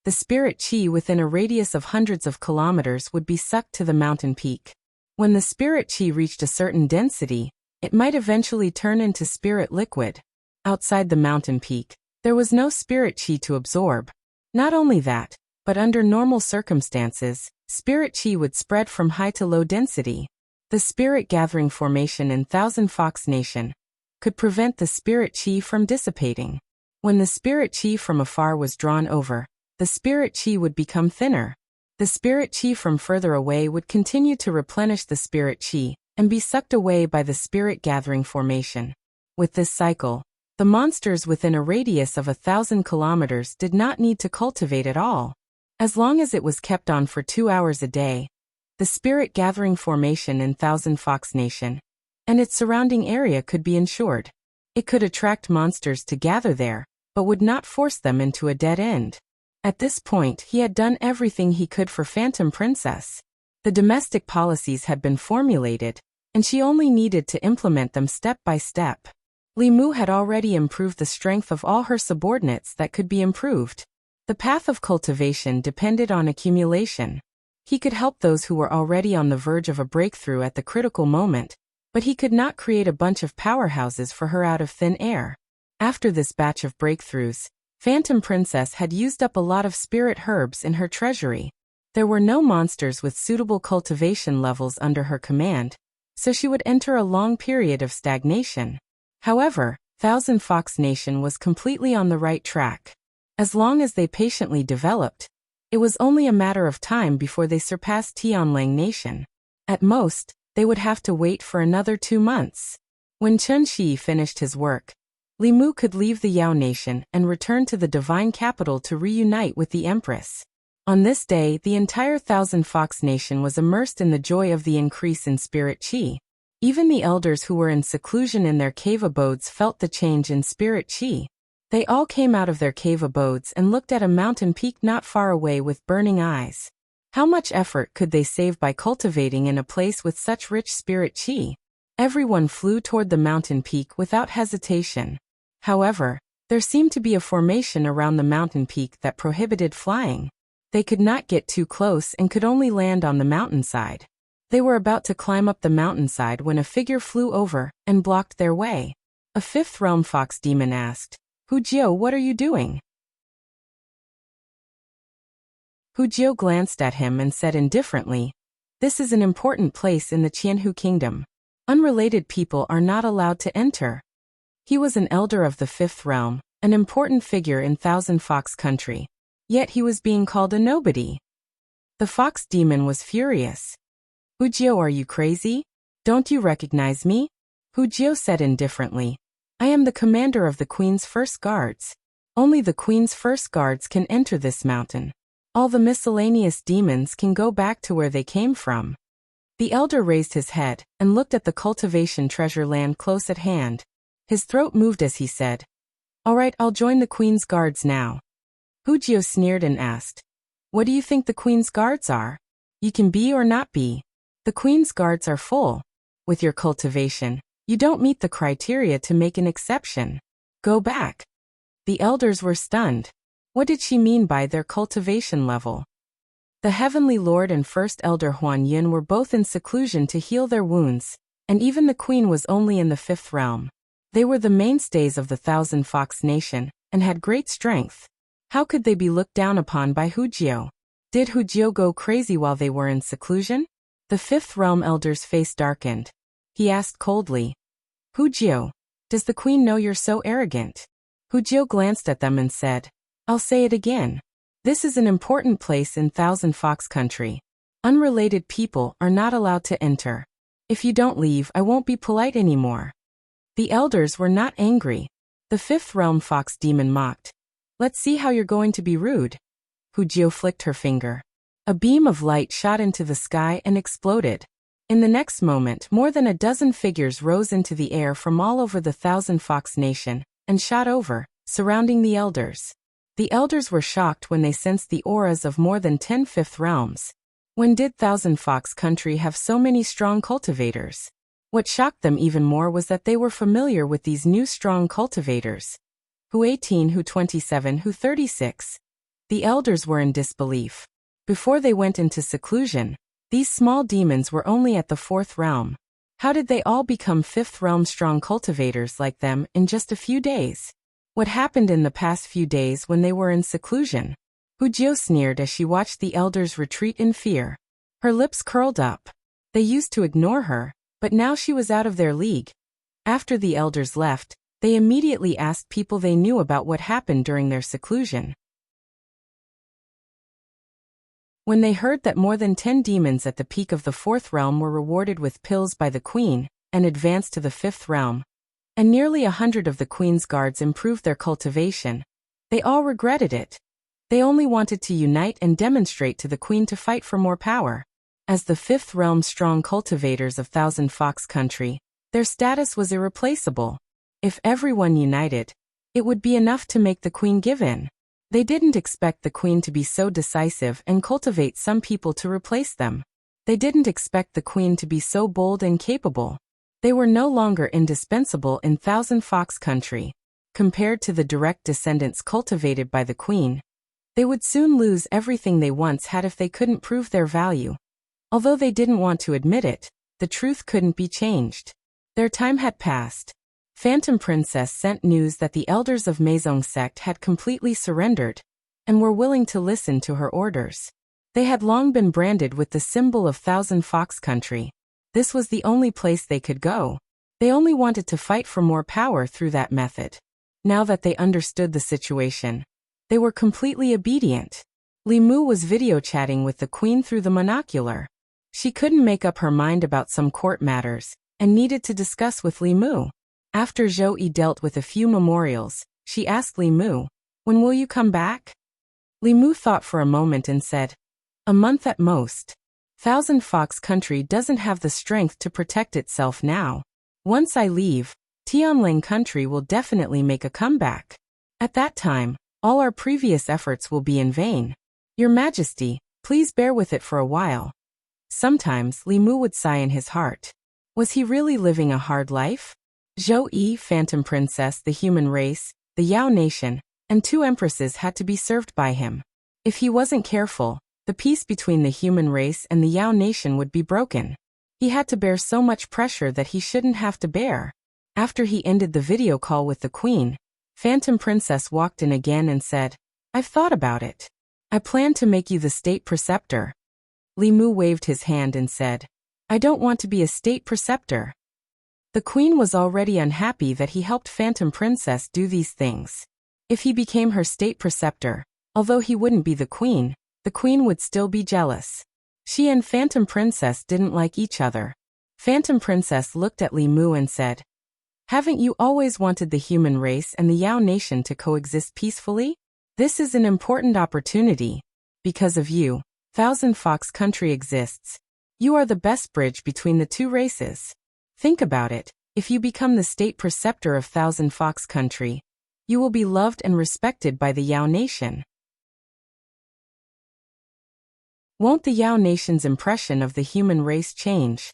the spirit qi within a radius of hundreds of kilometers would be sucked to the mountain peak. When the spirit qi reached a certain density, it might eventually turn into spirit liquid. Outside the mountain peak, there was no spirit qi to absorb. Not only that, but under normal circumstances, spirit qi would spread from high to low density. The spirit gathering formation in Thousand Fox Nation could prevent the spirit qi from dissipating. When the spirit qi from afar was drawn over, the spirit qi would become thinner. The spirit qi from further away would continue to replenish the spirit qi and be sucked away by the spirit gathering formation. With this cycle, the monsters within a radius of 1,000 kilometers did not need to cultivate at all. As long as it was kept on for 2 hours a day, the spirit gathering formation in Thousand Fox Nation and its surrounding area could be ensured. It could attract monsters to gather there, but would not force them into a dead end. At this point, he had done everything he could for Phantom Princess. The domestic policies had been formulated, and she only needed to implement them step by step. Li Mu had already improved the strength of all her subordinates that could be improved. The path of cultivation depended on accumulation. He could help those who were already on the verge of a breakthrough at the critical moment, but he could not create a bunch of powerhouses for her out of thin air. After this batch of breakthroughs, Phantom Princess had used up a lot of spirit herbs in her treasury. There were no monsters with suitable cultivation levels under her command, so she would enter a long period of stagnation. However, Thousand Fox Nation was completely on the right track. As long as they patiently developed, it was only a matter of time before they surpassed Tianlang Nation. At most, they would have to wait for another 2 months. When Chen Shi finished his work, Li Mu could leave the Yao Nation and return to the divine capital to reunite with the Empress. On this day, the entire Thousand Fox Nation was immersed in the joy of the increase in spirit qi. Even the elders who were in seclusion in their cave abodes felt the change in spirit qi. They all came out of their cave abodes and looked at a mountain peak not far away with burning eyes. How much effort could they save by cultivating in a place with such rich spirit qi? Everyone flew toward the mountain peak without hesitation. However, there seemed to be a formation around the mountain peak that prohibited flying. They could not get too close and could only land on the mountainside. They were about to climb up the mountainside when a figure flew over and blocked their way. A fifth realm fox demon asked, "Hu Jiao, what are you doing?" Hu Jiao glanced at him and said indifferently, "This is an important place in the Qianhu kingdom. Unrelated people are not allowed to enter." He was an elder of the fifth realm, an important figure in Thousand Fox country. Yet he was being called a nobody. The fox demon was furious. "Hu Jiao, are you crazy? Don't you recognize me?" Hu Jiao said indifferently, "I am the commander of the Queen's First Guards. Only the Queen's First Guards can enter this mountain. All the miscellaneous demons can go back to where they came from." The elder raised his head and looked at the cultivation treasure land close at hand. His throat moved as he said, "All right, I'll join the Queen's Guards now." Hu Jiao sneered and asked, "What do you think the Queen's Guards are? You can be or not be. The Queen's Guards are full. With your cultivation, you don't meet the criteria to make an exception. Go back." The elders were stunned. What did she mean by their cultivation level? The Heavenly Lord and First Elder Huan Yin were both in seclusion to heal their wounds, and even the Queen was only in the fifth realm. They were the mainstays of the Thousand Fox Nation, and had great strength. How could they be looked down upon by Hu Jiao? Did Hu Jiao go crazy while they were in seclusion? The fifth realm elder's face darkened. He asked coldly, "Hu Jiao, does the Queen know you're so arrogant?" Hu Jiao glanced at them and said, "I'll say it again. This is an important place in Thousand Fox country. Unrelated people are not allowed to enter. If you don't leave, I won't be polite anymore." The elders were not angry. The fifth realm fox demon mocked, "Let's see how you're going to be rude." Hu Jiao flicked her finger. A beam of light shot into the sky and exploded. In the next moment, more than a dozen figures rose into the air from all over the Thousand Fox Nation and shot over, surrounding the elders. The elders were shocked when they sensed the auras of more than 10 fifth realms. When did Thousand Fox country have so many strong cultivators? What shocked them even more was that they were familiar with these new strong cultivators. Hu 18, Hu 27, Hu 36. The elders were in disbelief. Before they went into seclusion, these small demons were only at the fourth realm. How did they all become fifth realm strong cultivators like them in just a few days? What happened in the past few days when they were in seclusion? Hu Jiao sneered as she watched the elders retreat in fear. Her lips curled up. They used to ignore her, but now she was out of their league. After the elders left, they immediately asked people they knew about what happened during their seclusion. When they heard that more than 10 demons at the peak of the fourth realm were rewarded with pills by the Queen and advanced to the fifth realm, and nearly 100 of the Queen's guards improved their cultivation, they all regretted it. They only wanted to unite and demonstrate to the Queen to fight for more power. As the fifth realm strong cultivators of Thousand Fox country, their status was irreplaceable. If everyone united, it would be enough to make the Queen give in. They didn't expect the Queen to be so decisive and cultivate some people to replace them. They didn't expect the Queen to be so bold and capable. They were no longer indispensable in Thousand Fox country. Compared to the direct descendants cultivated by the Queen, they would soon lose everything they once had if they couldn't prove their value. Although they didn't want to admit it, the truth couldn't be changed. Their time had passed. Phantom Princess sent news that the elders of Meizong sect had completely surrendered and were willing to listen to her orders. They had long been branded with the symbol of Thousand Fox Country. This was the only place they could go. They only wanted to fight for more power through that method. Now that they understood the situation, they were completely obedient. Li Mu was video chatting with the queen through the monocular. She couldn't make up her mind about some court matters and needed to discuss with Li Mu. After Zhou Yi dealt with a few memorials, she asked Li Mu, "When will you come back?" Li Mu thought for a moment and said, "A month at most. Thousand Fox Country doesn't have the strength to protect itself now. Once I leave, Tianling Country will definitely make a comeback. At that time, all our previous efforts will be in vain. Your Majesty, please bear with it for a while." Sometimes Li Mu would sigh in his heart. Was he really living a hard life? Zhou Yi, Phantom Princess, the human race, the Yao Nation, and 2 empresses had to be served by him. If he wasn't careful, the peace between the human race and the Yao Nation would be broken. He had to bear so much pressure that he shouldn't have to bear. After he ended the video call with the queen, Phantom Princess walked in again and said, "I've thought about it. I plan to make you the state preceptor." Li Mu waved his hand and said, "I don't want to be a state preceptor." The queen was already unhappy that he helped Phantom Princess do these things. If he became her state preceptor, although he wouldn't be the queen would still be jealous. She and Phantom Princess didn't like each other. Phantom Princess looked at Li Mu and said, "Haven't you always wanted the human race and the Yao Nation to coexist peacefully? This is an important opportunity. Because of you, Thousand Fox Country exists. You are the best bridge between the 2 races. Think about it, if you become the state preceptor of Thousand Fox Country, you will be loved and respected by the Yao Nation. Won't the Yao Nation's impression of the human race change?"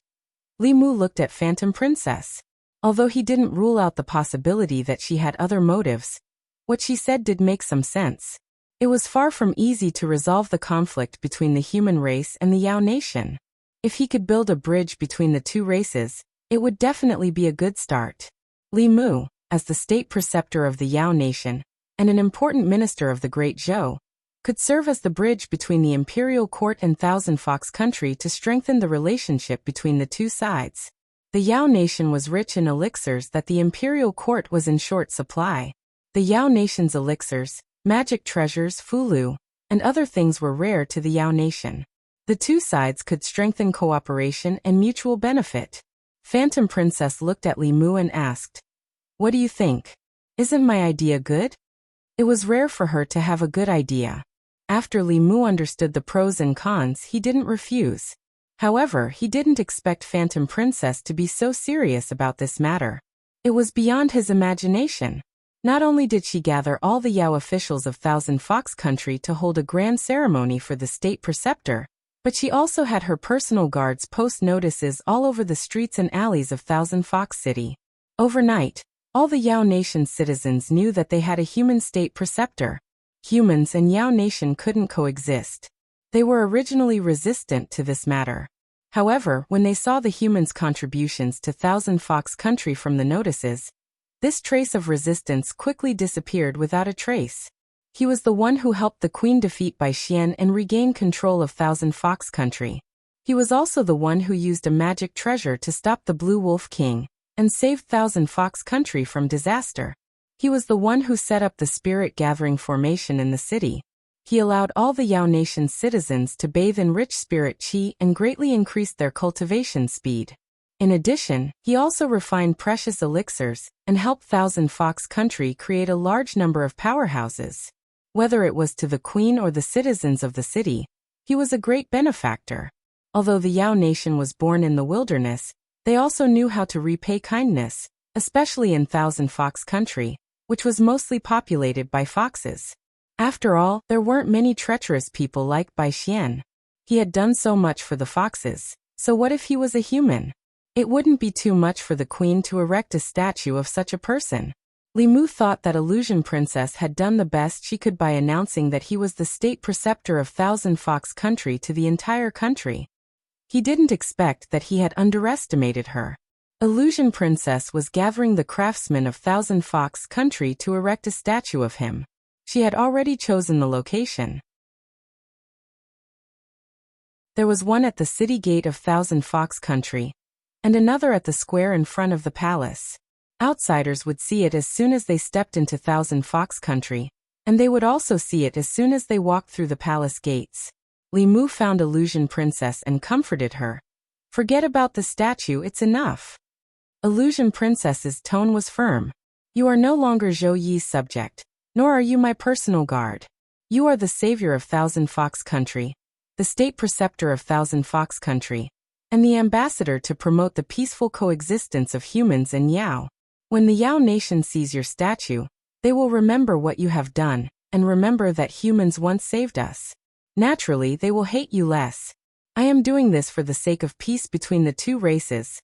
Li Mu looked at Phantom Princess. Although he didn't rule out the possibility that she had other motives, what she said did make some sense. It was far from easy to resolve the conflict between the human race and the Yao Nation. If he could build a bridge between the 2 races, it would definitely be a good start. Li Mu, as the state preceptor of the Yao Nation, and an important minister of the Great Zhou, could serve as the bridge between the imperial court and Thousand Fox Country to strengthen the relationship between the 2 sides. The Yao Nation was rich in elixirs that the imperial court was in short supply. The Yao Nation's elixirs, magic treasures, fulu, and other things were rare to the Yao Nation. The 2 sides could strengthen cooperation and mutual benefit. Phantom Princess looked at Li Mu and asked, "What do you think? Isn't my idea good?" It was rare for her to have a good idea. After Li Mu understood the pros and cons, he didn't refuse. However, he didn't expect Phantom Princess to be so serious about this matter. It was beyond his imagination. Not only did she gather all the Yao officials of Thousand Fox Country to hold a grand ceremony for the state preceptor, but she also had her personal guards post notices all over the streets and alleys of Thousand Fox City. Overnight, all the Yao Nation citizens knew that they had a human state preceptor. Humans and Yao Nation couldn't coexist. They were originally resistant to this matter. However, when they saw the humans' contributions to Thousand Fox Country from the notices, this trace of resistance quickly disappeared without a trace. He was the one who helped the queen defeat Bai Xian and regain control of Thousand Fox Country. He was also the one who used a magic treasure to stop the Blue Wolf King and saved Thousand Fox Country from disaster. He was the one who set up the spirit gathering formation in the city. He allowed all the Yao Nation citizens to bathe in rich spirit qi and greatly increased their cultivation speed. In addition, he also refined precious elixirs and helped Thousand Fox Country create a large number of powerhouses. Whether it was to the queen or the citizens of the city, he was a great benefactor. Although the Yao Nation was born in the wilderness, they also knew how to repay kindness, especially in Thousand Fox Country, which was mostly populated by foxes. After all, there weren't many treacherous people like Bai Xian. He had done so much for the foxes, so what if he was a human? It wouldn't be too much for the queen to erect a statue of such a person. Li Mu thought that Illusion Princess had done the best she could by announcing that he was the state preceptor of Thousand Fox Country to the entire country. He didn't expect that he had underestimated her. Illusion Princess was gathering the craftsmen of Thousand Fox Country to erect a statue of him. She had already chosen the location. There was one at the city gate of Thousand Fox Country, and another at the square in front of the palace. Outsiders would see it as soon as they stepped into Thousand Fox Country, and they would also see it as soon as they walked through the palace gates. Li Mu found Illusion Princess and comforted her. "Forget about the statue, it's enough." Illusion Princess's tone was firm. "You are no longer Zhou Yi's subject, nor are you my personal guard. You are the savior of Thousand Fox Country, the state preceptor of Thousand Fox Country, and the ambassador to promote the peaceful coexistence of humans and Yao. When the Yao nation sees your statue, they will remember what you have done, and remember that humans once saved us. Naturally, they will hate you less. I am doing this for the sake of peace between the two races."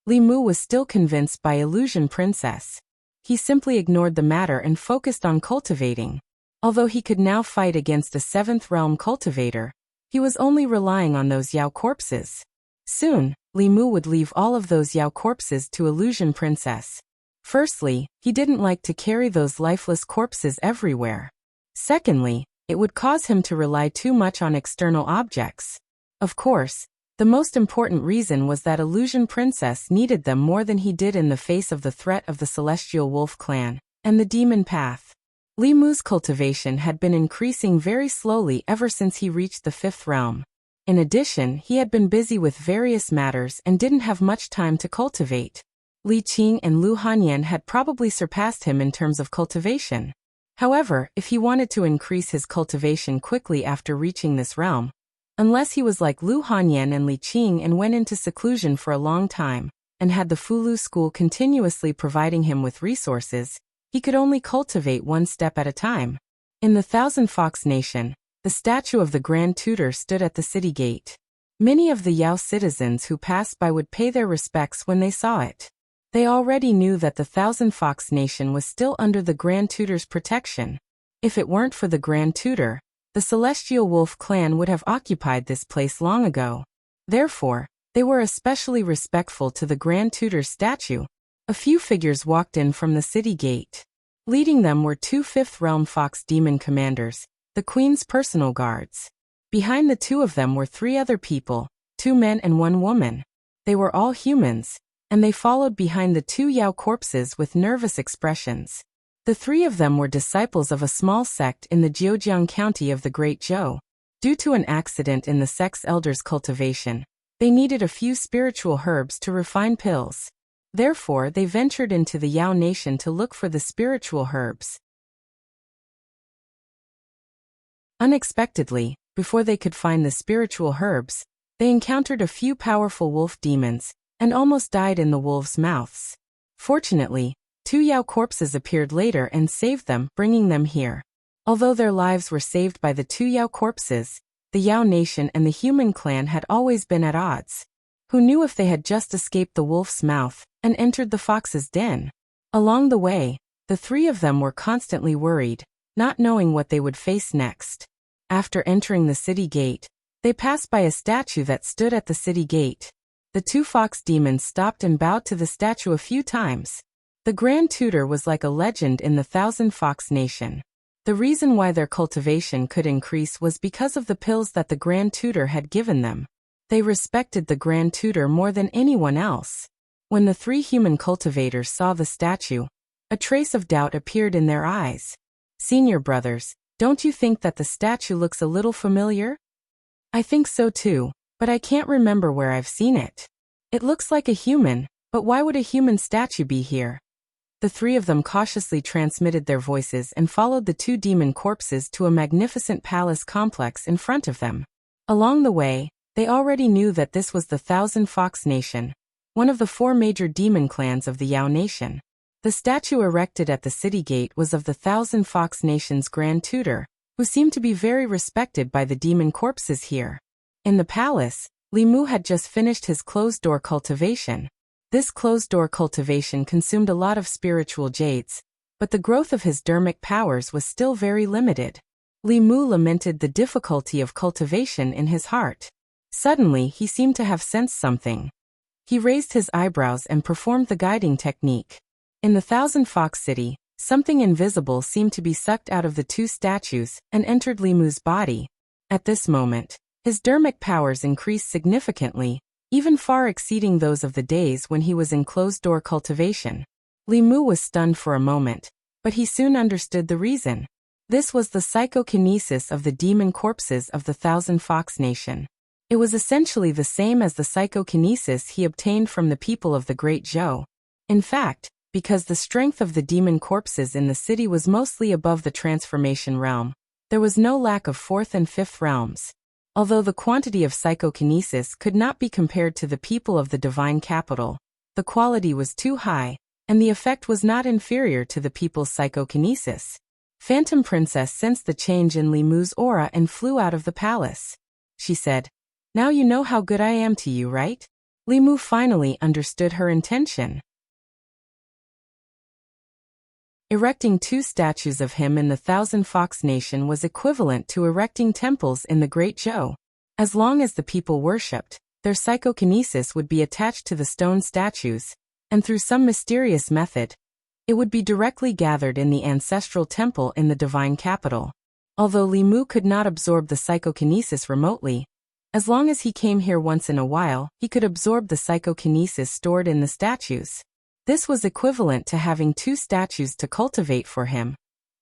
Li Mu was still convinced by Illusion Princess. He simply ignored the matter and focused on cultivating. Although he could now fight against a 7th realm cultivator, he was only relying on those Yao corpses. Soon, Li Mu would leave all of those Yao corpses to Illusion Princess. Firstly, he didn't like to carry those lifeless corpses everywhere. Secondly, it would cause him to rely too much on external objects. Of course, the most important reason was that Illusion Princess needed them more than he did in the face of the threat of the Celestial Wolf clan and the Demon Path. Li Mu's cultivation had been increasing very slowly ever since he reached the 5th realm. In addition, he had been busy with various matters and didn't have much time to cultivate. Li Qing and Lu Hanyan had probably surpassed him in terms of cultivation. However, if he wanted to increase his cultivation quickly after reaching this realm, unless he was like Lu Hanyan and Li Qing and went into seclusion for a long time, and had the Fulu school continuously providing him with resources, he could only cultivate one step at a time. In the Thousand Fox Nation, the statue of the Grand Tutor stood at the city gate. Many of the Yao citizens who passed by would pay their respects when they saw it. They already knew that the Thousand Fox Nation was still under the Grand Tutor's protection. If it weren't for the Grand Tutor, the Celestial Wolf clan would have occupied this place long ago. Therefore, they were especially respectful to the Grand Tutor's statue. A few figures walked in from the city gate. Leading them were 2 5th Realm Fox Demon commanders, the Queen's personal guards. Behind the 2 of them were 3 other people, 2 men and 1 woman. They were all humans, and they followed behind the 2 Yao corpses with nervous expressions. The 3 of them were disciples of a small sect in the Jiujiang County of the Great Zhou. Due to an accident in the sect's elders' cultivation, they needed a few spiritual herbs to refine pills. Therefore, they ventured into the Yao nation to look for the spiritual herbs. Unexpectedly, before they could find the spiritual herbs, they encountered a few powerful wolf demons, and almost died in the wolves' mouths. Fortunately, 2 Yao corpses appeared later and saved them, bringing them here. Although their lives were saved by the 2 Yao corpses, the Yao nation and the human clan had always been at odds. Who knew if they had just escaped the wolf's mouth and entered the fox's den? Along the way, the 3 of them were constantly worried, not knowing what they would face next. After entering the city gate, they passed by a statue that stood at the city gate. The 2 fox demons stopped and bowed to the statue a few times. The Grand Tutor was like a legend in the Thousand Fox Nation. The reason why their cultivation could increase was because of the pills that the Grand Tutor had given them. They respected the Grand Tutor more than anyone else. When the 3 human cultivators saw the statue, a trace of doubt appeared in their eyes. "Senior brothers, don't you think that the statue looks a little familiar?" "I think so too, but I can't remember where I've seen it. It looks like a human, but why would a human statue be here?" The 3 of them cautiously transmitted their voices and followed the 2 demon corpses to a magnificent palace complex in front of them. Along the way, they already knew that this was the Thousand Fox Nation, one of the 4 major demon clans of the Yao Nation. The statue erected at the city gate was of the Thousand Fox Nation's Grand Tutor, who seemed to be very respected by the demon corpses here. In the palace, Li Mu had just finished his closed-door cultivation. This closed-door cultivation consumed a lot of spiritual jades, but the growth of his dermic powers was still very limited. Li Mu lamented the difficulty of cultivation in his heart. Suddenly, he seemed to have sensed something. He raised his eyebrows and performed the guiding technique. In the Thousand Fox City, something invisible seemed to be sucked out of the two statues and entered Li Mu's body. At this moment, his dermic powers increased significantly, even far exceeding those of the days when he was in closed-door cultivation. Li Mu was stunned for a moment, but he soon understood the reason. This was the psychokinesis of the demon corpses of the Thousand Fox Nation. It was essentially the same as the psychokinesis he obtained from the people of the Great Zhou. In fact, because the strength of the demon corpses in the city was mostly above the transformation realm, there was no lack of fourth and fifth realms. Although the quantity of psychokinesis could not be compared to the people of the divine capital, the quality was too high, and the effect was not inferior to the people's psychokinesis. Phantom Princess sensed the change in Li Mu's aura and flew out of the palace. She said, "Now you know how good I am to you, right?" Li Mu finally understood her intention. Erecting two statues of him in the Thousand Fox Nation was equivalent to erecting temples in the Great Zhou. As long as the people worshipped, their psychokinesis would be attached to the stone statues, and through some mysterious method, it would be directly gathered in the ancestral temple in the divine capital. Although Li Mu could not absorb the psychokinesis remotely, as long as he came here once in a while, he could absorb the psychokinesis stored in the statues. This was equivalent to having two statues to cultivate for him.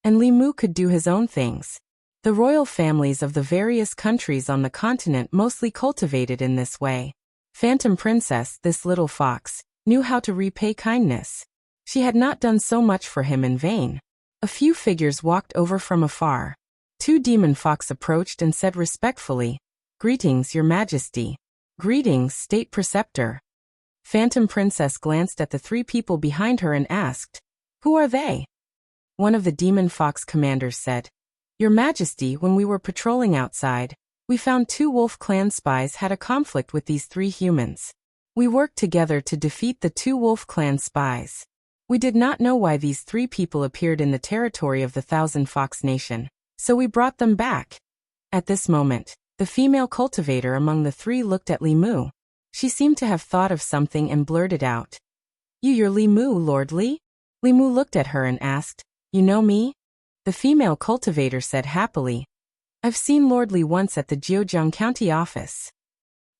And Li Mu could do his own things. The royal families of the various countries on the continent mostly cultivated in this way. Phantom Princess, this little fox, knew how to repay kindness. She had not done so much for him in vain. A few figures walked over from afar. Two demon fox approached and said respectfully, "Greetings, Your Majesty." "Greetings, State Preceptor." Phantom Princess glanced at the three people behind her and asked, "Who are they?" One of the demon fox commanders said, "Your Majesty, when we were patrolling outside, we found two Wolf Clan spies had a conflict with these three humans. We worked together to defeat the two Wolf Clan spies. We did not know why these three people appeared in the territory of the Thousand Fox Nation, so we brought them back." At this moment, the female cultivator among the three looked at Li Mu. She seemed to have thought of something and blurted out, You're Li Mu, Lord Li?" Li Mu looked at her and asked, "You know me?" The female cultivator said happily, "I've seen Lord Li once at the Jiujiang County office."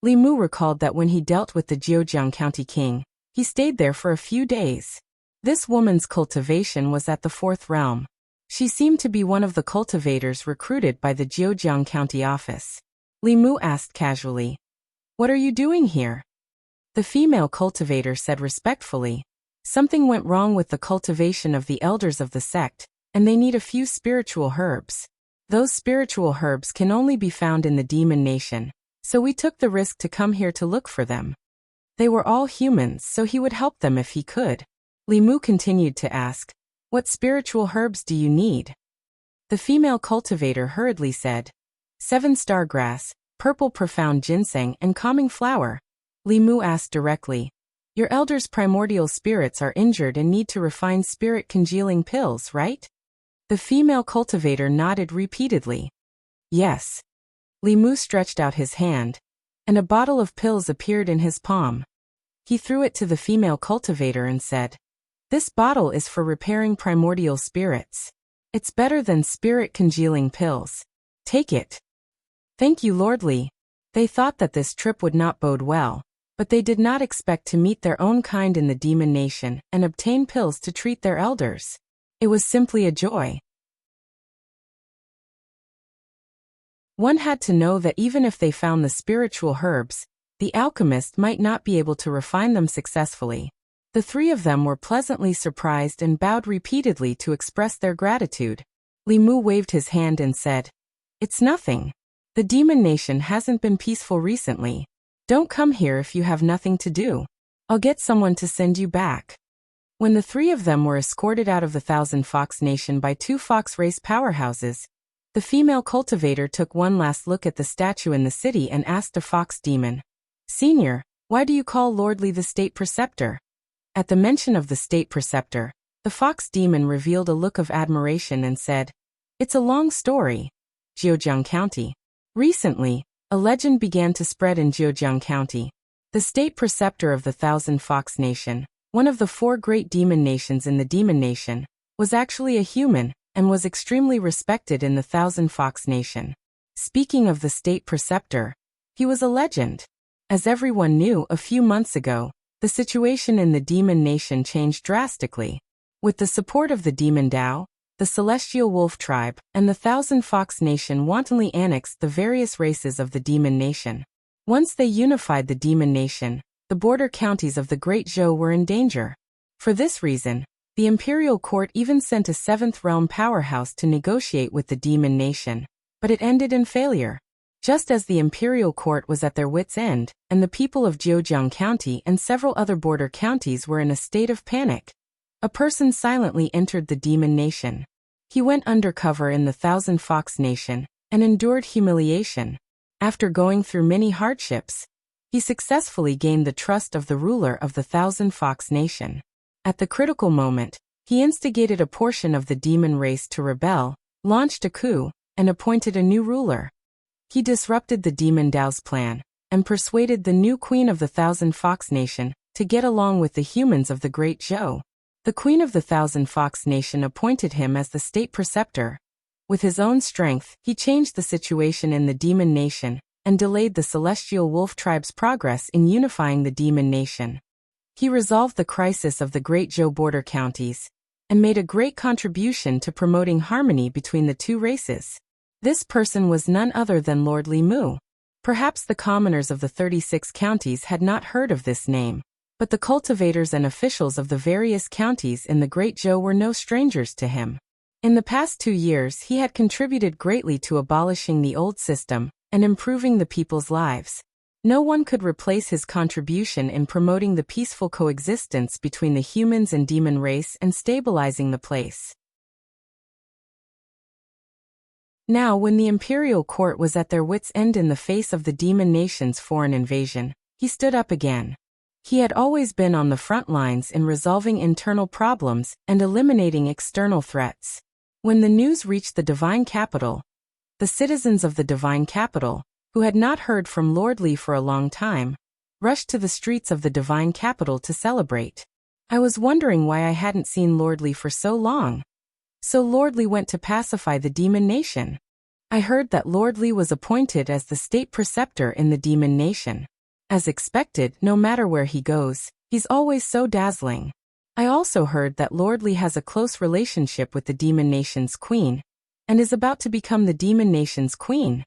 Li Mu recalled that when he dealt with the Jiujiang County king, he stayed there for a few days. This woman's cultivation was at the fourth realm. She seemed to be one of the cultivators recruited by the Jiujiang County office. Li Mu asked casually, "What are you doing here?" The female cultivator said respectfully, "Something went wrong with the cultivation of the elders of the sect, and they need a few spiritual herbs. Those spiritual herbs can only be found in the demon nation, so we took the risk to come here to look for them. They were all humans, so he would help them if he could." Li Mu continued to ask, "What spiritual herbs do you need?" The female cultivator hurriedly said, 7-star grass, purple profound ginseng and calming flower." Li Mu asked directly, "Your elders' primordial spirits are injured and need to refine spirit congealing pills, right?" The female cultivator nodded repeatedly. "Yes." Li Mu stretched out his hand, and a bottle of pills appeared in his palm. He threw it to the female cultivator and said, "This bottle is for repairing primordial spirits. It's better than spirit congealing pills. Take it." "Thank you, Lord Li." They thought that this trip would not bode well, but they did not expect to meet their own kind in the demon nation and obtain pills to treat their elders. It was simply a joy. One had to know that even if they found the spiritual herbs, the alchemist might not be able to refine them successfully. The three of them were pleasantly surprised and bowed repeatedly to express their gratitude. Li Mu waved his hand and said, "It's nothing. The demon nation hasn't been peaceful recently. Don't come here if you have nothing to do. I'll get someone to send you back." When the three of them were escorted out of the Thousand Fox Nation by two fox race powerhouses, the female cultivator took one last look at the statue in the city and asked a fox demon, "Senior, why do you call Lord Li the State Preceptor?" At the mention of the State Preceptor, the fox demon revealed a look of admiration and said, "It's a long story. Jiujiang County. Recently, a legend began to spread in Jiujiang County. The state preceptor of the Thousand Fox Nation, one of the 4 great demon nations in the Demon Nation, was actually a human and was extremely respected in the Thousand Fox Nation. Speaking of the state preceptor, he was a legend. As everyone knew a few months ago, the situation in the Demon Nation changed drastically. With the support of the Demon Dao, the Celestial Wolf Tribe, and the Thousand Fox Nation wantonly annexed the various races of the Demon Nation. Once they unified the Demon Nation, the border counties of the Great Zhou were in danger. For this reason, the Imperial Court even sent a 7th Realm powerhouse to negotiate with the Demon Nation, but it ended in failure. Just as the Imperial Court was at their wits' end, and the people of Zhejiang County and several other border counties were in a state of panic, a person silently entered the Demon Nation. He went undercover in the Thousand Fox Nation and endured humiliation. After going through many hardships, he successfully gained the trust of the ruler of the Thousand Fox Nation. At the critical moment, he instigated a portion of the demon race to rebel, launched a coup, and appointed a new ruler. He disrupted the Demon Dao's plan and persuaded the new queen of the Thousand Fox Nation to get along with the humans of the Great Zhou. The queen of the Thousand Fox Nation appointed him as the state preceptor. With his own strength, he changed the situation in the Demon Nation and delayed the Celestial Wolf Tribe's progress in unifying the Demon Nation. He resolved the crisis of the Great Zhou border counties and made a great contribution to promoting harmony between the 2 races. This person was none other than Lord Li Mu. Perhaps the commoners of the 36 counties had not heard of this name, but the cultivators and officials of the various counties in the Great Zhou were no strangers to him. In the past 2 years he had contributed greatly to abolishing the old system and improving the people's lives. No one could replace his contribution in promoting the peaceful coexistence between the humans and demon race and stabilizing the place. Now, when the Imperial Court was at their wits' end in the face of the Demon Nation's foreign invasion, he stood up again. He had always been on the front lines in resolving internal problems and eliminating external threats. When the news reached the Divine Capital, the citizens of the Divine Capital, who had not heard from Lord Li for a long time, rushed to the streets of the Divine Capital to celebrate. I was wondering why I hadn't seen Lord Li for so long. So Lord Li went to pacify the Demon Nation. I heard that Lord Li was appointed as the state preceptor in the Demon Nation. As expected, no matter where he goes, he's always so dazzling. I also heard that Lord Li has a close relationship with the Demon Nation's queen, and is about to become the Demon Nation's queen.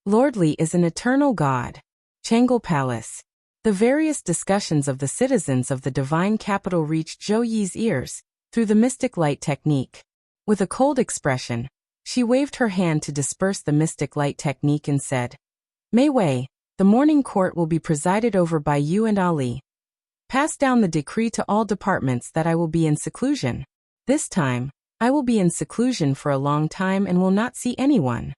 Lord Li is an eternal god. Chang'e Palace. The various discussions of the citizens of the Divine Capital reached Zhou Yi's ears through the mystic light technique. With a cold expression, she waved her hand to disperse the mystic light technique and said, "Mei Wei, the morning court will be presided over by you and Ali. Pass down the decree to all departments that I will be in seclusion. This time, I will be in seclusion for a long time and will not see anyone."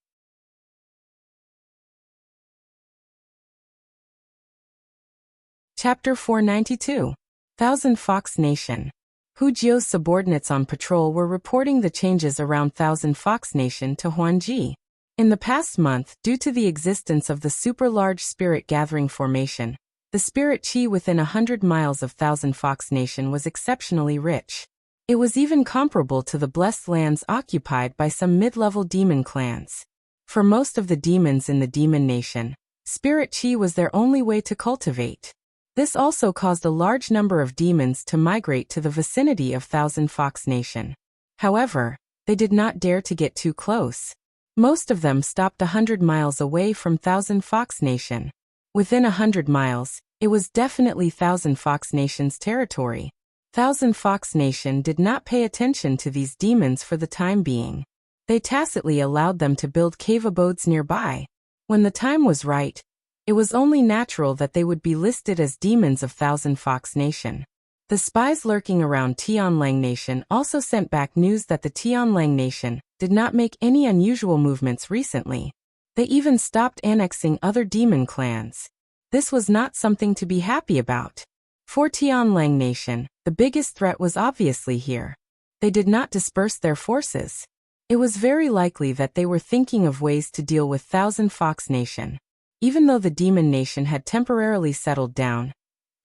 Chapter 492. Thousand Fox Nation. Hu Jiu's subordinates on patrol were reporting the changes around Thousand Fox Nation to Huanji. In the past month, due to the existence of the super-large spirit gathering formation, the spirit chi within 100 miles of Thousand Fox Nation was exceptionally rich. It was even comparable to the blessed lands occupied by some mid-level demon clans. For most of the demons in the Demon Nation, spirit chi was their only way to cultivate. This also caused a large number of demons to migrate to the vicinity of Thousand Fox Nation. However, they did not dare to get too close. Most of them stopped 100 miles away from Thousand Fox Nation. Within 100 miles, it was definitely Thousand Fox Nation's territory. Thousand Fox Nation did not pay attention to these demons for the time being. They tacitly allowed them to build cave abodes nearby. When the time was right, it was only natural that they would be listed as demons of Thousand Fox Nation. The spies lurking around Tianlang Nation also sent back news that the Tianlang Nation did not make any unusual movements recently. They even stopped annexing other demon clans. This was not something to be happy about. For Tianlang Nation, the biggest threat was obviously here. They did not disperse their forces. It was very likely that they were thinking of ways to deal with Thousand Fox Nation. Even though the demon nation had temporarily settled down,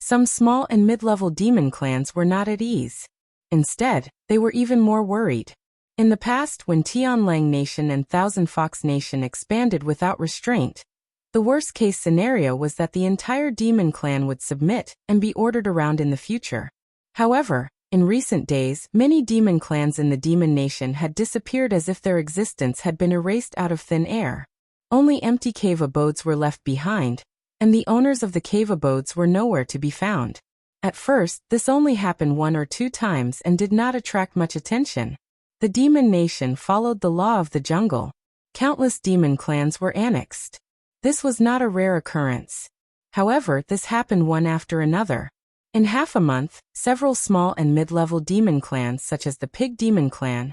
some small and mid-level demon clans were not at ease. Instead, they were even more worried. In the past, when Tianlang Nation and Thousand Fox Nation expanded without restraint, the worst-case scenario was that the entire demon clan would submit and be ordered around in the future. However, in recent days, many demon clans in the demon nation had disappeared as if their existence had been erased out of thin air. Only empty cave abodes were left behind, and the owners of the cave abodes were nowhere to be found. At first, this only happened 1 or 2 times and did not attract much attention. The demon nation followed the law of the jungle. Countless demon clans were annexed. This was not a rare occurrence. However, this happened one after another. In half a month, several small and mid-level demon clans such as the Pig Demon Clan,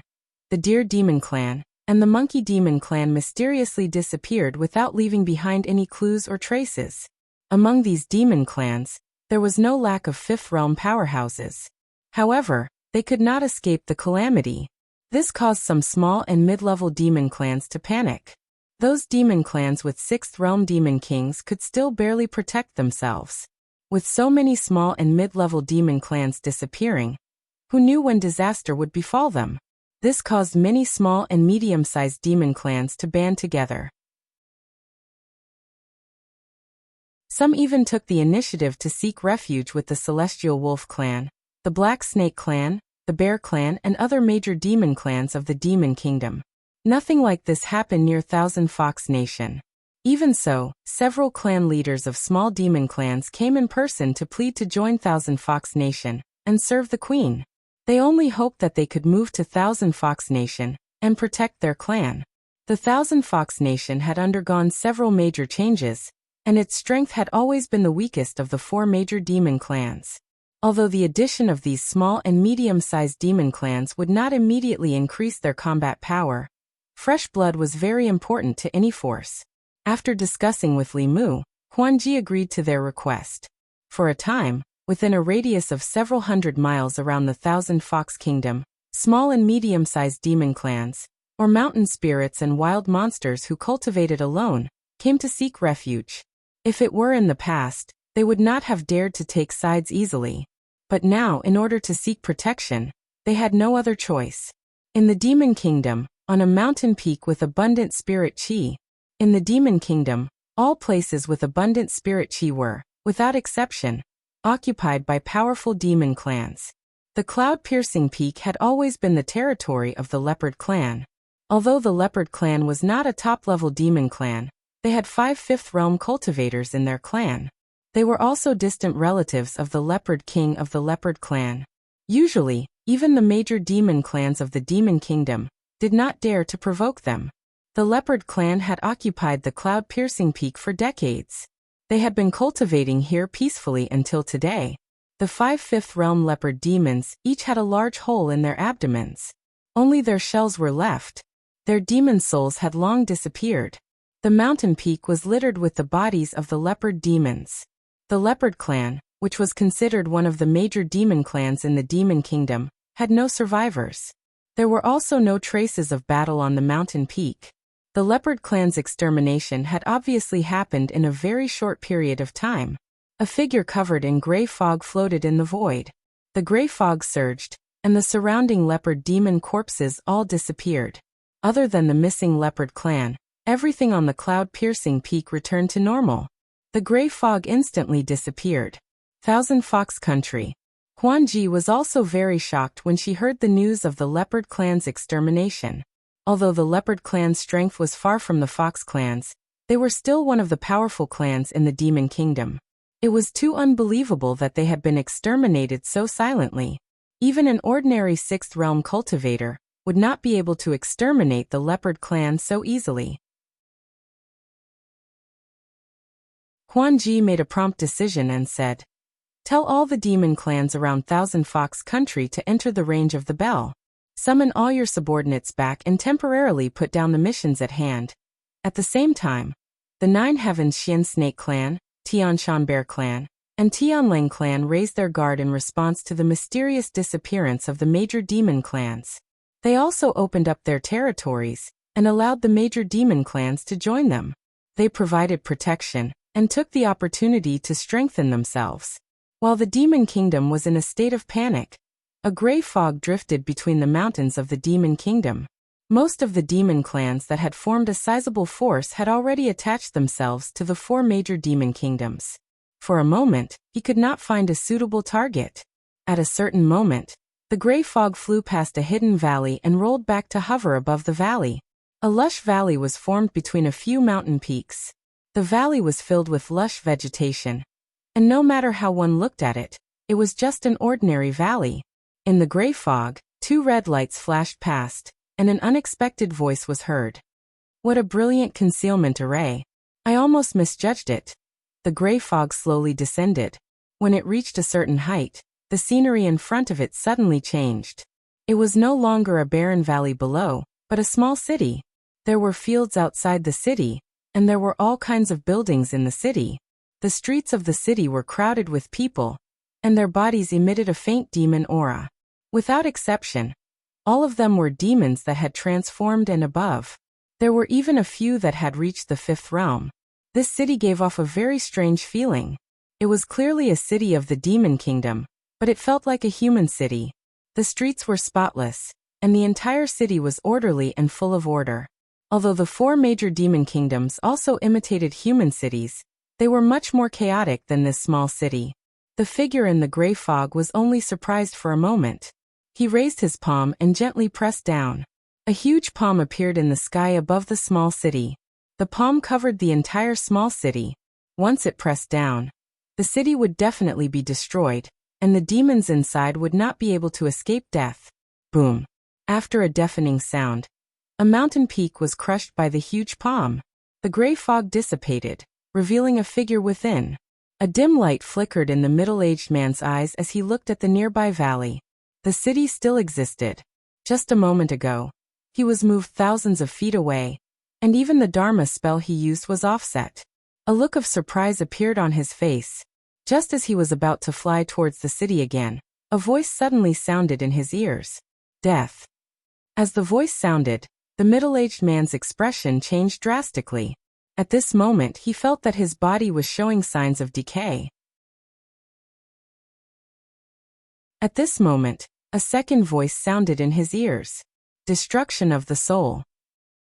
the Deer Demon Clan, and the Monkey Demon Clan mysteriously disappeared without leaving behind any clues or traces. Among these demon clans, there was no lack of Fifth Realm powerhouses. However, they could not escape the calamity. This caused some small and mid-level demon clans to panic. Those demon clans with Sixth Realm demon kings could still barely protect themselves. With so many small and mid-level demon clans disappearing, who knew when disaster would befall them? This caused many small and medium-sized demon clans to band together. Some even took the initiative to seek refuge with the Celestial Wolf Clan, the Black Snake Clan, the Bear Clan, and other major demon clans of the Demon Kingdom. Nothing like this happened near Thousand Fox Nation. Even so, several clan leaders of small demon clans came in person to plead to join Thousand Fox Nation and serve the Queen. They only hoped that they could move to Thousand Fox Nation and protect their clan. The Thousand Fox Nation had undergone several major changes, and its strength had always been the weakest of the 4 major demon clans. Although the addition of these small and medium-sized demon clans would not immediately increase their combat power, fresh blood was very important to any force. After discussing with Li Mu, Huanji agreed to their request. For a time, within a radius of several hundred miles around the Thousand Fox Kingdom, small and medium-sized demon clans, or mountain spirits and wild monsters who cultivated alone, came to seek refuge. If it were in the past, they would not have dared to take sides easily. But now, in order to seek protection, they had no other choice. In the Demon Kingdom, on a mountain peak with abundant spirit chi. In the Demon Kingdom, all places with abundant spirit chi were, without exception, occupied by powerful demon clans. The cloud-piercing peak had always been the territory of the Leopard Clan. Although the Leopard Clan was not a top-level demon clan, they had 5 Fifth Realm cultivators in their clan. They were also distant relatives of the Leopard King of the Leopard Clan. Usually, even the major demon clans of the Demon Kingdom did not dare to provoke them. The Leopard Clan had occupied the cloud-piercing peak for decades. They had been cultivating here peacefully until today. The 5 Fifth Realm leopard demons each had a large hole in their abdomens. Only their shells were left. Their demon souls had long disappeared. The mountain peak was littered with the bodies of the leopard demons. The Leopard Clan, which was considered one of the major demon clans in the Demon Kingdom, had no survivors. There were also no traces of battle on the mountain peak. The Leopard Clan's extermination had obviously happened in a very short period of time. A figure covered in gray fog floated in the void. The gray fog surged, and the surrounding leopard demon corpses all disappeared. Other than the missing Leopard Clan, everything on the cloud-piercing peak returned to normal. The gray fog instantly disappeared. Thousand Fox Country. Huanji was also very shocked when she heard the news of the Leopard Clan's extermination. Although the Leopard Clan's strength was far from the Fox Clans, they were still one of the powerful clans in the Demon Kingdom. It was too unbelievable that they had been exterminated so silently. Even an ordinary 6th Realm cultivator would not be able to exterminate the Leopard Clan so easily. Huanji made a prompt decision and said, "Tell all the demon clans around Thousand Fox Country to enter the range of the bell. Summon all your subordinates back and temporarily put down the missions at hand." At the same time, the 9 Heavens Xian Snake Clan, Tianshan Bear Clan, and Tianlang Clan raised their guard in response to the mysterious disappearance of the major demon clans. They also opened up their territories and allowed the major demon clans to join them. They provided protection and took the opportunity to strengthen themselves. While the demon kingdom was in a state of panic, a gray fog drifted between the mountains of the demon kingdom. Most of the demon clans that had formed a sizable force had already attached themselves to the 4 major demon kingdoms. For a moment, he could not find a suitable target. At a certain moment, the gray fog flew past a hidden valley and rolled back to hover above the valley. A lush valley was formed between a few mountain peaks. The valley was filled with lush vegetation, and no matter how one looked at it, it was just an ordinary valley. In the gray fog, 2 red lights flashed past, and an unexpected voice was heard. What a brilliant concealment array! I almost misjudged it. The gray fog slowly descended. When it reached a certain height, the scenery in front of it suddenly changed. It was no longer a barren valley below, but a small city. There were fields outside the city, and there were all kinds of buildings in the city. The streets of the city were crowded with people, and their bodies emitted a faint demon aura. Without exception, all of them were demons that had transformed and above. There were even a few that had reached the 5th realm. This city gave off a very strange feeling. It was clearly a city of the demon kingdom, but it felt like a human city. The streets were spotless, and the entire city was orderly and full of order. Although the 4 major demon kingdoms also imitated human cities, they were much more chaotic than this small city. The figure in the gray fog was only surprised for a moment. He raised his palm and gently pressed down. A huge palm appeared in the sky above the small city. The palm covered the entire small city. Once it pressed down, the city would definitely be destroyed, and the demons inside would not be able to escape death. Boom! After a deafening sound, a mountain peak was crushed by the huge palm. The gray fog dissipated, revealing a figure within. A dim light flickered in the middle-aged man's eyes as he looked at the nearby valley. The city still existed. Just a moment ago, he was moved thousands of feet away, and even the Dharma spell he used was offset. A look of surprise appeared on his face. Just as he was about to fly towards the city again, a voice suddenly sounded in his ears. Death. As the voice sounded, the middle-aged man's expression changed drastically. At this moment he felt that his body was showing signs of decay. At this moment, a second voice sounded in his ears. Destruction of the soul.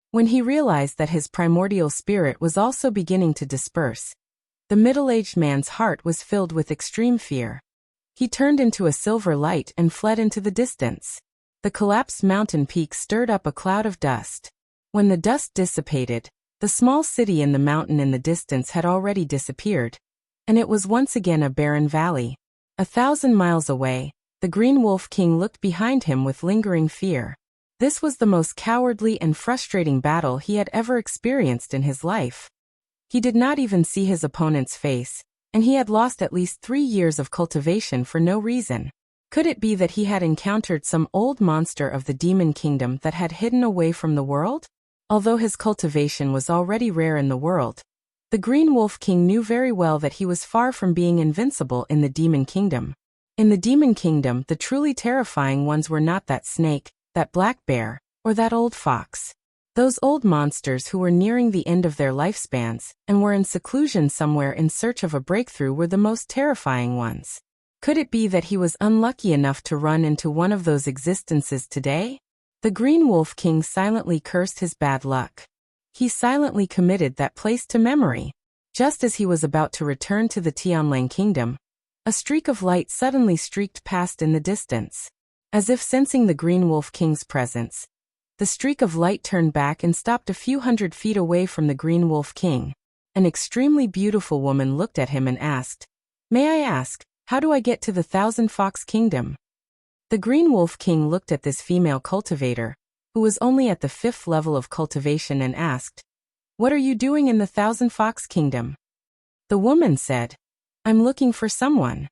When he realized that his primordial spirit was also beginning to disperse, the middle-aged man's heart was filled with extreme fear. He turned into a silver light and fled into the distance. The collapsed mountain peak stirred up a cloud of dust. When the dust dissipated, the small city in the mountain in the distance had already disappeared, and it was once again a barren valley. 1,000 miles away, the Green Wolf King looked behind him with lingering fear. This was the most cowardly and frustrating battle he had ever experienced in his life. He did not even see his opponent's face, and he had lost at least 3 years of cultivation for no reason. Could it be that he had encountered some old monster of the demon kingdom that had hidden away from the world? Although his cultivation was already rare in the world, the Green Wolf King knew very well that he was far from being invincible in the demon kingdom. In the demon kingdom, the truly terrifying ones were not that snake, that black bear, or that old fox. Those old monsters who were nearing the end of their lifespans and were in seclusion somewhere in search of a breakthrough were the most terrifying ones. Could it be that he was unlucky enough to run into one of those existences today? The Green Wolf King silently cursed his bad luck. He silently committed that place to memory. Just as he was about to return to the Tianlang kingdom, a streak of light suddenly streaked past in the distance. As if sensing the Green Wolf King's presence, the streak of light turned back and stopped a few hundred feet away from the Green Wolf King. An extremely beautiful woman looked at him and asked, "May I ask, how do I get to the Thousand Fox Kingdom?" The Green Wolf King looked at this female cultivator, who was only at the 5th level of cultivation, and asked, "What are you doing in the Thousand Fox Kingdom?" The woman said, "I'm looking for someone."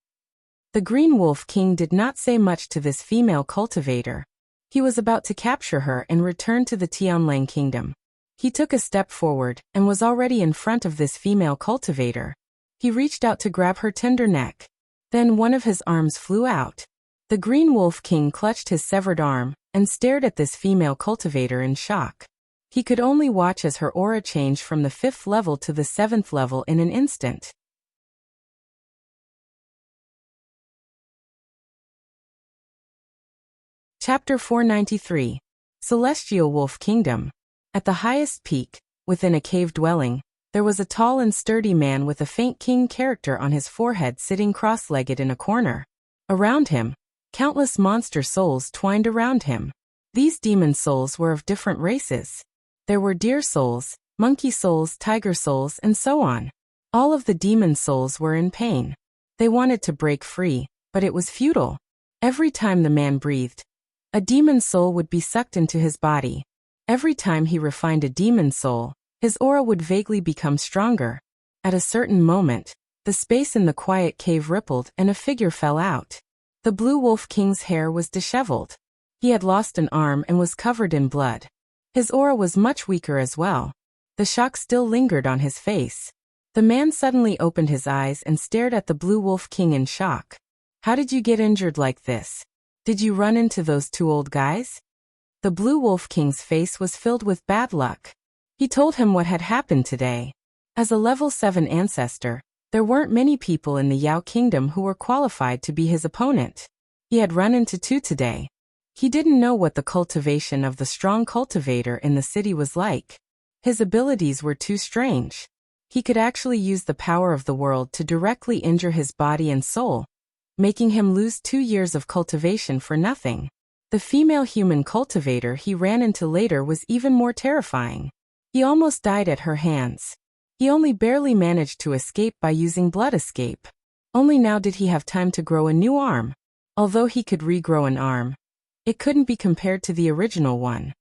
The Green Wolf King did not say much to this female cultivator. He was about to capture her and return to the Tianlang kingdom. He took a step forward and was already in front of this female cultivator. He reached out to grab her tender neck. Then one of his arms flew out. The Green Wolf King clutched his severed arm and stared at this female cultivator in shock. He could only watch as her aura changed from the 5th level to the 7th level in an instant. Chapter 493. Celestial Wolf Kingdom. At the highest peak, within a cave dwelling, there was a tall and sturdy man with a faint king character on his forehead sitting cross-legged in a corner. Around him, countless monster souls twined around him. These demon souls were of different races. There were deer souls, monkey souls, tiger souls, and so on. All of the demon souls were in pain. They wanted to break free, but it was futile. Every time the man breathed, a demon soul would be sucked into his body. Every time he refined a demon soul, his aura would vaguely become stronger. At a certain moment, the space in the quiet cave rippled and a figure fell out. The Blue Wolf King's hair was disheveled. He had lost an arm and was covered in blood. His aura was much weaker as well. The shock still lingered on his face. The man suddenly opened his eyes and stared at the Blue Wolf King in shock. "How did you get injured like this? Did you run into those two old guys?" The Blue Wolf King's face was filled with bad luck. He told him what had happened today. As a level 7 ancestor, there weren't many people in the Yao Kingdom who were qualified to be his opponent. He had run into two today. He didn't know what the cultivation of the strong cultivator in the city was like. His abilities were too strange. He could actually use the power of the world to directly injure his body and soul, making him lose 2 years of cultivation for nothing. The female human cultivator he ran into later was even more terrifying. He almost died at her hands. He only barely managed to escape by using blood escape. Only now did he have time to grow a new arm. Although he could regrow an arm, it couldn't be compared to the original one.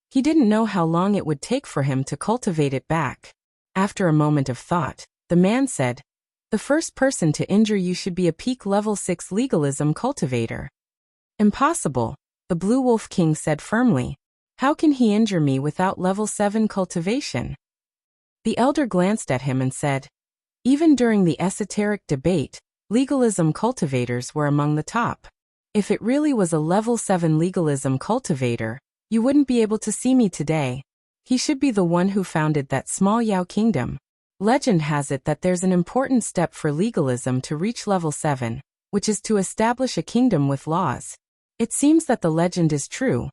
He didn't know how long it would take for him to cultivate it back. After a moment of thought, the man said, "The first person to injure you should be a peak level 6 legalism cultivator." "Impossible," the Blue Wolf King said firmly. "How can he injure me without level 7 cultivation?" The elder glanced at him and said, "Even during the esoteric debate, legalism cultivators were among the top. If it really was a level 7 legalism cultivator, you wouldn't be able to see me today. He should be the one who founded that small Yao kingdom. Legend has it that there's an important step for legalism to reach level 7, which is to establish a kingdom with laws. It seems that the legend is true."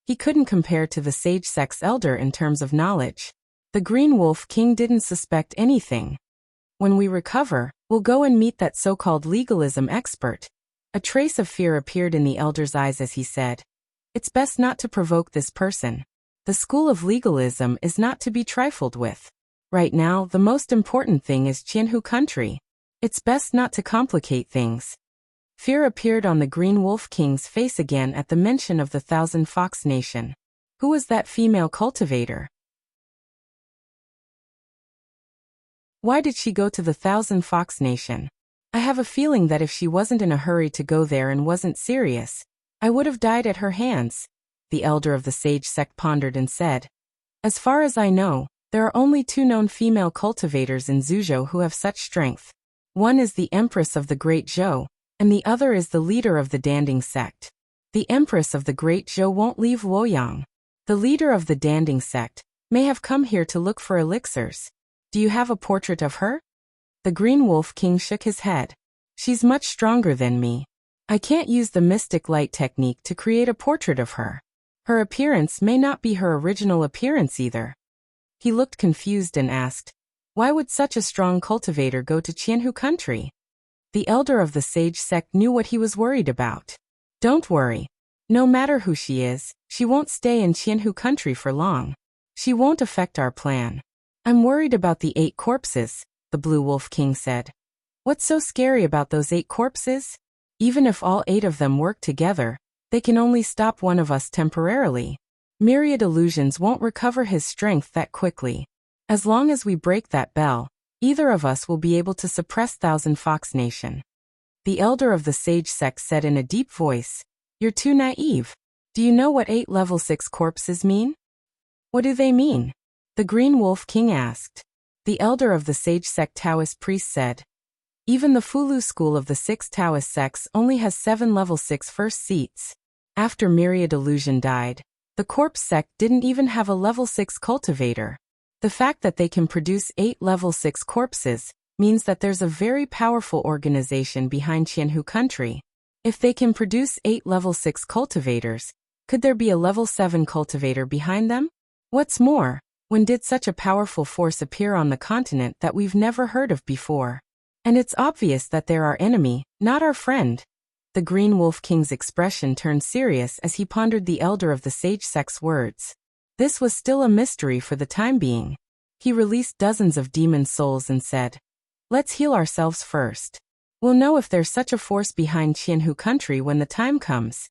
He couldn't compare to the sage sex elder in terms of knowledge. The Green Wolf King didn't suspect anything. "When we recover, we'll go and meet that so-called legalism expert." A trace of fear appeared in the elder's eyes as he said, "It's best not to provoke this person. The school of legalism is not to be trifled with. Right now, the most important thing is Qianhu country. It's best not to complicate things." Fear appeared on the Green Wolf King's face again at the mention of the Thousand Fox Nation. Who was that female cultivator? Why did she go to the Thousand Fox Nation? I have a feeling that if she wasn't in a hurry to go there and wasn't serious, I would have died at her hands, the elder of the sage sect pondered and said. As far as I know, there are only 2 known female cultivators in Zhuzhou who have such strength. One is the Empress of the Great Zhou, and the other is the leader of the Danding sect. The Empress of the Great Zhou won't leave Luoyang. The leader of the Danding sect may have come here to look for elixirs. Do you have a portrait of her? The Green Wolf King shook his head. She's much stronger than me. I can't use the mystic light technique to create a portrait of her. Her appearance may not be her original appearance either. He looked confused and asked, why would such a strong cultivator go to Qianhu country? The elder of the sage sect knew what he was worried about. Don't worry. No matter who she is, she won't stay in Qianhu country for long. She won't affect our plan. I'm worried about the 8 corpses, the Blue Wolf King said. What's so scary about those 8 corpses? Even if all 8 of them work together, they can only stop one of us temporarily. Myriad illusions won't recover his strength that quickly. As long as we break that bell, either of us will be able to suppress Thousand Fox Nation. The elder of the sage sect said in a deep voice, You're too naive. Do you know what 8 level 6 corpses mean? What do they mean? The Green Wolf King asked. The elder of the sage sect Taoist priest said, Even the Fulu school of the 6 Taoist sects only has 7 level 6 first seats. After Myriad Illusion died, The corpse sect didn't even have a level 6 cultivator. The fact that they can produce 8 level 6 corpses means that there's a very powerful organization behind Qianhu country. If they can produce 8 level 6 cultivators, could there be a level 7 cultivator behind them? What's more, when did such a powerful force appear on the continent that we've never heard of before? And it's obvious that they're our enemy, not our friend. The Green Wolf King's expression turned serious as he pondered the elder of the sage sect's words. This was still a mystery for the time being. He released dozens of demon souls and said, "Let's heal ourselves first. We'll know if there's such a force behind Qianhu country when the time comes."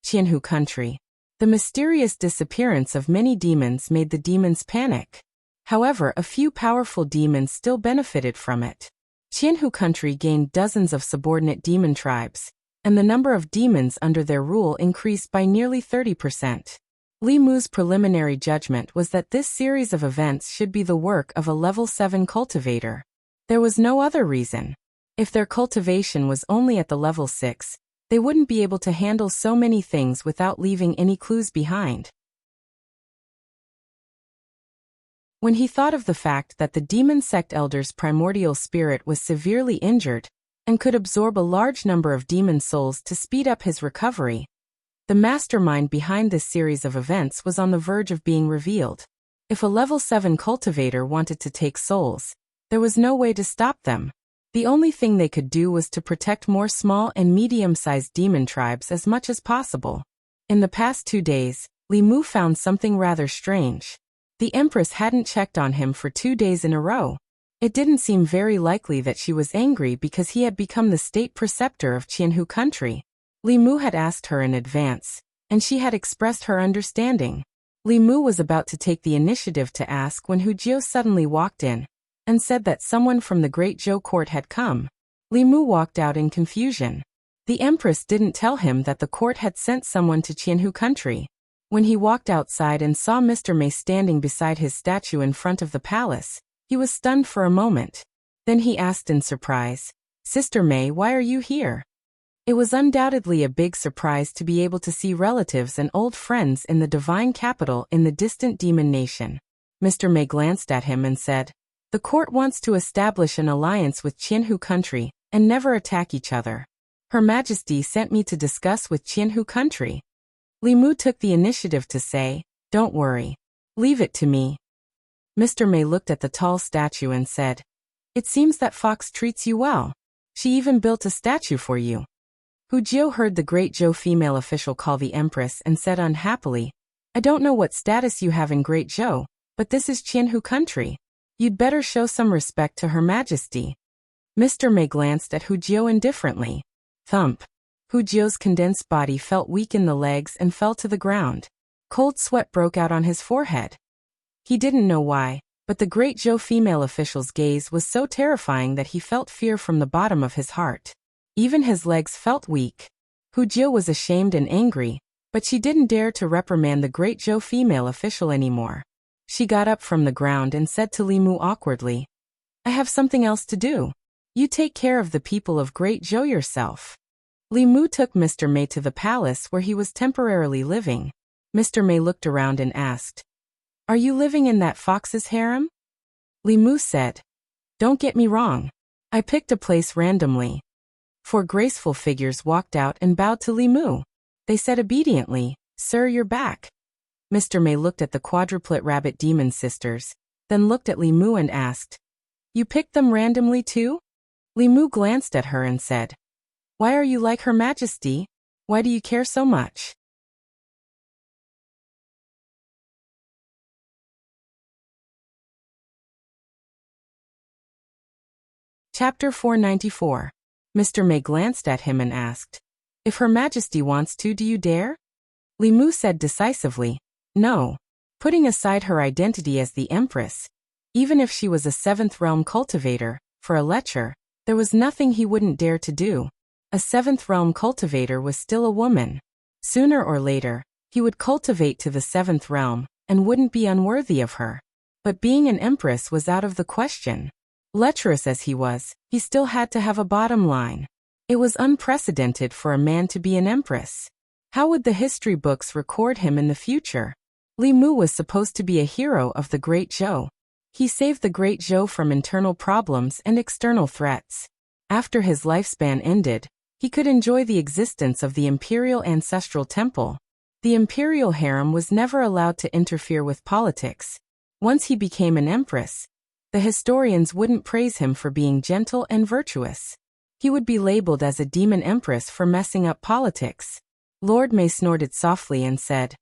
Qianhu country. The mysterious disappearance of many demons made the demons panic. However, a few powerful demons still benefited from it. Qianhu country gained dozens of subordinate demon tribes, and the number of demons under their rule increased by nearly 30%. Li Mu's preliminary judgment was that this series of events should be the work of a level 7 cultivator. There was no other reason. If their cultivation was only at the level 6, they wouldn't be able to handle so many things without leaving any clues behind. When he thought of the fact that the demon sect elder's primordial spirit was severely injured and could absorb a large number of demon souls to speed up his recovery, the mastermind behind this series of events was on the verge of being revealed. If a level 7 cultivator wanted to take souls, there was no way to stop them. The only thing they could do was to protect more small and medium-sized demon tribes as much as possible. In the past 2 days, Li Mu found something rather strange. The Empress hadn't checked on him for 2 days in a row. It didn't seem very likely that she was angry because he had become the state preceptor of Qianhu country. Li Mu had asked her in advance, and she had expressed her understanding. Li Mu was about to take the initiative to ask when Hu Jiu suddenly walked in and said that someone from the Great Zhou court had come. Li Mu walked out in confusion. The Empress didn't tell him that the court had sent someone to Qianhu country. When he walked outside and saw Mr. Mei standing beside his statue in front of the palace, he was stunned for a moment. Then he asked in surprise, "Sister Mei, why are you here?" It was undoubtedly a big surprise to be able to see relatives and old friends in the divine capital in the distant demon nation. Mr. Mei glanced at him and said, "The court wants to establish an alliance with Qianhu country and never attack each other. Her Majesty sent me to discuss with Qianhu country." Li Mu took the initiative to say, "Don't worry. Leave it to me." Mr. Mei looked at the tall statue and said, "It seems that Fox treats you well. She even built a statue for you." Hu Jiu heard the Great Zhou female official call the Empress and said unhappily, "I don't know what status you have in Great Zhou, but this is Qianhu country. You'd better show some respect to Her Majesty." Mr. Mei glanced at Hu Jiu indifferently. Thump. Hu Jiu's condensed body felt weak in the legs and fell to the ground. Cold sweat broke out on his forehead. He didn't know why, but the Great Zhou female official's gaze was so terrifying that he felt fear from the bottom of his heart. Even his legs felt weak. Hu Jiu was ashamed and angry, but she didn't dare to reprimand the Great Zhou female official anymore. She got up from the ground and said to Li Mu awkwardly, "I have something else to do. You take care of the people of Great Zhou yourself." Li Mu took Mr. Mei to the palace where he was temporarily living. Mr. Mei looked around and asked, "Are you living in that fox's harem?" Li Mu said, "Don't get me wrong. I picked a place randomly." 4 graceful figures walked out and bowed to Li Mu. They said obediently, "Sir, you're back." Mr. Mei looked at the quadruplet rabbit demon sisters, then looked at Li Mu and asked, "You picked them randomly too?" Li Mu glanced at her and said, "Why are you like Her Majesty? Why do you care so much?" Chapter 494. Mr. Mei glanced at him and asked, "If Her Majesty wants to, do you dare?" Li Mu said decisively, "No." Putting aside her identity as the Empress, even if she was a 7th realm cultivator, for a lecher, there was nothing he wouldn't dare to do. A 7th realm cultivator was still a woman. Sooner or later, he would cultivate to the 7th realm, and wouldn't be unworthy of her. But being an Empress was out of the question. Lecherous as he was, he still had to have a bottom line. It was unprecedented for a man to be an Empress. How would the history books record him in the future? Li Mu was supposed to be a hero of the Great Zhou. He saved the Great Zhou from internal problems and external threats. After his lifespan ended, he could enjoy the existence of the imperial ancestral temple. The imperial harem was never allowed to interfere with politics. Once he became an empress, the historians wouldn't praise him for being gentle and virtuous. He would be labeled as a demon empress for messing up politics. Lord Mei snorted softly and said,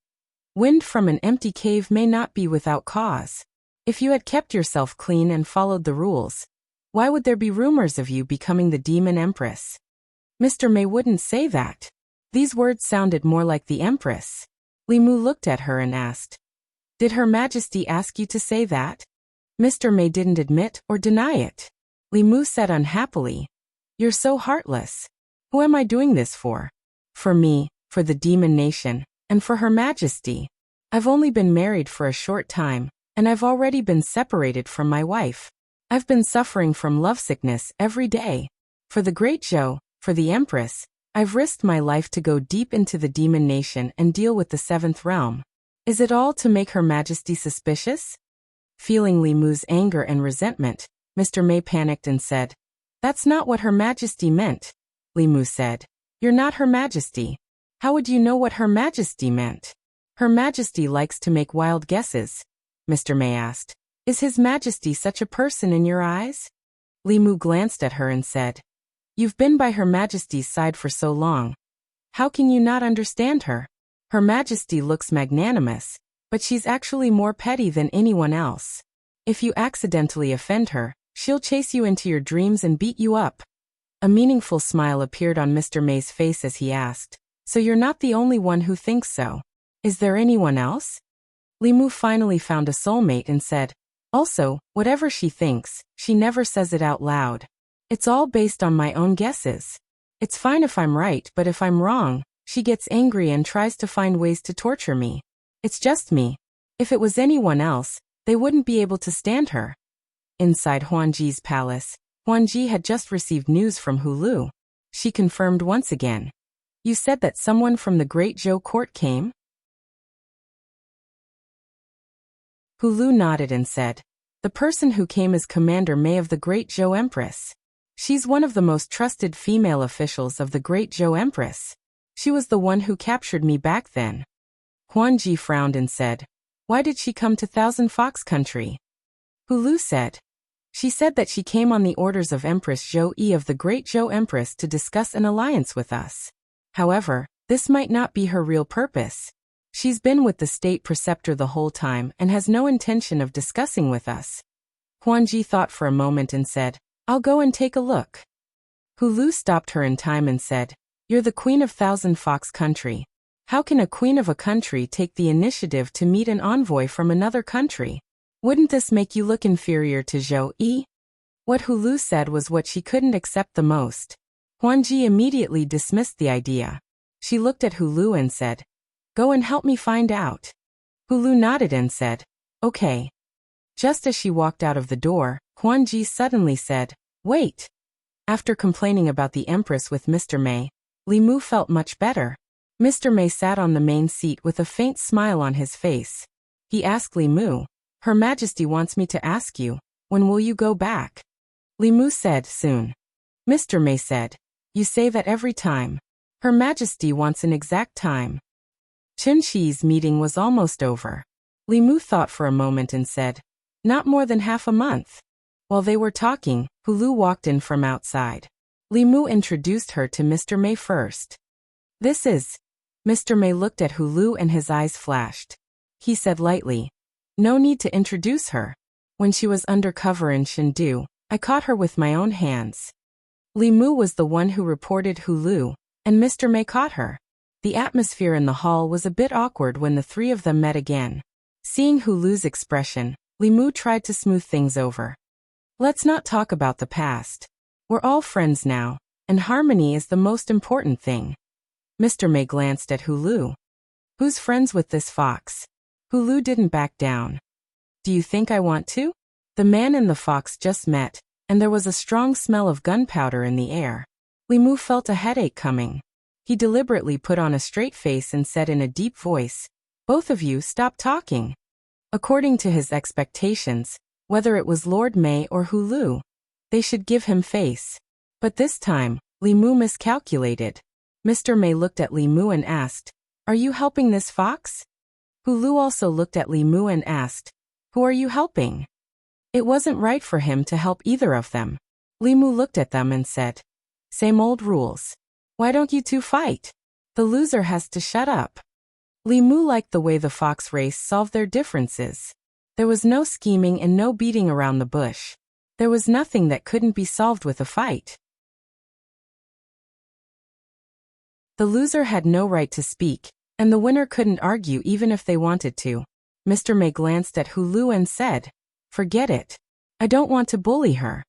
"Wind from an empty cave may not be without cause. If you had kept yourself clean and followed the rules, why would there be rumors of you becoming the demon empress?" Mr. Mei wouldn't say that. These words sounded more like the empress. Li Mu looked at her and asked, "Did Her Majesty ask you to say that?" Mr. Mei didn't admit or deny it. Li Mu said unhappily, "You're so heartless. Who am I doing this for? For me, for the demon nation, and for Her Majesty. I've only been married for a short time, and I've already been separated from my wife. I've been suffering from lovesickness every day. For the Great Zhou, for the Empress, I've risked my life to go deep into the demon nation and deal with the seventh realm. Is it all to make Her Majesty suspicious?" Feeling Li Mu's anger and resentment, Mr. Mei panicked and said, "That's not what Her Majesty meant." Li Mu said, "You're not Her Majesty. How would you know what Her Majesty meant?" "Her Majesty likes to make wild guesses," Mr. Mei asked. "Is His Majesty such a person in your eyes?" Li Mu glanced at her and said, "You've been by Her Majesty's side for so long. How can you not understand her? Her Majesty looks magnanimous, but she's actually more petty than anyone else. If you accidentally offend her, she'll chase you into your dreams and beat you up." A meaningful smile appeared on Mr. Mei's face as he asked, "So you're not the only one who thinks so. Is there anyone else?" Li Mu finally found a soulmate and said, "Also, whatever she thinks, she never says it out loud. It's all based on my own guesses. It's fine if I'm right, but if I'm wrong, she gets angry and tries to find ways to torture me. It's just me. If it was anyone else, they wouldn't be able to stand her." Inside Huanji's palace, Huanji had just received news from Hulu. She confirmed once again. "You said that someone from the Great Zhou court came?" Hulu nodded and said, "The person who came is Commander Mei of the Great Zhou Empress. She's one of the most trusted female officials of the Great Zhou Empress. She was the one who captured me back then." Huanji frowned and said, "Why did she come to Thousand Fox Country?" Hulu said, "She said that she came on the orders of Empress Zhou Yi of the Great Zhou Empress to discuss an alliance with us. However, this might not be her real purpose. She's been with the state preceptor the whole time and has no intention of discussing with us." Huanji thought for a moment and said, "I'll go and take a look." Hulu stopped her in time and said, "You're the queen of Thousand Fox Country. How can a queen of a country take the initiative to meet an envoy from another country? Wouldn't this make you look inferior to Zhou Yi?" What Hulu said was what she couldn't accept the most. Huanji immediately dismissed the idea. She looked at Hulu and said, "Go and help me find out." Hulu nodded and said, "Okay." Just as she walked out of the door, Huanji suddenly said, "Wait." After complaining about the Empress with Mr. Mei, Li Mu felt much better. Mr. Mei sat on the main seat with a faint smile on his face. He asked Li Mu, "Her Majesty wants me to ask you, when will you go back?" Li Mu said, "Soon." Mr. Mei said, "You say that every time. Her Majesty wants an exact time." Chun Shi's meeting was almost over. Li Mu thought for a moment and said, "Not more than half a month." While they were talking, Hulu walked in from outside. Li Mu introduced her to Mr. Mei first. "This is..." Mr. Mei looked at Hulu and his eyes flashed. He said lightly, "No need to introduce her. When she was undercover in Chengdu, I caught her with my own hands." Li Mu was the one who reported Hulu, and Mr. Mei caught her. The atmosphere in the hall was a bit awkward when the three of them met again. Seeing Hulu's expression, Li Mu tried to smooth things over. "Let's not talk about the past. We're all friends now, and harmony is the most important thing." Mr. Mei glanced at Hulu. "Who's friends with this fox?" Hulu didn't back down. "Do you think I want to?" The man and the fox just met, and there was a strong smell of gunpowder in the air. Li Mu felt a headache coming. He deliberately put on a straight face and said in a deep voice, "Both of you stop talking." According to his expectations, whether it was Lord Mei or Hu Lu, they should give him face. But this time, Li Mu miscalculated. Mr. Mei looked at Li Mu and asked, "Are you helping this fox?" Hu Lu also looked at Li Mu and asked, "Who are you helping?" It wasn't right for him to help either of them. Li Mu looked at them and said, "Same old rules. Why don't you two fight? The loser has to shut up." Li Mu liked the way the fox race solved their differences. There was no scheming and no beating around the bush. There was nothing that couldn't be solved with a fight. The loser had no right to speak, and the winner couldn't argue even if they wanted to. Mr. Mei glanced at Hu Lu and said, "Forget it. I don't want to bully her."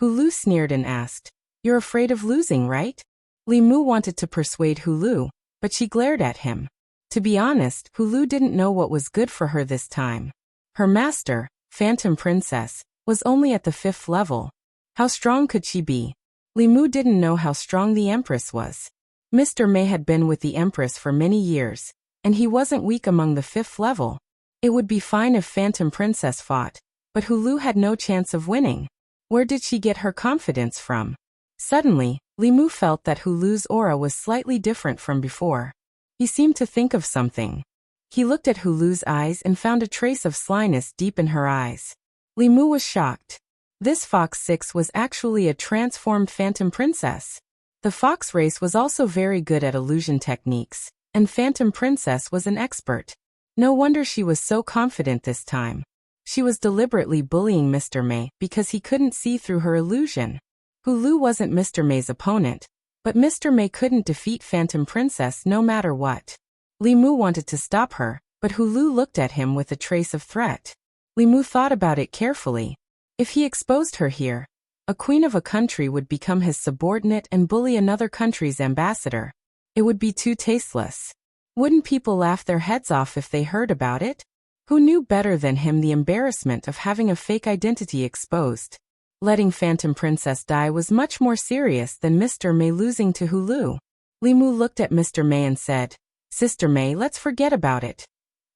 Hu Lu sneered and asked, "You're afraid of losing, right?" Li Mu wanted to persuade Hu Lu, but she glared at him. To be honest, Hu Lu didn't know what was good for her this time. Her master, Phantom Princess, was only at the 5th level. How strong could she be? Li Mu didn't know how strong the Empress was. Mr. Mei had been with the Empress for many years, and he wasn't weak among the 5th level. It would be fine if Phantom Princess fought, but Hu Lu had no chance of winning. Where did she get her confidence from? Suddenly, Li Mu felt that Hu Lu's aura was slightly different from before. He seemed to think of something. He looked at Hu Lu's eyes and found a trace of slyness deep in her eyes. Li Mu was shocked. This Fox 6 was actually a transformed Phantom Princess. The fox race was also very good at illusion techniques, and Phantom Princess was an expert. No wonder she was so confident this time. She was deliberately bullying Mr. Mei because he couldn't see through her illusion. Hu Lu wasn't Mr. Mei's opponent, but Mr. Mei couldn't defeat Phantom Princess no matter what. Li Mu wanted to stop her, but Hu Lu looked at him with a trace of threat. Li Mu thought about it carefully. If he exposed her here, a queen of a country would become his subordinate and bully another country's ambassador. It would be too tasteless. Wouldn't people laugh their heads off if they heard about it? Who knew better than him the embarrassment of having a fake identity exposed? Letting Phantom Princess die was much more serious than Mr. Mei losing to Hu Lu. Li Mu looked at Mr. Mei and said, "Sister Mei, let's forget about it."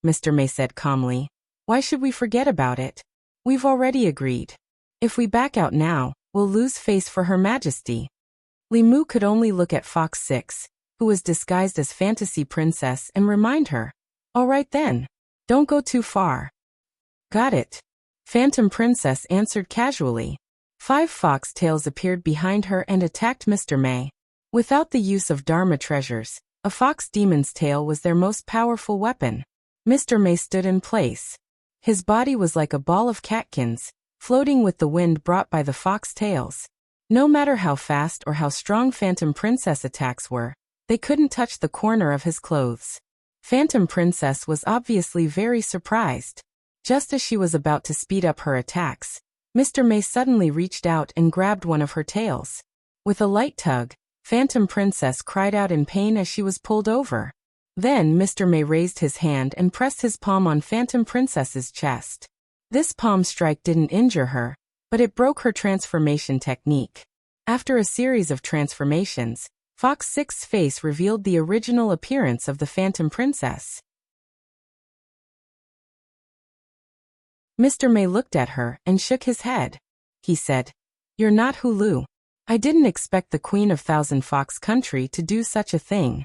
Mr. Mei said calmly, "Why should we forget about it? We've already agreed. If we back out now, we'll lose face for Her Majesty." Li Mu could only look at Fox 6, who was disguised as Fantasy Princess, and remind her, "All right then. Don't go too far." "Got it." Phantom Princess answered casually. 5 fox tails appeared behind her and attacked Mr. Mei. Without the use of Dharma treasures, a fox demon's tail was their most powerful weapon. Mr. Mei stood in place. His body was like a ball of catkins, floating with the wind brought by the fox tails. No matter how fast or how strong Phantom Princess attacks were, they couldn't touch the corner of his clothes. Phantom Princess was obviously very surprised. Just as she was about to speed up her attacks, Mr. Mei suddenly reached out and grabbed one of her tails. With a light tug, Phantom Princess cried out in pain as she was pulled over. Then Mr. Mei raised his hand and pressed his palm on Phantom Princess's chest. This palm strike didn't injure her, but it broke her transformation technique. After a series of transformations, Fox 6's face revealed the original appearance of the Phantom Princess. Mr. Mei looked at her and shook his head. He said, "You're not Hu Lu. I didn't expect the Queen of Thousand Fox Country to do such a thing."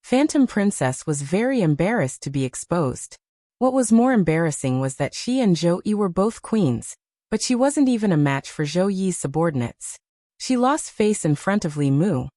Phantom Princess was very embarrassed to be exposed. What was more embarrassing was that she and Zhou Yi were both queens, but she wasn't even a match for Zhou Yi's subordinates. She lost face in front of Li Mu.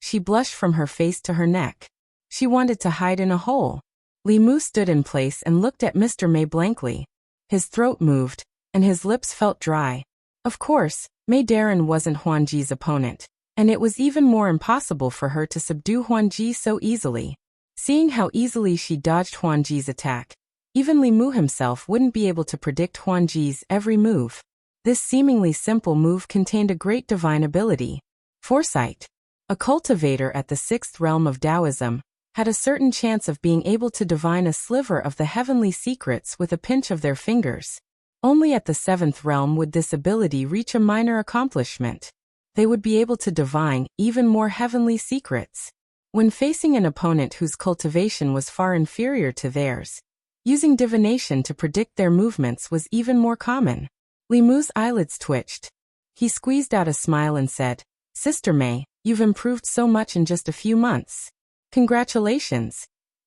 She blushed from her face to her neck. She wanted to hide in a hole. Li Mu stood in place and looked at Mr. Mei blankly. His throat moved, and his lips felt dry. Of course, Mei Darren wasn't Huan Ji's opponent, and it was even more impossible for her to subdue Huan Ji so easily. Seeing how easily she dodged Huan Ji's attack, even Li Mu himself wouldn't be able to predict Huan Ji's every move. This seemingly simple move contained a great divine ability. Foresight. A cultivator at the 6th realm of Taoism had a certain chance of being able to divine a sliver of the heavenly secrets with a pinch of their fingers. Only at the 7th realm would this ability reach a minor accomplishment. They would be able to divine even more heavenly secrets. When facing an opponent whose cultivation was far inferior to theirs, using divination to predict their movements was even more common. Li Mu's eyelids twitched. He squeezed out a smile and said, "Sister May, you've improved so much in just a few months. Congratulations."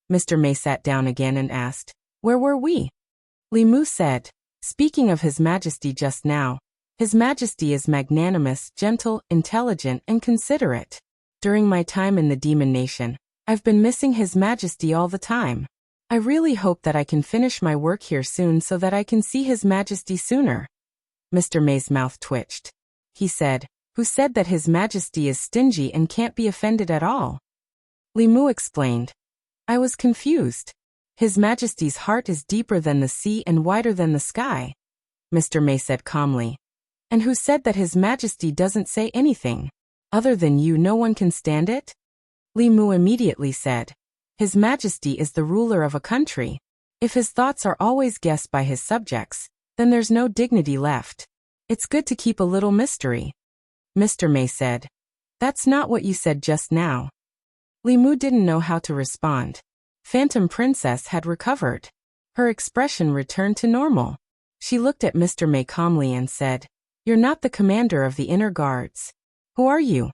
Mr. May sat down again and asked, "Where were we?" Li Mu said, "Speaking of His Majesty just now, His Majesty is magnanimous, gentle, intelligent, and considerate. During my time in the Demon Nation, I've been missing His Majesty all the time. I really hope that I can finish my work here soon so that I can see His Majesty sooner." Mr. May's mouth twitched. He said, "Who said that His Majesty is stingy and can't be offended at all?" Li Mu explained, "I was confused. His Majesty's heart is deeper than the sea and wider than the sky." Mr. May said calmly, "And who said that His Majesty doesn't say anything? Other than you, no one can stand it?" Li Mu immediately said, "His Majesty is the ruler of a country. If his thoughts are always guessed by his subjects, then there's no dignity left. It's good to keep a little mystery." Mr. May said, "That's not what you said just now." Li Mu didn't know how to respond. Phantom Princess had recovered. Her expression returned to normal. She looked at Mr. May calmly and said, "You're not the commander of the inner guards. Who are you?"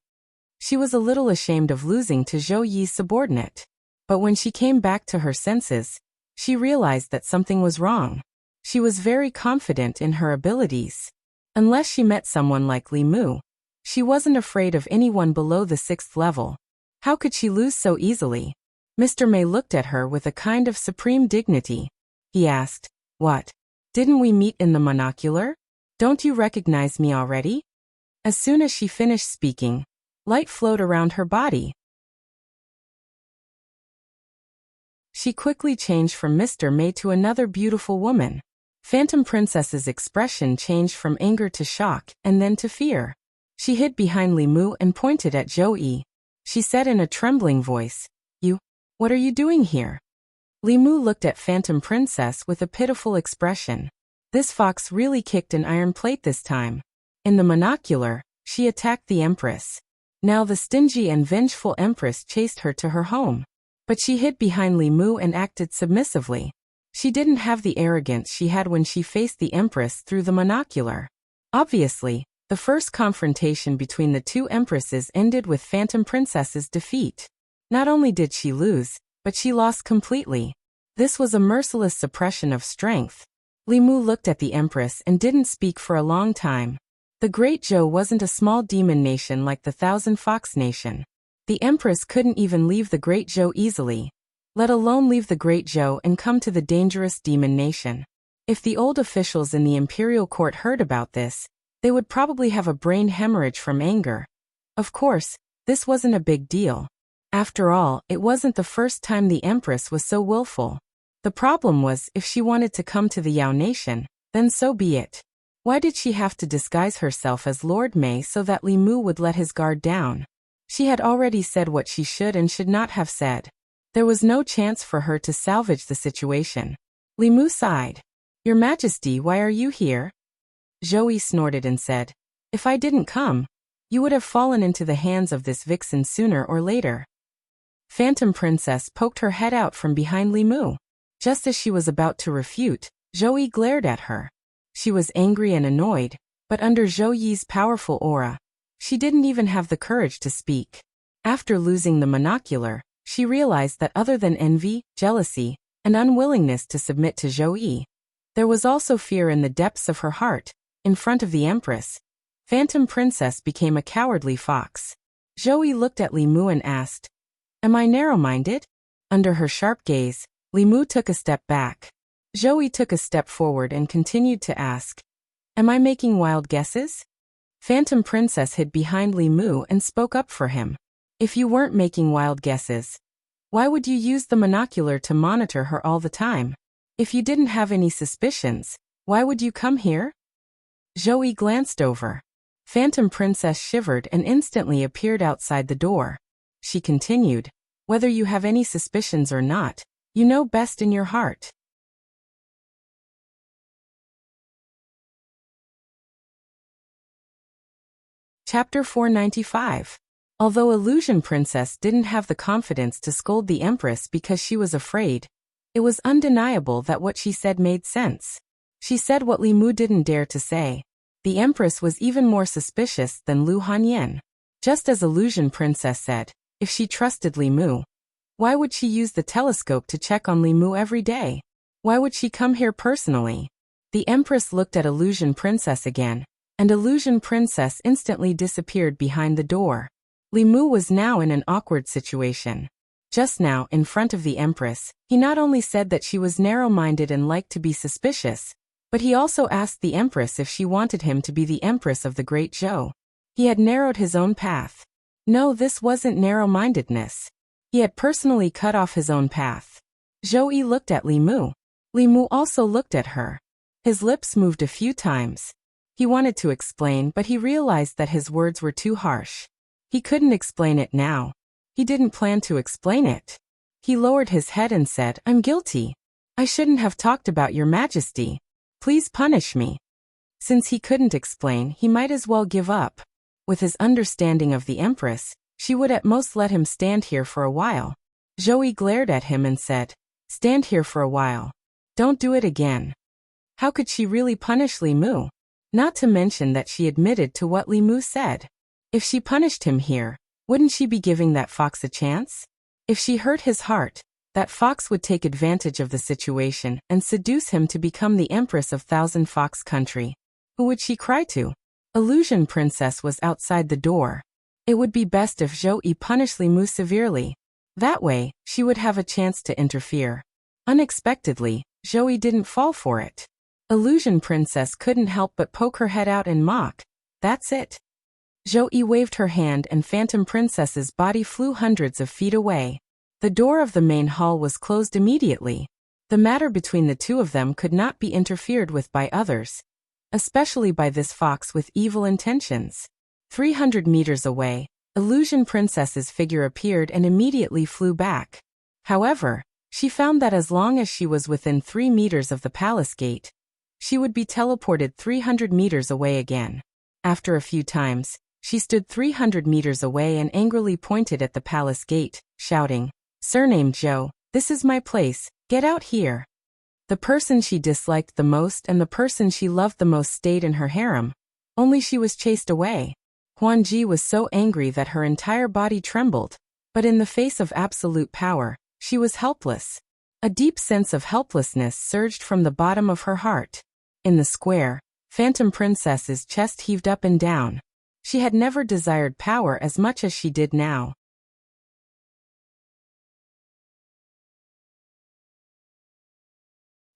She was a little ashamed of losing to Zhou Yi's subordinate. But when she came back to her senses, she realized that something was wrong. She was very confident in her abilities. Unless she met someone like Li Mu, she wasn't afraid of anyone below the 6th level. How could she lose so easily? Mr. May looked at her with a kind of supreme dignity. He asked, "What? Didn't we meet in the monocular? Don't you recognize me already?" As soon as she finished speaking, light flowed around her body. She quickly changed from Mr. May to another beautiful woman. Phantom Princess's expression changed from anger to shock, and then to fear. She hid behind Li Mu and pointed at Zhou Yi. She said in a trembling voice, What are you doing here?" Li Mu looked at Phantom Princess with a pitiful expression. This fox really kicked an iron plate this time. In the monocular, she attacked the Empress. Now the stingy and vengeful Empress chased her to her home. But she hid behind Li Mu and acted submissively. She didn't have the arrogance she had when she faced the Empress through the monocular. Obviously, the first confrontation between the two Empresses ended with Phantom Princess's defeat. Not only did she lose, but she lost completely. This was a merciless suppression of strength. Li Mu looked at the Empress and didn't speak for a long time. The Great Zhou wasn't a small demon nation like the Thousand Fox Nation. The Empress couldn't even leave the Great Zhou easily, let alone leave the Great Zhou and come to the dangerous demon nation. If the old officials in the imperial court heard about this, they would probably have a brain hemorrhage from anger. Of course, this wasn't a big deal. After all, it wasn't the first time the Empress was so willful. The problem was, if she wanted to come to the Yao nation, then so be it. Why did she have to disguise herself as Lord Mei so that Li Mu would let his guard down? She had already said what she should and should not have said. There was no chance for her to salvage the situation. Li Mu sighed. "Your Majesty, why are you here?" Zhou Yi snorted and said, "If I didn't come, you would have fallen into the hands of this vixen sooner or later." Phantom Princess poked her head out from behind Li Mu. Just as she was about to refute, Zhou Yi glared at her. She was angry and annoyed, but under Zhou Yi's powerful aura, she didn't even have the courage to speak. After losing the monocular, she realized that other than envy, jealousy, and unwillingness to submit to Zhou Yi, there was also fear in the depths of her heart. In front of the Empress, Phantom Princess became a cowardly fox. Zhou Yi looked at Li Mu and asked, "Am I narrow-minded?" Under her sharp gaze, Li Mu took a step back. Zhou Yi took a step forward and continued to ask, "Am I making wild guesses?" Phantom Princess hid behind Li Mu and spoke up for him. "If you weren't making wild guesses, why would you use the monocular to monitor her all the time? If you didn't have any suspicions, why would you come here?" Zhou Yi glanced over. Phantom Princess shivered and instantly appeared outside the door. She continued, "Whether you have any suspicions or not, you know best in your heart." Chapter 495. Although Illusion Princess didn't have the confidence to scold the Empress because she was afraid, it was undeniable that what she said made sense. She said what Li Mu didn't dare to say. The Empress was even more suspicious than Lu Hanyan. Just as Illusion Princess said, if she trusted Li Mu, why would she use the telescope to check on Li Mu every day? Why would she come here personally? The Empress looked at Illusion Princess again, and Illusion Princess instantly disappeared behind the door. Li Mu was now in an awkward situation. Just now, in front of the Empress, he not only said that she was narrow-minded and liked to be suspicious, but he also asked the Empress if she wanted him to be the Empress of the Great Zhou. He had narrowed his own path. No, this wasn't narrow-mindedness. He had personally cut off his own path. Zhou Yi looked at Li Mu. Li Mu also looked at her. His lips moved a few times. He wanted to explain, but he realized that his words were too harsh. He couldn't explain it now. He didn't plan to explain it. He lowered his head and said, "I'm guilty. I shouldn't have talked about your Majesty. Please punish me." Since he couldn't explain, he might as well give up. With his understanding of the Empress, she would at most let him stand here for a while. Zhou Yi glared at him and said, "Stand here for a while. Don't do it again." How could she really punish Li Mu? Not to mention that she admitted to what Li Mu said. If she punished him here, wouldn't she be giving that fox a chance? If she hurt his heart, that fox would take advantage of the situation and seduce him to become the Empress of Thousand Fox Country. Who would she cry to? Illusion Princess was outside the door. It would be best if Zhou Yi punished Li Mu severely. That way, she would have a chance to interfere. Unexpectedly, Zhou Yi didn't fall for it. Illusion Princess couldn't help but poke her head out and mock. That's it. Zhou Yi waved her hand and Phantom Princess's body flew hundreds of feet away. The door of the main hall was closed immediately. The matter between the two of them could not be interfered with by others, especially by this fox with evil intentions. 300 meters away, Illusion Princess's figure appeared and immediately flew back. However, she found that as long as she was within 3 meters of the palace gate, she would be teleported 300 meters away again. After a few times, she stood 300 meters away and angrily pointed at the palace gate, shouting, "Surnamed Zhou, this is my place, get out here." The person she disliked the most and the person she loved the most stayed in her harem. Only she was chased away. Huan Ji was so angry that her entire body trembled, but in the face of absolute power, she was helpless. A deep sense of helplessness surged from the bottom of her heart. In the square, Phantom Princess's chest heaved up and down. She had never desired power as much as she did now.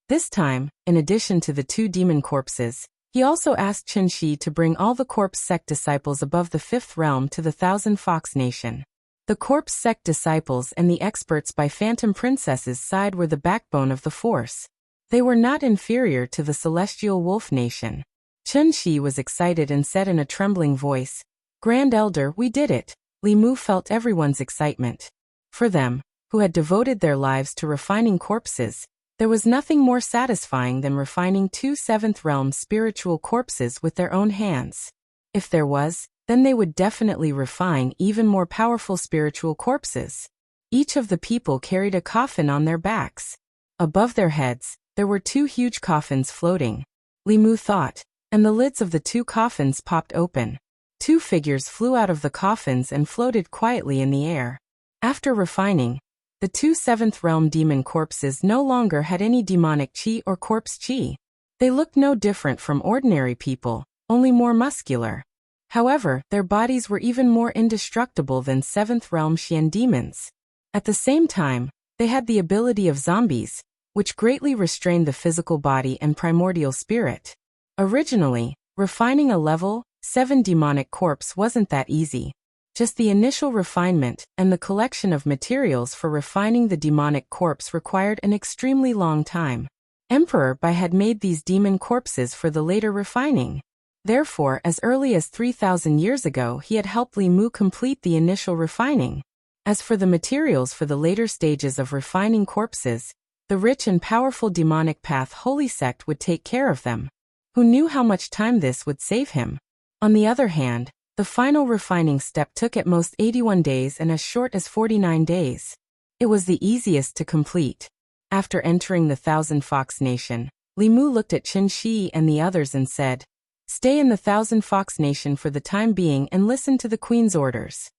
This time, in addition to the 2 demon corpses, he also asked Chen Shi to bring all the corpse sect disciples above the 5th realm to the Thousand Fox Nation. The corpse sect disciples and the experts by Phantom Princess's side were the backbone of the force. They were not inferior to the Celestial Wolf Nation. Chen Shi was excited and said in a trembling voice, "Grand Elder, we did it." Li Mu felt everyone's excitement. For them, who had devoted their lives to refining corpses, there was nothing more satisfying than refining 2 7th realm spiritual corpses with their own hands. If there was, then they would definitely refine even more powerful spiritual corpses. Each of the people carried a coffin on their backs. Above their heads, there were 2 huge coffins floating. Li Mu thought, and the lids of the 2 coffins popped open. 2 figures flew out of the coffins and floated quietly in the air. After refining, the 2 7th realm demon corpses no longer had any demonic chi or corpse chi. They looked no different from ordinary people, only more muscular. However, their bodies were even more indestructible than 7th realm Xian demons. At the same time, they had the ability of zombies, which greatly restrained the physical body and primordial spirit. Originally, refining a level 7 demonic corpse wasn't that easy. Just the initial refinement and the collection of materials for refining the demonic corpse required an extremely long time. Emperor Bai had made these demon corpses for the later refining. Therefore, as early as 3,000 years ago, he had helped Li Mu complete the initial refining. As for the materials for the later stages of refining corpses, the rich and powerful demonic path Holy Sect would take care of them. Who knew how much time this would save him? On the other hand, The final refining step took at most 81 days and as short as 49 days. It was the easiest to complete. After entering the Thousand Fox Nation, Li Mu looked at Qin Shi and the others and said, "Stay in the Thousand Fox Nation for the time being and listen to the Queen's orders."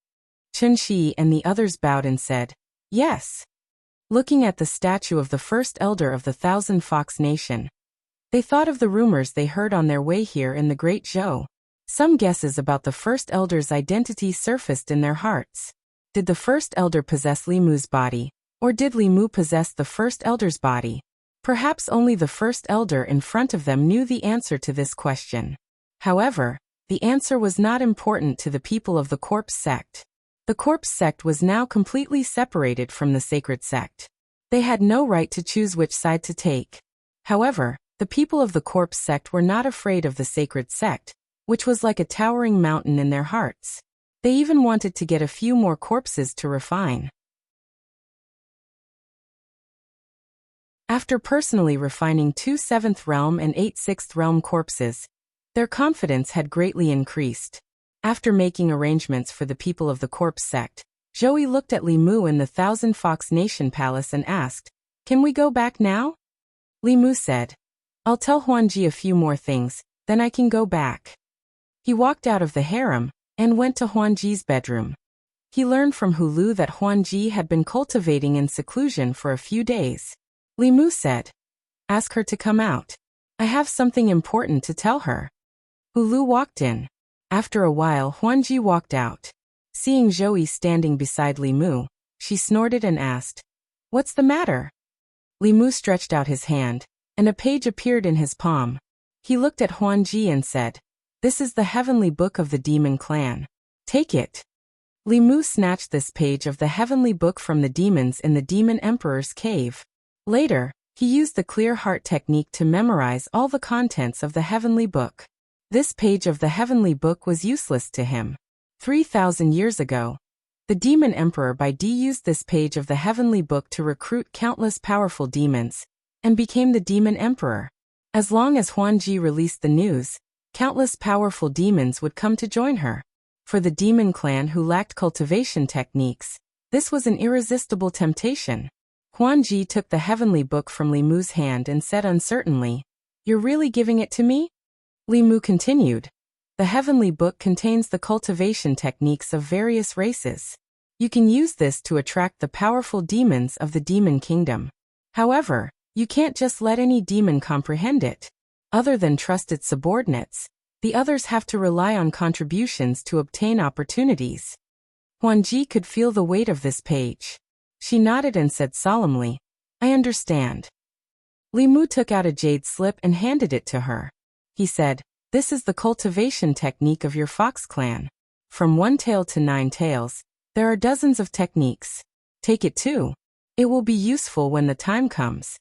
Qin Shi and the others bowed and said, "Yes." Looking at the statue of the first elder of the Thousand Fox Nation, they thought of the rumors they heard on their way here in the Great Zhou. Some guesses about the first elder's identity surfaced in their hearts. Did the first elder possess Li Mu's body, or did Li Mu possess the first elder's body? Perhaps only the first elder in front of them knew the answer to this question. However, the answer was not important to the people of the Corpse sect. The Corpse sect was now completely separated from the sacred sect. They had no right to choose which side to take. However, the people of the Corpse sect were not afraid of the sacred sect, which was like a towering mountain in their hearts. They even wanted to get a few more corpses to refine. After personally refining 2 7th realm and 8 6th realm corpses, their confidence had greatly increased. After making arrangements for the people of the Corpse sect, Zhou looked at Li Mu in the Thousand Fox Nation Palace and asked, "Can we go back now?" Li Mu said, "I'll tell Huanji a few more things, then I can go back." He walked out of the harem and went to Huanji's bedroom. He learned from Hulu that Huanji had been cultivating in seclusion for a few days. Li Mu said, "Ask her to come out. I have something important to tell her." Hulu walked in. After a while, Huanji walked out. Seeing Zhou standing beside Li Mu, she snorted and asked, "What's the matter?" Li Mu stretched out his hand, and a page appeared in his palm. He looked at Huanji and said, "This is the heavenly book of the demon clan. Take it." Li Mu snatched this page of the heavenly book from the demons in the demon emperor's cave. Later, he used the clear heart technique to memorize all the contents of the heavenly book. This page of the heavenly book was useless to him. 3,000 years ago, the demon emperor Bai Di used this page of the heavenly book to recruit countless powerful demons, and became the demon emperor. As long as Huanji released the news, countless powerful demons would come to join her. For the demon clan who lacked cultivation techniques, this was an irresistible temptation. Huanji took the heavenly book from Li Mu's hand and said uncertainly, "You're really giving it to me?" Li Mu continued, "The heavenly book contains the cultivation techniques of various races. You can use this to attract the powerful demons of the demon kingdom. However, you can't just let any demon comprehend it. Other than trusted subordinates, the others have to rely on contributions to obtain opportunities." Huanji could feel the weight of this page. She nodded and said solemnly, "I understand." Li Mu took out a jade slip and handed it to her. He said, "This is the cultivation technique of your fox clan. From 1 tail to 9 tails, there are dozens of techniques. Take it too. It will be useful when the time comes."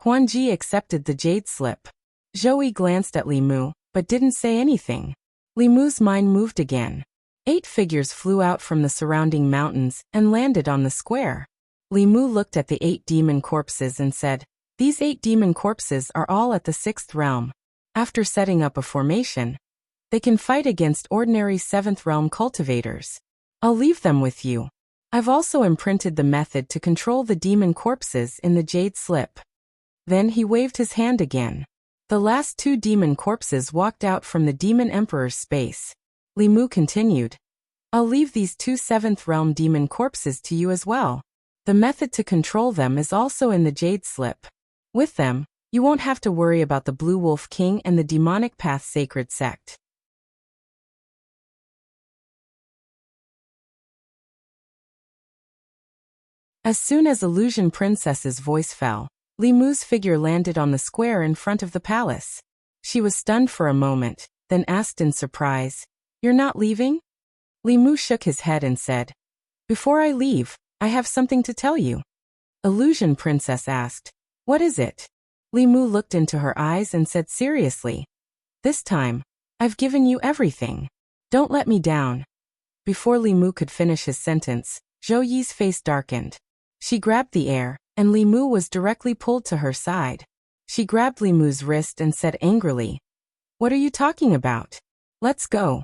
Huanji accepted the jade slip. Zhou glanced at Li Mu, but didn't say anything. Li Mu's mind moved again. 8 figures flew out from the surrounding mountains and landed on the square. Li Mu looked at the 8 demon corpses and said, "These 8 demon corpses are all at the 6th realm. After setting up a formation, they can fight against ordinary 7th realm cultivators. I'll leave them with you. I've also imprinted the method to control the demon corpses in the jade slip." Then he waved his hand again. The last 2 demon corpses walked out from the demon emperor's space. Li Mu continued, "I'll leave these 2 7th realm demon corpses to you as well. The method to control them is also in the jade slip. With them, you won't have to worry about the Blue Wolf King and the demonic path sacred sect." As soon as Illusion Princess's voice fell, Li Mu's figure landed on the square in front of the palace. She was stunned for a moment, then asked in surprise, "You're not leaving?" Li Mu shook his head and said, "Before I leave, I have something to tell you." Illusion Princess asked, "What is it?" Li Mu looked into her eyes and said seriously, "This time, I've given you everything. Don't let me down." Before Li Mu could finish his sentence, Zhou Yi's face darkened. She grabbed the air, and Li Mu was directly pulled to her side. She grabbed Li Mu's wrist and said angrily, "What are you talking about? Let's go."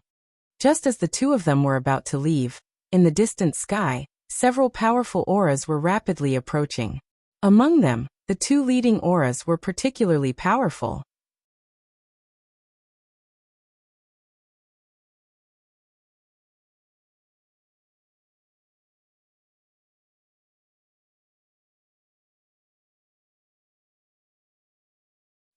Just as the two of them were about to leave, in the distant sky, several powerful auras were rapidly approaching. Among them, the two leading auras were particularly powerful.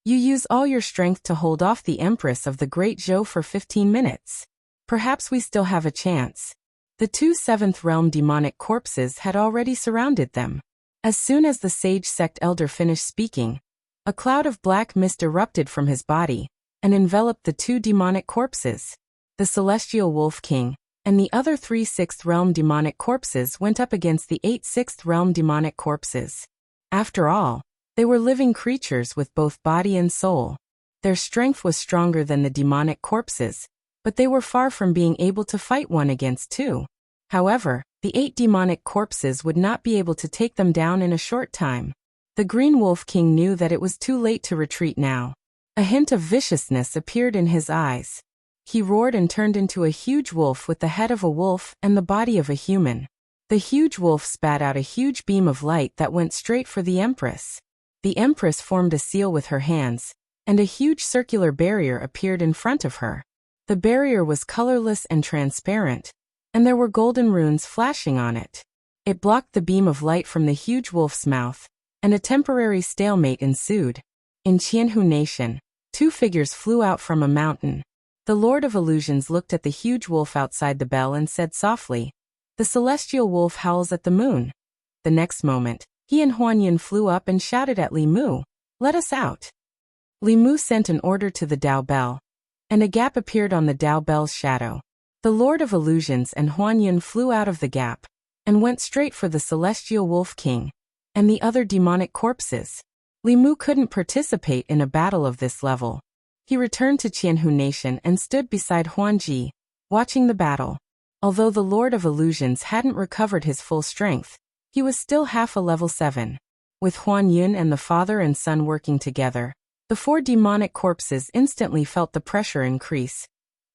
You use all your strength to hold off the Empress of the Great Zhou for 15 minutes. Perhaps we still have a chance. The two seventh realm demonic corpses had already surrounded them. As soon as the sage sect elder finished speaking, a cloud of black mist erupted from his body and enveloped the two demonic corpses. The celestial wolf king and the other 3 sixth realm demonic corpses went up against the 8 sixth realm demonic corpses. After all, they were living creatures with both body and soul. Their strength was stronger than the demonic corpses, but they were far from being able to fight one against two. However, the 8 demonic corpses would not be able to take them down in a short time. The Green Wolf King knew that it was too late to retreat now. A hint of viciousness appeared in his eyes. He roared and turned into a huge wolf with the head of a wolf and the body of a human. The huge wolf spat out a huge beam of light that went straight for the Empress. The Empress formed a seal with her hands, and a huge circular barrier appeared in front of her. The barrier was colorless and transparent, and there were golden runes flashing on it. It blocked the beam of light from the huge wolf's mouth, and a temporary stalemate ensued. In Qianhu Nation, 2 figures flew out from a mountain. The Lord of Illusions looked at the huge wolf outside the bell and said softly, "The celestial wolf howls at the moon." The next moment, he and Huanyan flew up and shouted at Li Mu, "Let us out." Li Mu sent an order to the Dao Bell, and a gap appeared on the Dao Bell's shadow. The Lord of Illusions and Huanyan flew out of the gap, and went straight for the Celestial Wolf King, and the other demonic corpses. Li Mu couldn't participate in a battle of this level. He returned to Qianhu Nation and stood beside Huanji, watching the battle. Although the Lord of Illusions hadn't recovered his full strength, he was still half a level 7. With Huan Yun and the father and son working together, the 4 demonic corpses instantly felt the pressure increase,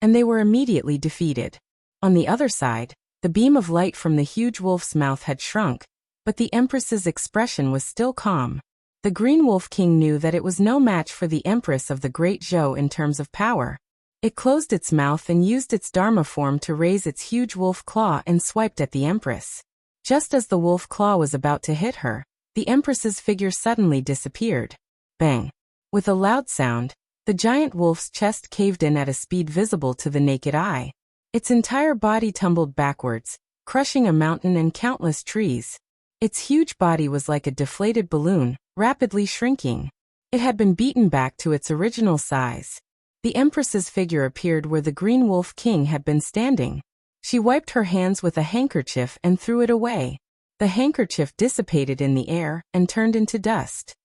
and they were immediately defeated. On the other side, the beam of light from the huge wolf's mouth had shrunk, but the Empress's expression was still calm. The Green Wolf King knew that it was no match for the Empress of the Great Zhou in terms of power. It closed its mouth and used its Dharma form to raise its huge wolf claw and swiped at the Empress. Just as the wolf claw was about to hit her, the Empress's figure suddenly disappeared. Bang! With a loud sound, the giant wolf's chest caved in at a speed visible to the naked eye. Its entire body tumbled backwards, crushing a mountain and countless trees. Its huge body was like a deflated balloon, rapidly shrinking. It had been beaten back to its original size. The Empress's figure appeared where the Green Wolf King had been standing. She wiped her hands with a handkerchief and threw it away. The handkerchief dissipated in the air and turned into dust.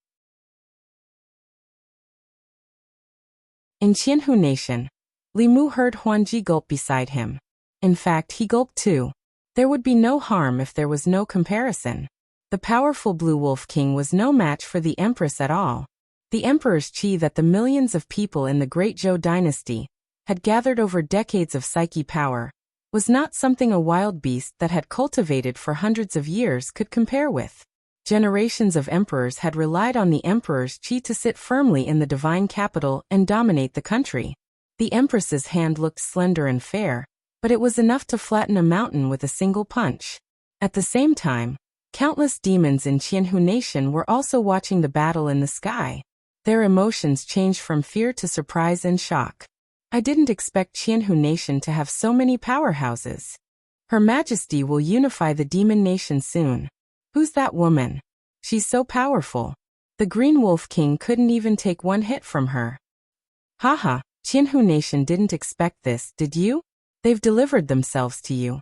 In Qianhu Nation, Li Mu heard Huanji gulp beside him. In fact, he gulped too. There would be no harm if there was no comparison. The powerful Blue Wolf King was no match for the Empress at all. The Emperor's qi that the millions of people in the Great Zhou dynasty had gathered over decades of psyche power was not something a wild beast that had cultivated for hundreds of years could compare with. Generations of emperors had relied on the Emperor's qi to sit firmly in the divine capital and dominate the country. The Empress's hand looked slender and fair, but it was enough to flatten a mountain with a single punch. At the same time, countless demons in Qianhu Nation were also watching the battle in the sky. Their emotions changed from fear to surprise and shock. I didn't expect Qianhu Nation to have so many powerhouses. Her Majesty will unify the demon nation soon. Who's that woman? She's so powerful. The Green Wolf King couldn't even take one hit from her. Haha, Qianhu Nation didn't expect this, did you? They've delivered themselves to you.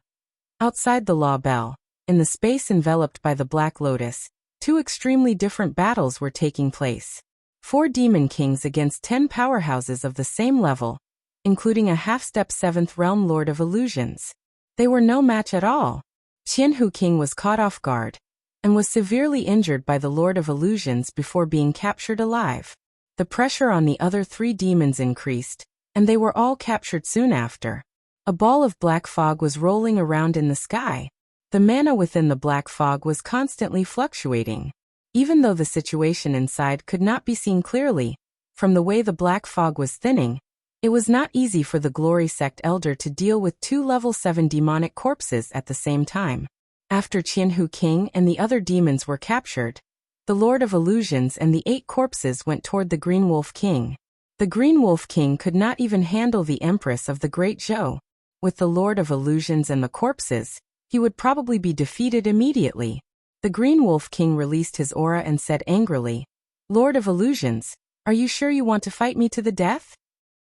Outside the Law Bell, in the space enveloped by the Black Lotus, 2 extremely different battles were taking place. 4 demon kings against 10 powerhouses of the same level, including a half-step 7th realm Lord of Illusions. They were no match at all. Qianhu King was caught off guard, and was severely injured by the Lord of Illusions before being captured alive. The pressure on the other 3 demons increased, and they were all captured soon after. A ball of black fog was rolling around in the sky. The mana within the black fog was constantly fluctuating. Even though the situation inside could not be seen clearly, from the way the black fog was thinning, it was not easy for the Glory Sect Elder to deal with 2 level 7 demonic corpses at the same time. After Qianhu King and the other demons were captured, the Lord of Illusions and the 8 corpses went toward the Green Wolf King. The Green Wolf King could not even handle the Empress of the Great Zhou. With the Lord of Illusions and the corpses, he would probably be defeated immediately. The Green Wolf King released his aura and said angrily, "Lord of Illusions, are you sure you want to fight me to the death?"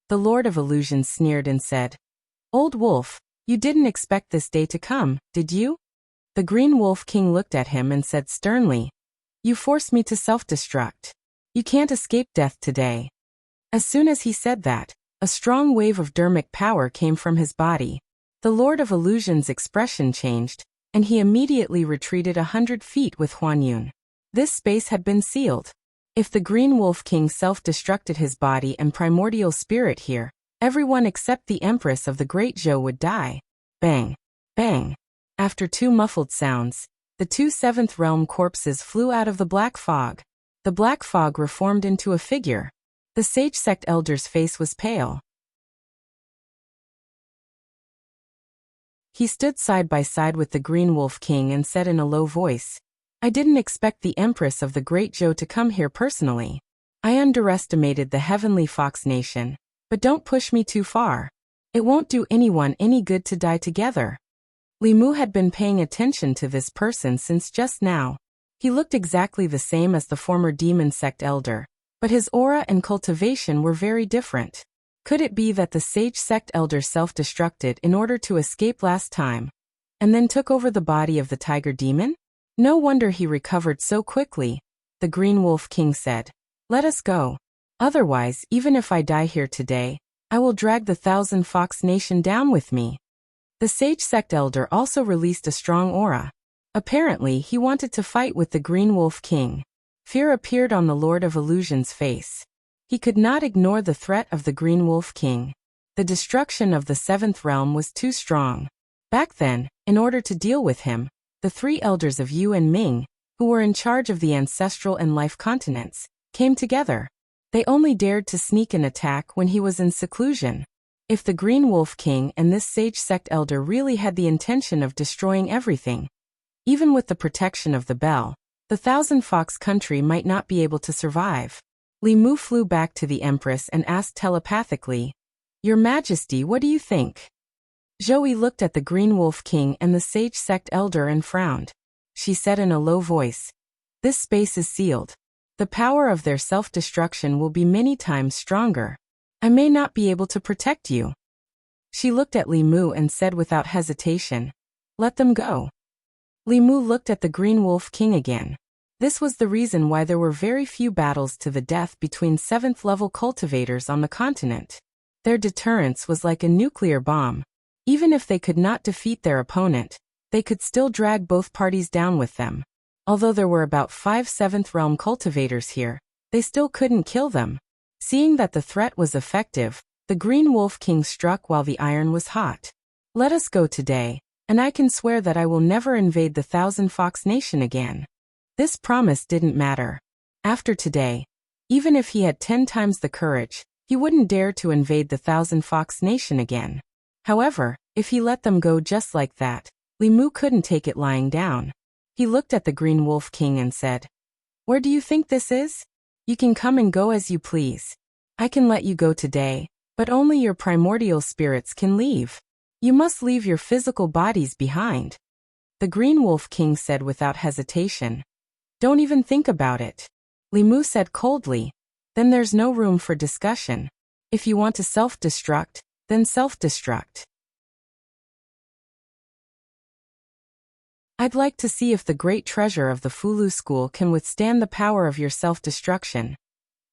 The Lord of Illusions sneered and said, "Old wolf, you didn't expect this day to come, did you?" The Green Wolf King looked at him and said sternly, "You forced me to self-destruct. You can't escape death today." As soon as he said that, a strong wave of dermic power came from his body. The Lord of Illusions' expression changed, and he immediately retreated 100 feet with Huanyun. This space had been sealed. If the Green Wolf King self-destructed his body and primordial spirit here, everyone except the Empress of the Great Zhou would die. Bang! Bang! After 2 muffled sounds, the 2 7th realm corpses flew out of the black fog. The black fog reformed into a figure. The Sage Sect Elder's face was pale. He stood side by side with the Green Wolf King and said in a low voice, "I didn't expect the Empress of the Great Zhou to come here personally. I underestimated the Heavenly Fox Nation, but don't push me too far. It won't do anyone any good to die together." Li Mu had been paying attention to this person since just now. He looked exactly the same as the former Demon Sect Elder, but his aura and cultivation were very different. Could it be that the Sage Sect Elder self-destructed in order to escape last time, and then took over the body of the Tiger Demon? No wonder he recovered so quickly. The Green Wolf King said, "Let us go. Otherwise, even if I die here today, I will drag the 1,000 Fox Nation down with me." The Sage Sect Elder also released a strong aura. Apparently, he wanted to fight with the Green Wolf King. Fear appeared on the Lord of Illusion's face. He could not ignore the threat of the Green Wolf King. The destruction of the 7th realm was too strong. Back then, in order to deal with him, the 3 elders of Yu and Ming, who were in charge of the ancestral and life continents, came together. They only dared to sneak an attack when he was in seclusion. If the Green Wolf King and this Sage Sect Elder really had the intention of destroying everything, even with the protection of the bell, the 1,000 Fox country might not be able to survive. Li Mu flew back to the Empress and asked telepathically, "Your Majesty, what do you think?" Zhou looked at the Green Wolf King and the Sage Sect Elder and frowned. She said in a low voice, "This space is sealed. The power of their self-destruction will be many times stronger. I may not be able to protect you." She looked at Li Mu and said without hesitation, "Let them go." Li Mu looked at the Green Wolf King again. This was the reason why there were very few battles to the death between 7th level cultivators on the continent. Their deterrence was like a nuclear bomb. Even if they could not defeat their opponent, they could still drag both parties down with them. Although there were about 5 7th realm cultivators here, they still couldn't kill them. Seeing that the threat was effective, the Green Wolf King struck while the iron was hot. "Let us go today, and I can swear that I will never invade the 1,000 Fox Nation again." This promise didn't matter. After today, even if he had 10 times the courage, he wouldn't dare to invade the 1,000 Fox Nation again. However, if he let them go just like that, Li Mu couldn't take it lying down. He looked at the Green Wolf King and said, "Where do you think this is? You can come and go as you please. I can let you go today, but only your primordial spirits can leave. You must leave your physical bodies behind." The Green Wolf King said without hesitation, "Don't even think about it." Li Mu said coldly, "Then there's no room for discussion. If you want to self-destruct, then self-destruct." I'd like to see if the great treasure of the Fulu School can withstand the power of your self-destruction.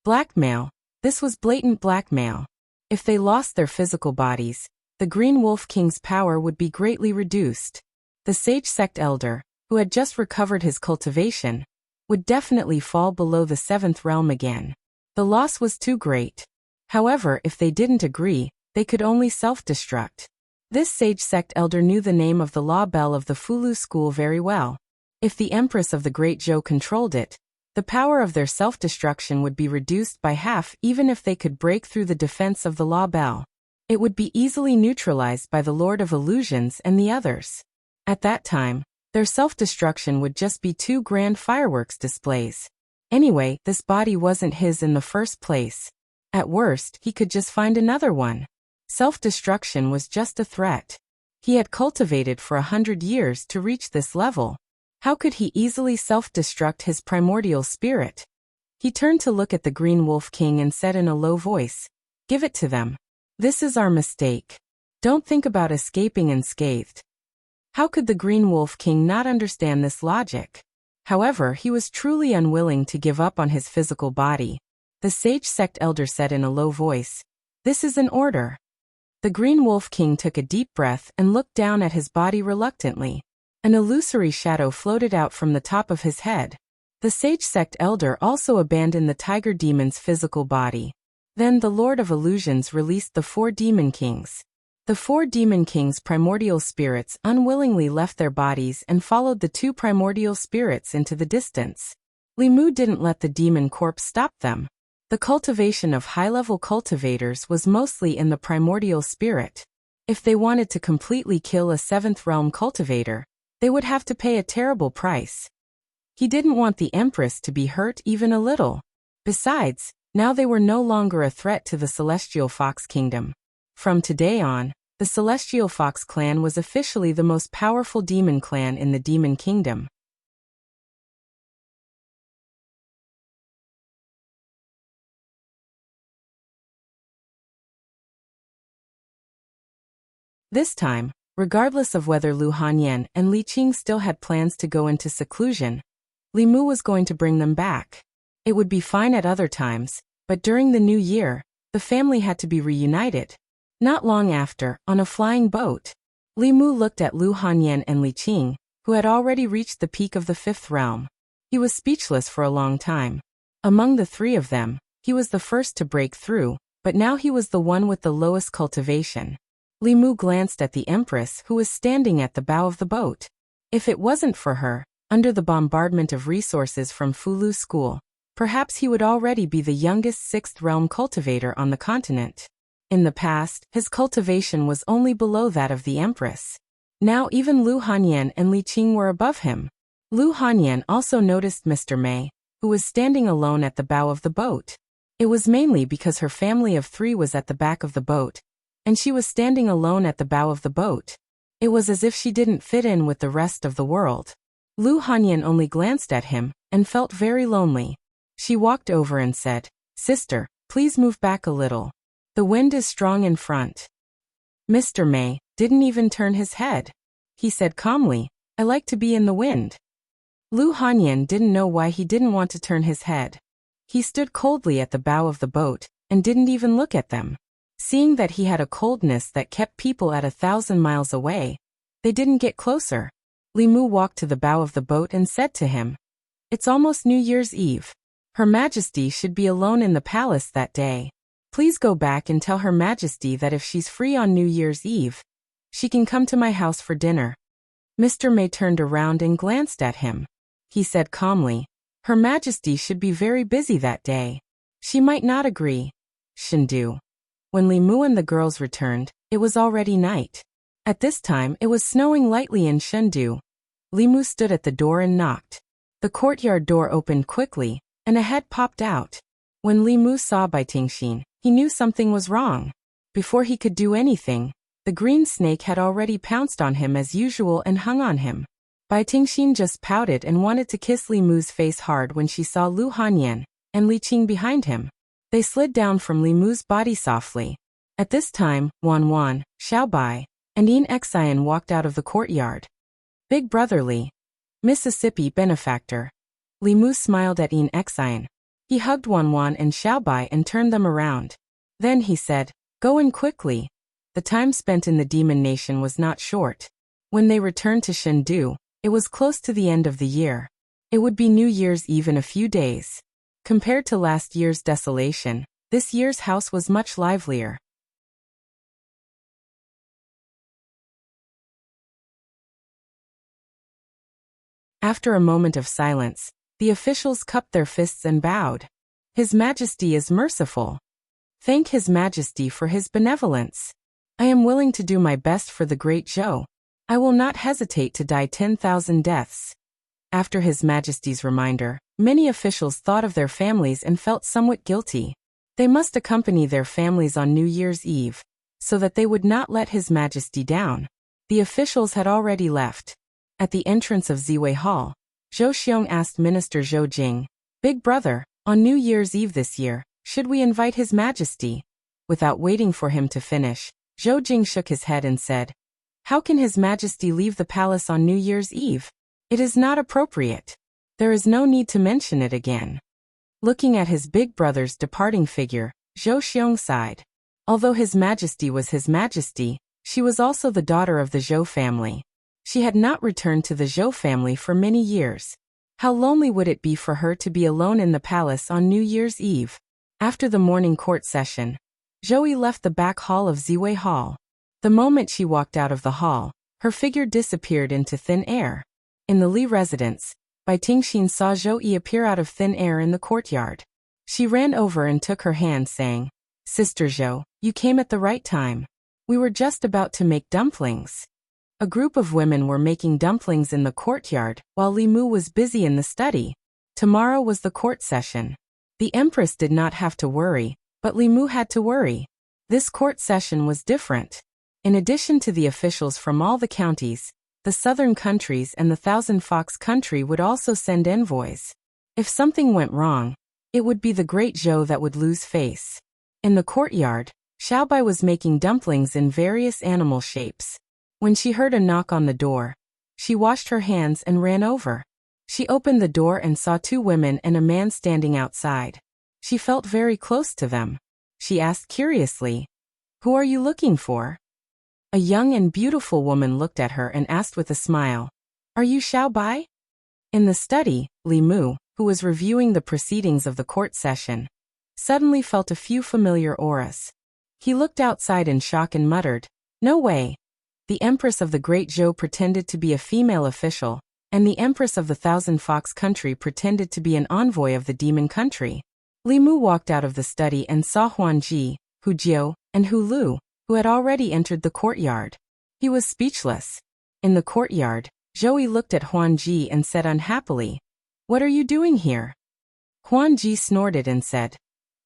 Blackmail. This was blatant blackmail. If they lost their physical bodies, the Green Wolf King's power would be greatly reduced. The Sage Sect Elder, who had just recovered his cultivation, would definitely fall below the 7th realm again. The loss was too great. However, if they didn't agree, they could only self-destruct. This sage sect elder knew the name of the law bell of the Fulu school very well. If the Empress of the Great Zhou controlled it, the power of their self-destruction would be reduced by half even if they could break through the defense of the law bell. It would be easily neutralized by the Lord of Illusions and the others. At that time, their self-destruction would just be 2 grand fireworks displays. Anyway, this body wasn't his in the first place. At worst, he could just find another one. Self-destruction was just a threat. He had cultivated for 100 years to reach this level. How could he easily self-destruct his primordial spirit? He turned to look at the Green Wolf King and said in a low voice, "Give it to them. This is our mistake. Don't think about escaping unscathed." How could the Green Wolf King not understand this logic? However, he was truly unwilling to give up on his physical body. The sage sect elder said in a low voice, "This is an order." The Green Wolf King took a deep breath and looked down at his body reluctantly. An illusory shadow floated out from the top of his head. The sage sect elder also abandoned the tiger demon's physical body. Then the Lord of Illusions released the 4 demon kings. The 4 demon kings' primordial spirits unwillingly left their bodies and followed the 2 primordial spirits into the distance. Li Mu didn't let the demon corpse stop them. The cultivation of high-level cultivators was mostly in the primordial spirit. If they wanted to completely kill a 7th realm cultivator, they would have to pay a terrible price. He didn't want the Empress to be hurt even a little. Besides, now they were no longer a threat to the Celestial Fox Kingdom. From today on, the Celestial Fox clan was officially the most powerful demon clan in the Demon Kingdom. This time, regardless of whether Lu Hanyan and Li Qing still had plans to go into seclusion, Li Mu was going to bring them back. It would be fine at other times, but during the new year, the family had to be reunited. Not long after, on a flying boat, Li Mu looked at Lu Hanyan and Li Qing, who had already reached the peak of the 5th realm. He was speechless for a long time. Among the 3 of them, he was the first to break through, but now he was the one with the lowest cultivation. Li Mu glanced at the Empress who was standing at the bow of the boat. If it wasn't for her, under the bombardment of resources from Fulu School, perhaps he would already be the youngest 6th realm cultivator on the continent. In the past, his cultivation was only below that of the Empress. Now even Lu Hanyan and Li Qing were above him. Lu Hanyan also noticed Mr. Mei, who was standing alone at the bow of the boat. It was mainly because her family of 3 was at the back of the boat, and she was standing alone at the bow of the boat. It was as if she didn't fit in with the rest of the world. Lu Hanyan only glanced at him and felt very lonely. She walked over and said, "Sister, please move back a little. The wind is strong in front." Mr. Mei didn't even turn his head. He said calmly, "I like to be in the wind." Lu Hanyan didn't know why he didn't want to turn his head. He stood coldly at the bow of the boat and didn't even look at them. Seeing that he had a coldness that kept people at 1,000 miles away, they didn't get closer. Li Mu walked to the bow of the boat and said to him, "It's almost New Year's Eve. Her Majesty should be alone in the palace that day. Please go back and tell Her Majesty that if she's free on New Year's Eve, she can come to my house for dinner." Mr. Mei turned around and glanced at him. He said calmly, "Her Majesty should be very busy that day. She might not agree." Shendu. When Li Mu and the girls returned, it was already night. At this time it was snowing lightly in Shendu. Li Mu stood at the door and knocked. The courtyard door opened quickly, and a head popped out. When Li Mu saw Bai Tingxin, he knew something was wrong. Before he could do anything, the green snake had already pounced on him as usual and hung on him. Bai Tingxin just pouted and wanted to kiss Li Mu's face hard when she saw Lu Hanyan and Li Qing behind him. They slid down from Li Mu's body softly. At this time, Wan Wan, Xiaobai, and Yin Xian walked out of the courtyard. Big brotherly, Mississippi benefactor. Li Mu smiled at Yin Xian. He hugged Wan Wan and Xiaobai and turned them around. Then he said, "Go in quickly." The time spent in the Demon Nation was not short. When they returned to Chengdu, it was close to the end of the year. It would be New Year's Eve in a few days. Compared to last year's desolation, this year's house was much livelier. After a moment of silence, the officials cupped their fists and bowed. His Majesty is merciful. Thank His Majesty for his benevolence. I am willing to do my best for the great Zhou. I will not hesitate to die 10,000 deaths. After His Majesty's reminder, many officials thought of their families and felt somewhat guilty. They must accompany their families on New Year's Eve, so that they would not let His Majesty down. The officials had already left. At the entrance of Ziwei Hall, Zhou Xiong asked Minister Zhou Jing, "Big brother, on New Year's Eve this year, should we invite His Majesty?" Without waiting for him to finish, Zhou Jing shook his head and said, "How can His Majesty leave the palace on New Year's Eve? It is not appropriate. There is no need to mention it again." Looking at his big brother's departing figure, Zhou Xiong sighed. Although His Majesty was His Majesty, she was also the daughter of the Zhou family. She had not returned to the Zhou family for many years. How lonely would it be for her to be alone in the palace on New Year's Eve? After the morning court session, Zhou left the back hall of Ziwei Hall. The moment she walked out of the hall, her figure disappeared into thin air. In the Li residence, Bai Tingxin saw Zhou appear out of thin air in the courtyard. She ran over and took her hand, saying, "Sister Zhou, you came at the right time. We were just about to make dumplings." A group of women were making dumplings in the courtyard, while Li Mu was busy in the study. Tomorrow was the court session. The Empress did not have to worry, but Li Mu had to worry. This court session was different. In addition to the officials from all the counties, the southern countries and the Thousand Fox country would also send envoys. If something went wrong, it would be the great Zhou that would lose face. In the courtyard, Xiaobai was making dumplings in various animal shapes. When she heard a knock on the door, she washed her hands and ran over. She opened the door and saw two women and a man standing outside. She felt very close to them. She asked curiously, "Who are you looking for?" A young and beautiful woman looked at her and asked with a smile, "Are you Xiaobai?" In the study, Li Mu, who was reviewing the proceedings of the court session, suddenly felt a few familiar auras. He looked outside in shock and muttered, "No way." The Empress of the Great Zhou pretended to be a female official, and the Empress of the Thousand Fox country pretended to be an envoy of the Demon country. Li Mu walked out of the study and saw Huanji, Hu Jiu, and Hu Lu, who had already entered the courtyard. He was speechless. In the courtyard, Zhou looked at Huanji and said unhappily, "What are you doing here?" Huanji snorted and said,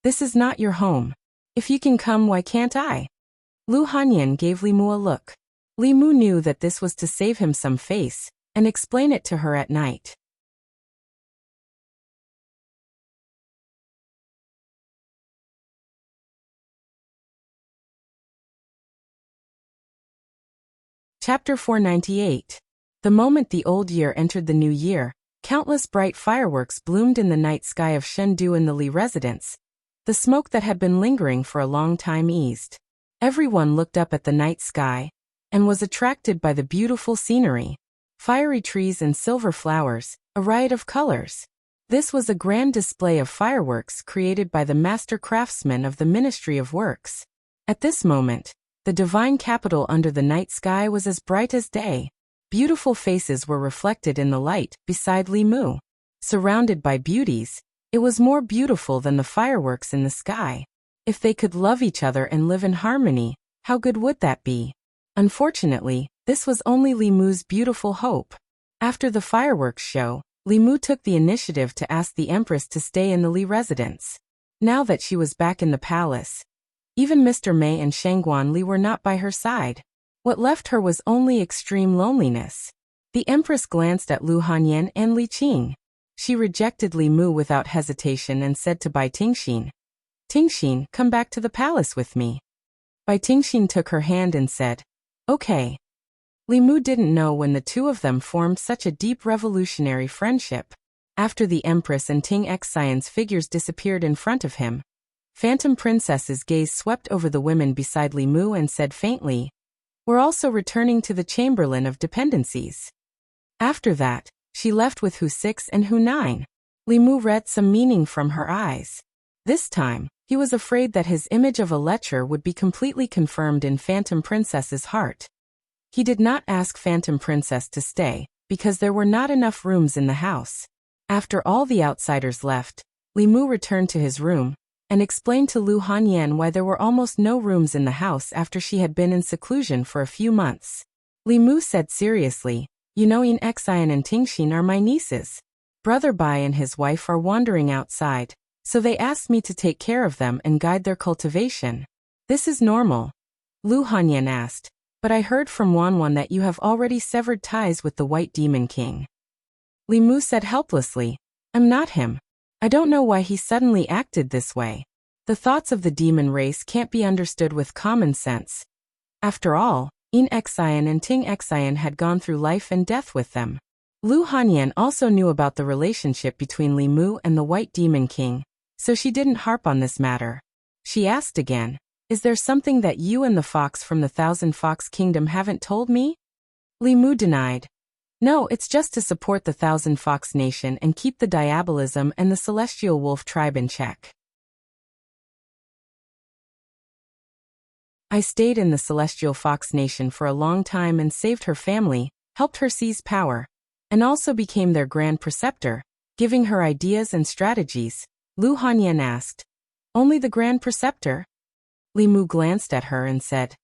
"This is not your home. If you can come, why can't I?" Lu Hanyan gave Li Mu a look. Li Mu knew that this was to save him some face, and explain it to her at night. Chapter 498. The moment the old year entered the new year, countless bright fireworks bloomed in the night sky of Shendu in the Li residence. The smoke that had been lingering for a long time eased. Everyone looked up at the night sky and was attracted by the beautiful scenery. Fiery trees and silver flowers, a riot of colors. This was a grand display of fireworks created by the master craftsmen of the Ministry of Works. At this moment, the divine capital under the night sky was as bright as day. Beautiful faces were reflected in the light beside Li Mu. Surrounded by beauties, it was more beautiful than the fireworks in the sky. If they could love each other and live in harmony, how good would that be? Unfortunately, this was only Li Mu's beautiful hope. After the fireworks show, Li Mu took the initiative to ask the Empress to stay in the Li residence. Now that she was back in the palace, even Mr. Mei and Shangguan Li were not by her side. What left her was only extreme loneliness. The Empress glanced at Lu Hanyan and Li Qing. She rejected Li Mu without hesitation and said to Bai Tingxin, "Tingxin, come back to the palace with me." Bai Tingxin took her hand and said, "Okay." Li Mu didn't know when the two of them formed such a deep revolutionary friendship. After the Empress and Ting Xian's figures disappeared in front of him, Phantom Princess's gaze swept over the women beside Li Mu and said faintly, "We're also returning to the Chamberlain of Dependencies." After that, she left with Hu 6 and Hu 9. Li Mu read some meaning from her eyes. This time, he was afraid that his image of a lecher would be completely confirmed in Phantom Princess's heart. He did not ask Phantom Princess to stay, because there were not enough rooms in the house. After all the outsiders left, Li Mu returned to his room and explained to Lu Hanyan why there were almost no rooms in the house after she had been in seclusion for a few months. Li Mu said seriously, "You know Yin Xian and Tingxin are my nieces. Brother Bai and his wife are wandering outside, so they asked me to take care of them and guide their cultivation. This is normal." Lu Hanyan asked, "But I heard from Wanwan that you have already severed ties with the White Demon King." Li Mu said helplessly, "I'm not him. I don't know why he suddenly acted this way. The thoughts of the demon race can't be understood with common sense. After all, Yin Xian and Ting Xian had gone through life and death with them." Lu Hanyan also knew about the relationship between Li Mu and the White Demon King, so she didn't harp on this matter. She asked again, "Is there something that you and the fox from the Thousand Fox Kingdom haven't told me?" Li Mu denied. "No, it's just to support the Thousand Fox Nation and keep the Diabolism and the Celestial Wolf tribe in check. I stayed in the Celestial Fox Nation for a long time and saved her family, helped her seize power, and also became their Grand Preceptor, giving her ideas and strategies." Lu Hanyan asked, "Only the Grand Preceptor?" Li Mu glanced at her and said,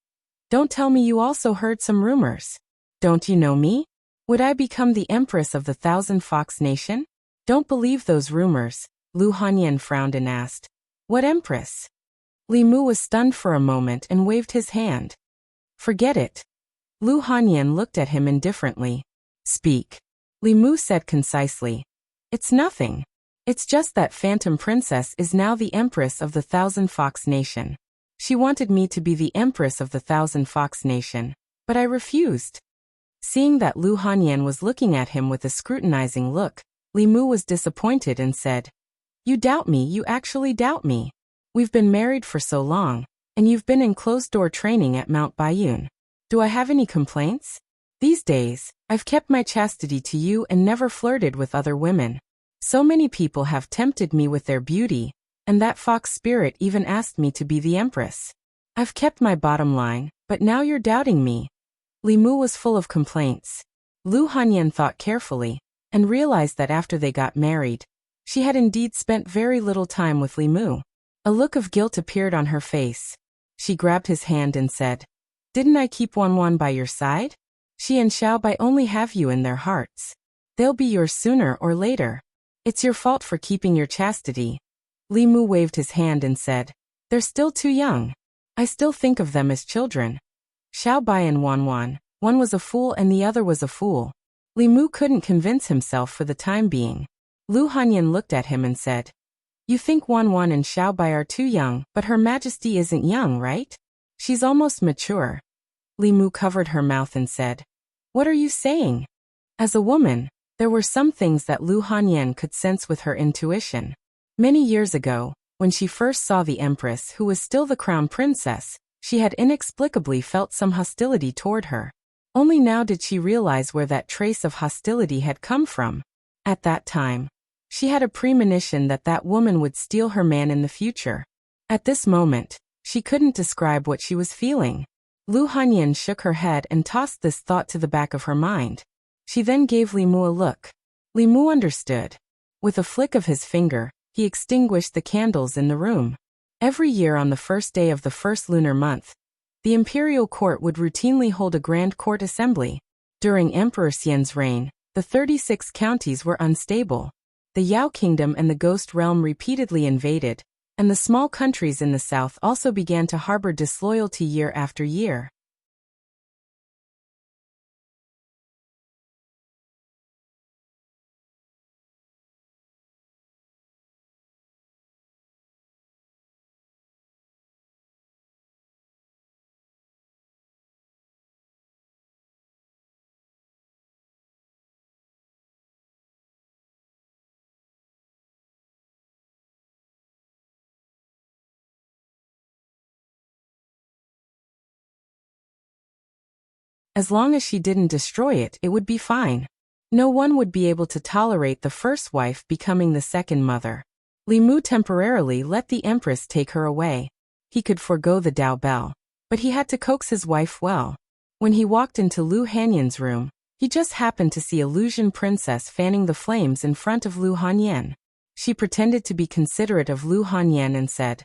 "Don't tell me you also heard some rumors. Don't you know me? Would I become the Empress of the Thousand Fox Nation?" "Don't believe those rumors," Lu Hanyan frowned and asked, "What Empress?" Li Mu was stunned for a moment and waved his hand. "Forget it." Lu Hanyan looked at him indifferently. "Speak." Li Mu said concisely, "It's nothing. It's just that Phantom Princess is now the Empress of the Thousand Fox Nation. She wanted me to be the Empress of the Thousand Fox Nation, but I refused." Seeing that Lu Hanyan was looking at him with a scrutinizing look, Li Mu was disappointed and said, "You doubt me, you actually doubt me. We've been married for so long, and you've been in closed-door training at Mount Baiyun. Do I have any complaints? These days, I've kept my chastity to you and never flirted with other women. So many people have tempted me with their beauty, and that fox spirit even asked me to be the Empress. I've kept my bottom line, but now you're doubting me." Li Mu was full of complaints. Lu Hanyan thought carefully, and realized that after they got married, she had indeed spent very little time with Li Mu. A look of guilt appeared on her face. She grabbed his hand and said, "Didn't I keep Wanwan by your side? She and Xiaobai only have you in their hearts. They'll be yours sooner or later. It's your fault for keeping your chastity." Li Mu waved his hand and said, "They're still too young. I still think of them as children. Xiaobai and Wanwan, one was a fool and the other was a fool." Li Mu couldn't convince himself for the time being. Lu Hanyan looked at him and said, "You think Wanwan and Xiaobai are too young, but Her Majesty isn't young, right? She's almost mature." Li Mu covered her mouth and said, "What are you saying?" As a woman, there were some things that Lu Hanyan could sense with her intuition. Many years ago, when she first saw the Empress who was still the Crown Princess, she had inexplicably felt some hostility toward her. Only now did she realize where that trace of hostility had come from. At that time, she had a premonition that that woman would steal her man in the future. At this moment, she couldn't describe what she was feeling. Lu Hanyan shook her head and tossed this thought to the back of her mind. She then gave Li Mu a look. Li Mu understood. With a flick of his finger, he extinguished the candles in the room. Every year on the first day of the first lunar month, the imperial court would routinely hold a grand court assembly. During Emperor Xian's reign, the 36 counties were unstable. The Yao Kingdom and the Ghost Realm repeatedly invaded, and the small countries in the south also began to harbor disloyalty year after year. As long as she didn't destroy it, it would be fine. No one would be able to tolerate the first wife becoming the second mother. Li Mu temporarily let the Empress take her away. He could forego the Dao Bell, but he had to coax his wife well. When he walked into Lu Hanyan's room, He just happened to see Illusion Princess fanning the flames in front of Lu Hanyan. She pretended to be considerate of Lu Hanyan and said,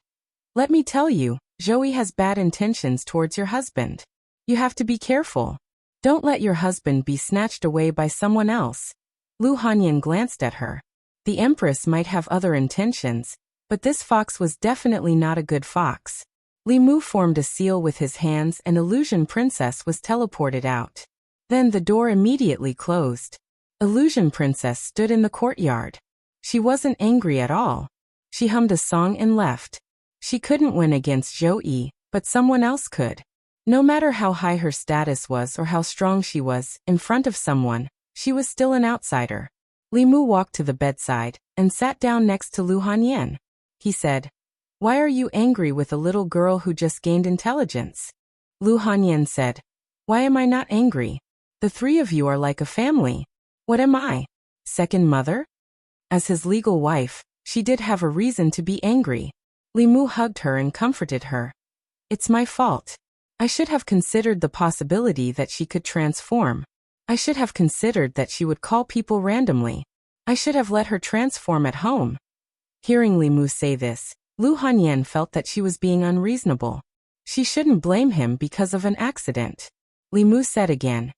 "Let me tell you, Joey has bad intentions towards your husband. You have to be careful. Don't let your husband be snatched away by someone else." Lu Hanyan glanced at her. The Empress might have other intentions, but this fox was definitely not a good fox. Li Mu formed a seal with his hands and Illusion Princess was teleported out. Then the door immediately closed. Illusion Princess stood in the courtyard. She wasn't angry at all. She hummed a song and left. She couldn't win against Zhou, but someone else could. No matter how high her status was or how strong she was, in front of someone, she was still an outsider. Li Mu walked to the bedside and sat down next to Lu Hanyan. He said, "Why are you angry with a little girl who just gained intelligence?" Lu Hanyan said, "Why am I not angry? The three of you are like a family. What am I? Second mother?" As his legal wife, she did have a reason to be angry. Li Mu hugged her and comforted her. "It's my fault. I should have considered the possibility that she could transform. I should have considered that she would call people randomly. I should have let her transform at home." Hearing Li Mu say this, Lu Hanyan felt that she was being unreasonable. She shouldn't blame him because of an accident. Li Mu said again,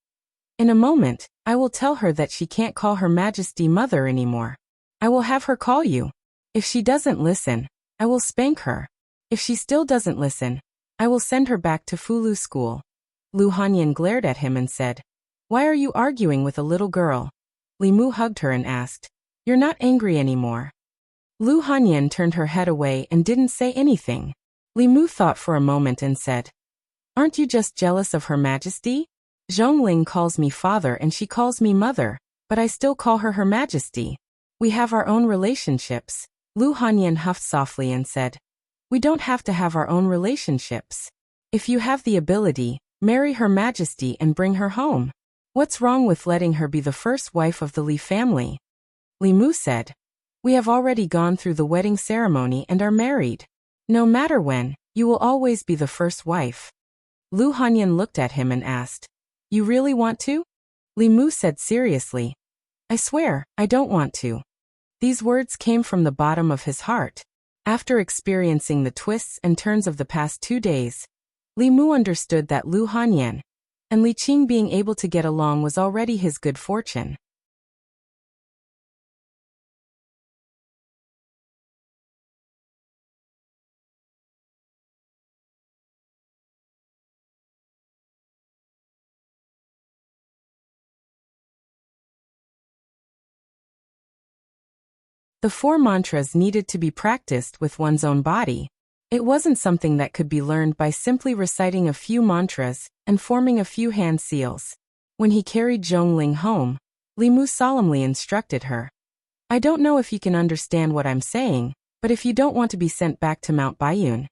"In a moment, I will tell her that she can't call Her Majesty Mother anymore. I will have her call you. If she doesn't listen, I will spank her. If she still doesn't listen, I will send her back to Fulu school." Lu Hanyan glared at him and said, "Why are you arguing with a little girl?" Li Mu hugged her and asked, "You're not angry anymore?" Lu Hanyan turned her head away and didn't say anything. Li Mu thought for a moment and said, "Aren't you just jealous of Her Majesty? Zhongling calls me father and she calls me mother, but I still call her Her Majesty. We have our own relationships." Lu Hanyan huffed softly and said, "We don't have to have our own relationships. If you have the ability, marry Her Majesty and bring her home. What's wrong with letting her be the first wife of the Li family?" Li Mu said, "We have already gone through the wedding ceremony and are married. No matter when, you will always be the first wife." Lu Hanyan looked at him and asked, "You really want to?" Li Mu said seriously, "I swear, I don't want to." These words came from the bottom of his heart. After experiencing the twists and turns of the past 2 days, Li Mu understood that Lu Hanyan and Li Qing being able to get along was already his good fortune. The 4 mantras needed to be practiced with one's own body. It wasn't something that could be learned by simply reciting a few mantras and forming a few hand seals. When he carried Zhongling home, Li Mu solemnly instructed her, "I don't know if you can understand what I'm saying, but if you don't want to be sent back to Mount Baiyun,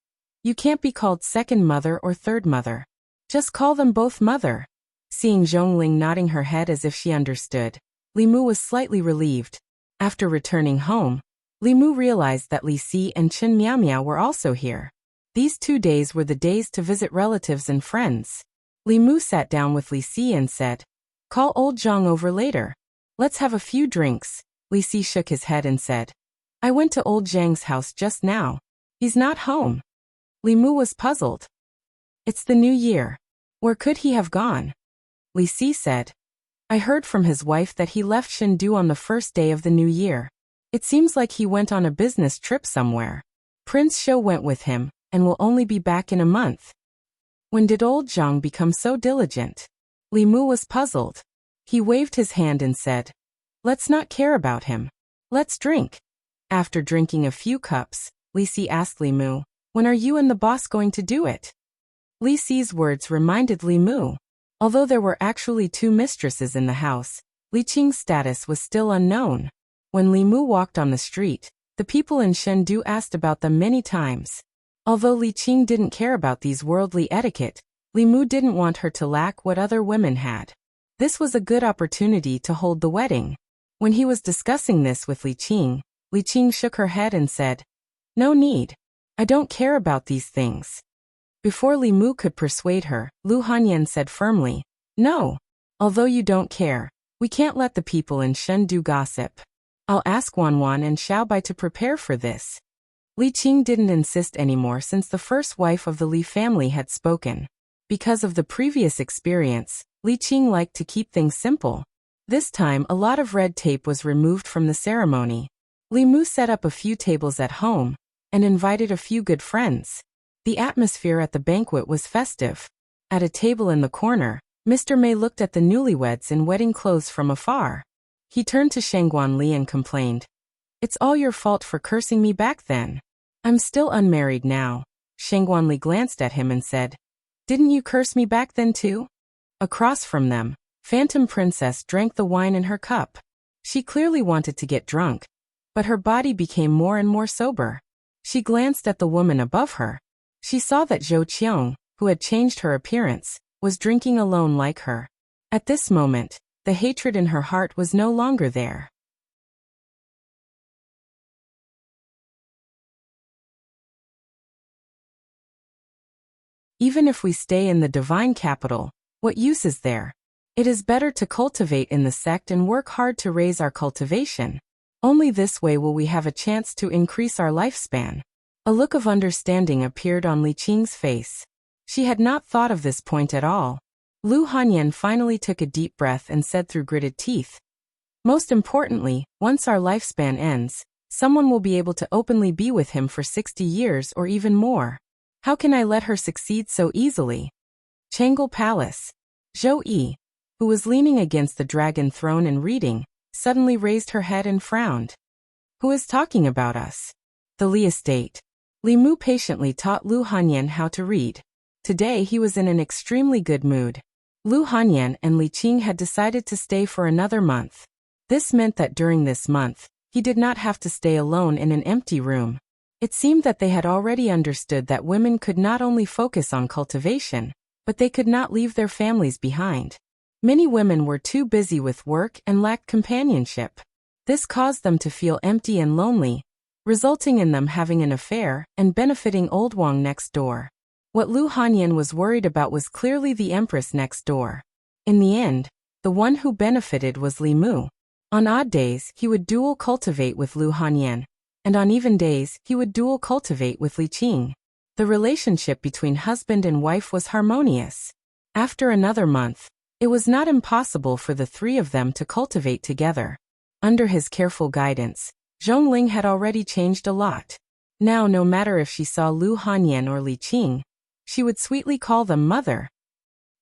you can't be called second mother or third mother. Just call them both mother." Seeing Zhongling nodding her head as if she understood, Li Mu was slightly relieved. After returning home, Li Mu realized that Li Si and Chen Miao Miao were also here. These 2 days were the days to visit relatives and friends. Li Mu sat down with Li Si and said, "Call old Zhang over later. Let's have a few drinks." Li Si shook his head and said, "I went to old Zhang's house just now. He's not home." Li Mu was puzzled. "It's the new year. Where could he have gone?" Li Si said, "I heard from his wife that he left Shindu on the first day of the new year. It seems like he went on a business trip somewhere. Prince Shou went with him, and will only be back in a month." When did old Zhang become so diligent? Li Mu was puzzled. He waved his hand and said, "Let's not care about him. Let's drink." After drinking a few cups, Li Si asked Li Mu, "When are you and the boss going to do it?" Li Si's words reminded Li Mu. Although there were actually 2 mistresses in the house, Li Qing's status was still unknown. When Li Mu walked on the street, the people in Chengdu asked about them many times. Although Li Qing didn't care about these worldly etiquette, Li Mu didn't want her to lack what other women had. This was a good opportunity to hold the wedding. When he was discussing this with Li Qing shook her head and said, "No need. I don't care about these things." Before Li Mu could persuade her, Lu Hanyan said firmly, "No. Although you don't care, we can't let the people in Shendu gossip. I'll ask Wanwan and Xiaobai to prepare for this. Li Qing didn't insist anymore since the first wife of the Li family had spoken. Because of the previous experience, Li Qing liked to keep things simple. This time a lot of red tape was removed from the ceremony. Li Mu set up a few tables at home and invited a few good friends. The atmosphere at the banquet was festive. At a table in the corner, Mr. Mei looked at the newlyweds in wedding clothes from afar. He turned to Shangguan Li and complained, "It's all your fault for cursing me back then. I'm still unmarried now." Shangguan Li glanced at him and said, "Didn't you curse me back then too?" Across from them, Phantom Princess drank the wine in her cup. She clearly wanted to get drunk, but her body became more and more sober. She glanced at the woman above her. She saw that Zhou Qiong, who had changed her appearance, was drinking alone like her. At this moment, the hatred in her heart was no longer there. Even if we stay in the divine capital, what use is there? It is better to cultivate in the sect and work hard to raise our cultivation. Only this way will we have a chance to increase our lifespan. A look of understanding appeared on Li Qing's face. She had not thought of this point at all. Lu Hanyan finally took a deep breath and said through gritted teeth, "Most importantly, once our lifespan ends, someone will be able to openly be with him for 60 years or even more. How can I let her succeed so easily?" Changle Palace. Zhou Yi, who was leaning against the dragon throne and reading, suddenly raised her head and frowned. "Who is talking about us?" "The Li estate." Li Mu patiently taught Lu Hanyan how to read. Today he was in an extremely good mood. Lu Hanyan and Li Qing had decided to stay for another month. This meant that during this month, he did not have to stay alone in an empty room. It seemed that they had already understood that women could not only focus on cultivation, but they could not leave their families behind. Many women were too busy with work and lacked companionship. This caused them to feel empty and lonely, resulting in them having an affair and benefiting old Wang next door. What Lu Hanyan was worried about was clearly the empress next door. In the end, the one who benefited was Li Mu. On odd days, he would dual cultivate with Lu Hanyan, and on even days, he would dual cultivate with Li Qing. The relationship between husband and wife was harmonious. After another month, it was not impossible for the three of them to cultivate together. Under his careful guidance, Zhongling had already changed a lot. Now, no matter if she saw Lu Hanyan or Li Qing, she would sweetly call them mother.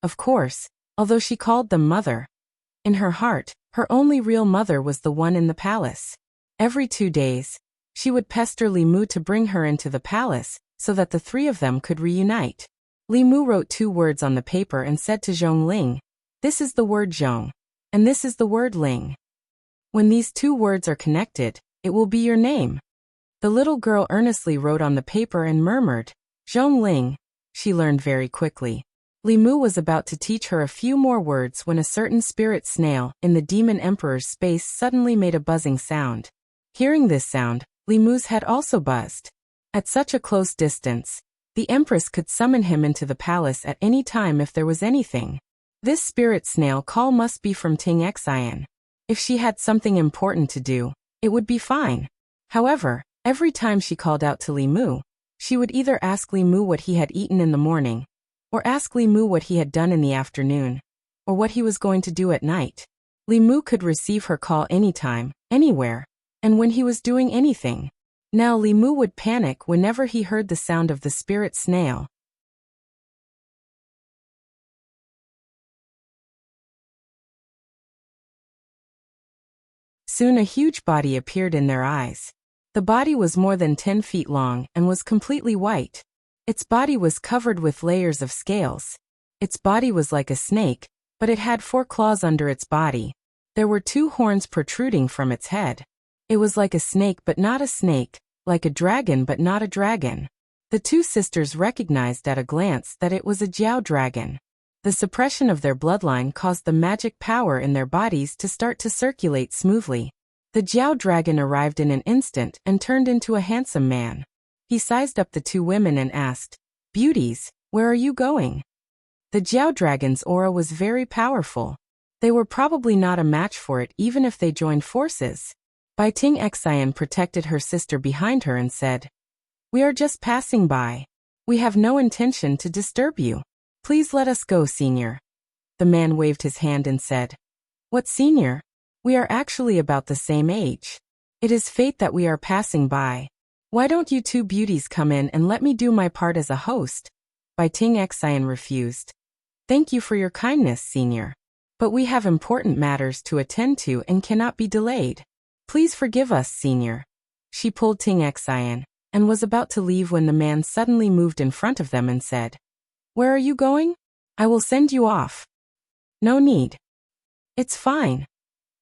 Of course, although she called them mother, in her heart, her only real mother was the one in the palace. Every 2 days, she would pester Li Mu to bring her into the palace so that the three of them could reunite. Li Mu wrote 2 words on the paper and said to Zhongling, "This is the word Zhong, and this is the word Ling. When these 2 words are connected, it will be your name." The little girl earnestly wrote on the paper and murmured, "Zhongling." She learned very quickly. Li Mu was about to teach her a few more words when a certain spirit snail in the demon emperor's space suddenly made a buzzing sound. Hearing this sound, Li Mu's head also buzzed. At such a close distance, the empress could summon him into the palace at any time if there was anything. This spirit snail call must be from Ting Xian. If she had something important to do, it would be fine. However, every time she called out to Li Mu, she would either ask Li Mu what he had eaten in the morning, or ask Li Mu what he had done in the afternoon, or what he was going to do at night. Li Mu could receive her call anytime, anywhere, and when he was doing anything. Now Li Mu would panic whenever he heard the sound of the spirit snail. Soon a huge body appeared in their eyes. The body was more than 10 feet long and was completely white. Its body was covered with layers of scales. Its body was like a snake, but it had 4 claws under its body. There were 2 horns protruding from its head. It was like a snake but not a snake, like a dragon but not a dragon. The 2 sisters recognized at a glance that it was a Jiao dragon. The suppression of their bloodline caused the magic power in their bodies to start to circulate smoothly. The Jiao dragon arrived in an instant and turned into a handsome man. He sized up the 2 women and asked, "Beauties, where are you going?" The Jiao dragon's aura was very powerful. They were probably not a match for it even if they joined forces. Bai Ting Xian protected her sister behind her and said, "We are just passing by. We have no intention to disturb you. Please let us go, senior." The man waved his hand and said, "What senior? We are actually about the same age. It is fate that we are passing by. Why don't you two beauties come in and let me do my part as a host?" Bai Ting Xian refused. "Thank you for your kindness, senior. But we have important matters to attend to and cannot be delayed. Please forgive us, senior." She pulled Ting Xian and was about to leave when the man suddenly moved in front of them and said, "Where are you going? I will send you off." "No need. It's fine."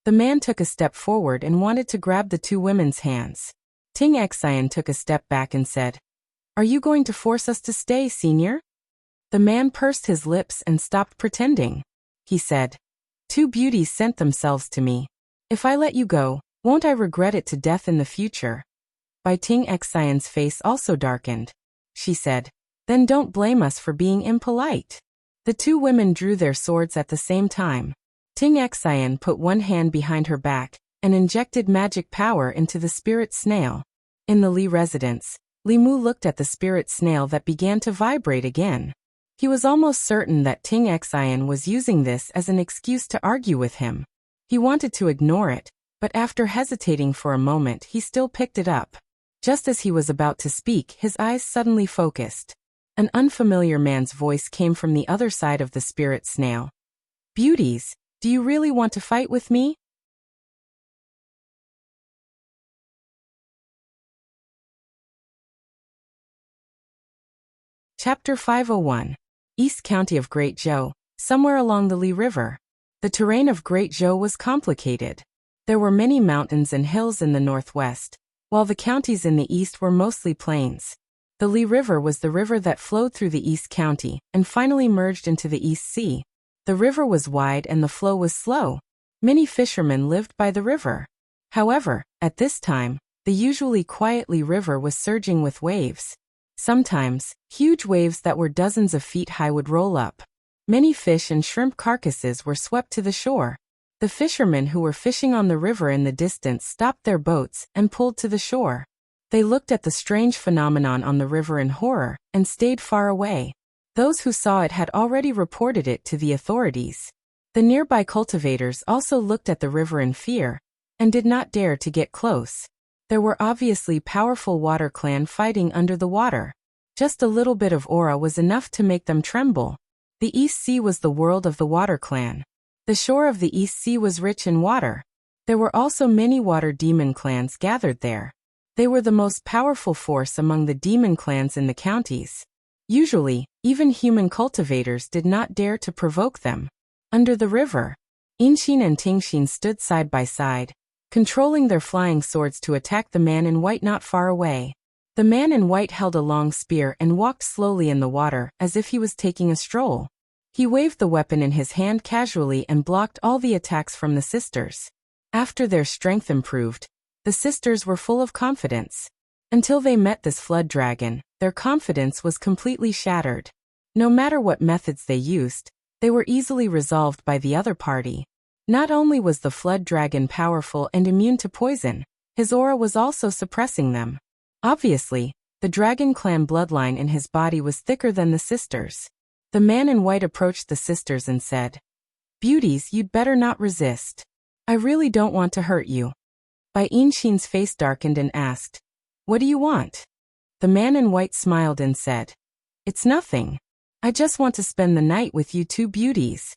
The man took a step forward and wanted to grab the two women's hands. Ting Xian took a step back and said, "Are you going to force us to stay, senior?" The man pursed his lips and stopped pretending. He said, "Two beauties sent themselves to me. If I let you go, won't I regret it to death in the future?" Bai Ting Xian's face also darkened. She said, "Then don't blame us for being impolite." The two women drew their swords at the same time. Ting Xian put one hand behind her back and injected magic power into the spirit snail. In the Li residence, Li Mu looked at the spirit snail that began to vibrate again. He was almost certain that Ting Xian was using this as an excuse to argue with him. He wanted to ignore it, but after hesitating for a moment he still picked it up. Just as he was about to speak, his eyes suddenly focused. An unfamiliar man's voice came from the other side of the spirit snail. "Beauties, do you really want to fight with me?" Chapter 501. East County of Great Zhou, somewhere along the Li River. The terrain of Great Zhou was complicated. There were many mountains and hills in the northwest, while the counties in the east were mostly plains. The Li River was the river that flowed through the East County and finally merged into the East Sea. The river was wide and the flow was slow. Many fishermen lived by the river. However, at this time, the usually quiet Li River was surging with waves. Sometimes, huge waves that were dozens of feet high would roll up. Many fish and shrimp carcasses were swept to the shore. The fishermen who were fishing on the river in the distance stopped their boats and pulled to the shore. They looked at the strange phenomenon on the river in horror and stayed far away. Those who saw it had already reported it to the authorities. The nearby cultivators also looked at the river in fear and did not dare to get close. There were obviously powerful water clan fighting under the water. Just a little bit of aura was enough to make them tremble. The East Sea was the world of the water clan. The shore of the East Sea was rich in water. There were also many water demon clans gathered there. They were the most powerful force among the demon clans in the counties. Usually, even human cultivators did not dare to provoke them. Under the river, Inxin and Tingxin stood side by side, controlling their flying swords to attack the man in white not far away. The man in white held a long spear and walked slowly in the water as if he was taking a stroll. He waved the weapon in his hand casually and blocked all the attacks from the sisters. After their strength improved, the sisters were full of confidence. Until they met this flood dragon, their confidence was completely shattered. No matter what methods they used, they were easily resolved by the other party. Not only was the flood dragon powerful and immune to poison, his aura was also suppressing them. Obviously, the dragon clan bloodline in his body was thicker than the sisters. The man in white approached the sisters and said, "Beauties, you'd better not resist. I really don't want to hurt you." Bai Inxin's face darkened and asked, "What do you want?" The man in white smiled and said, "It's nothing. I just want to spend the night with you two beauties."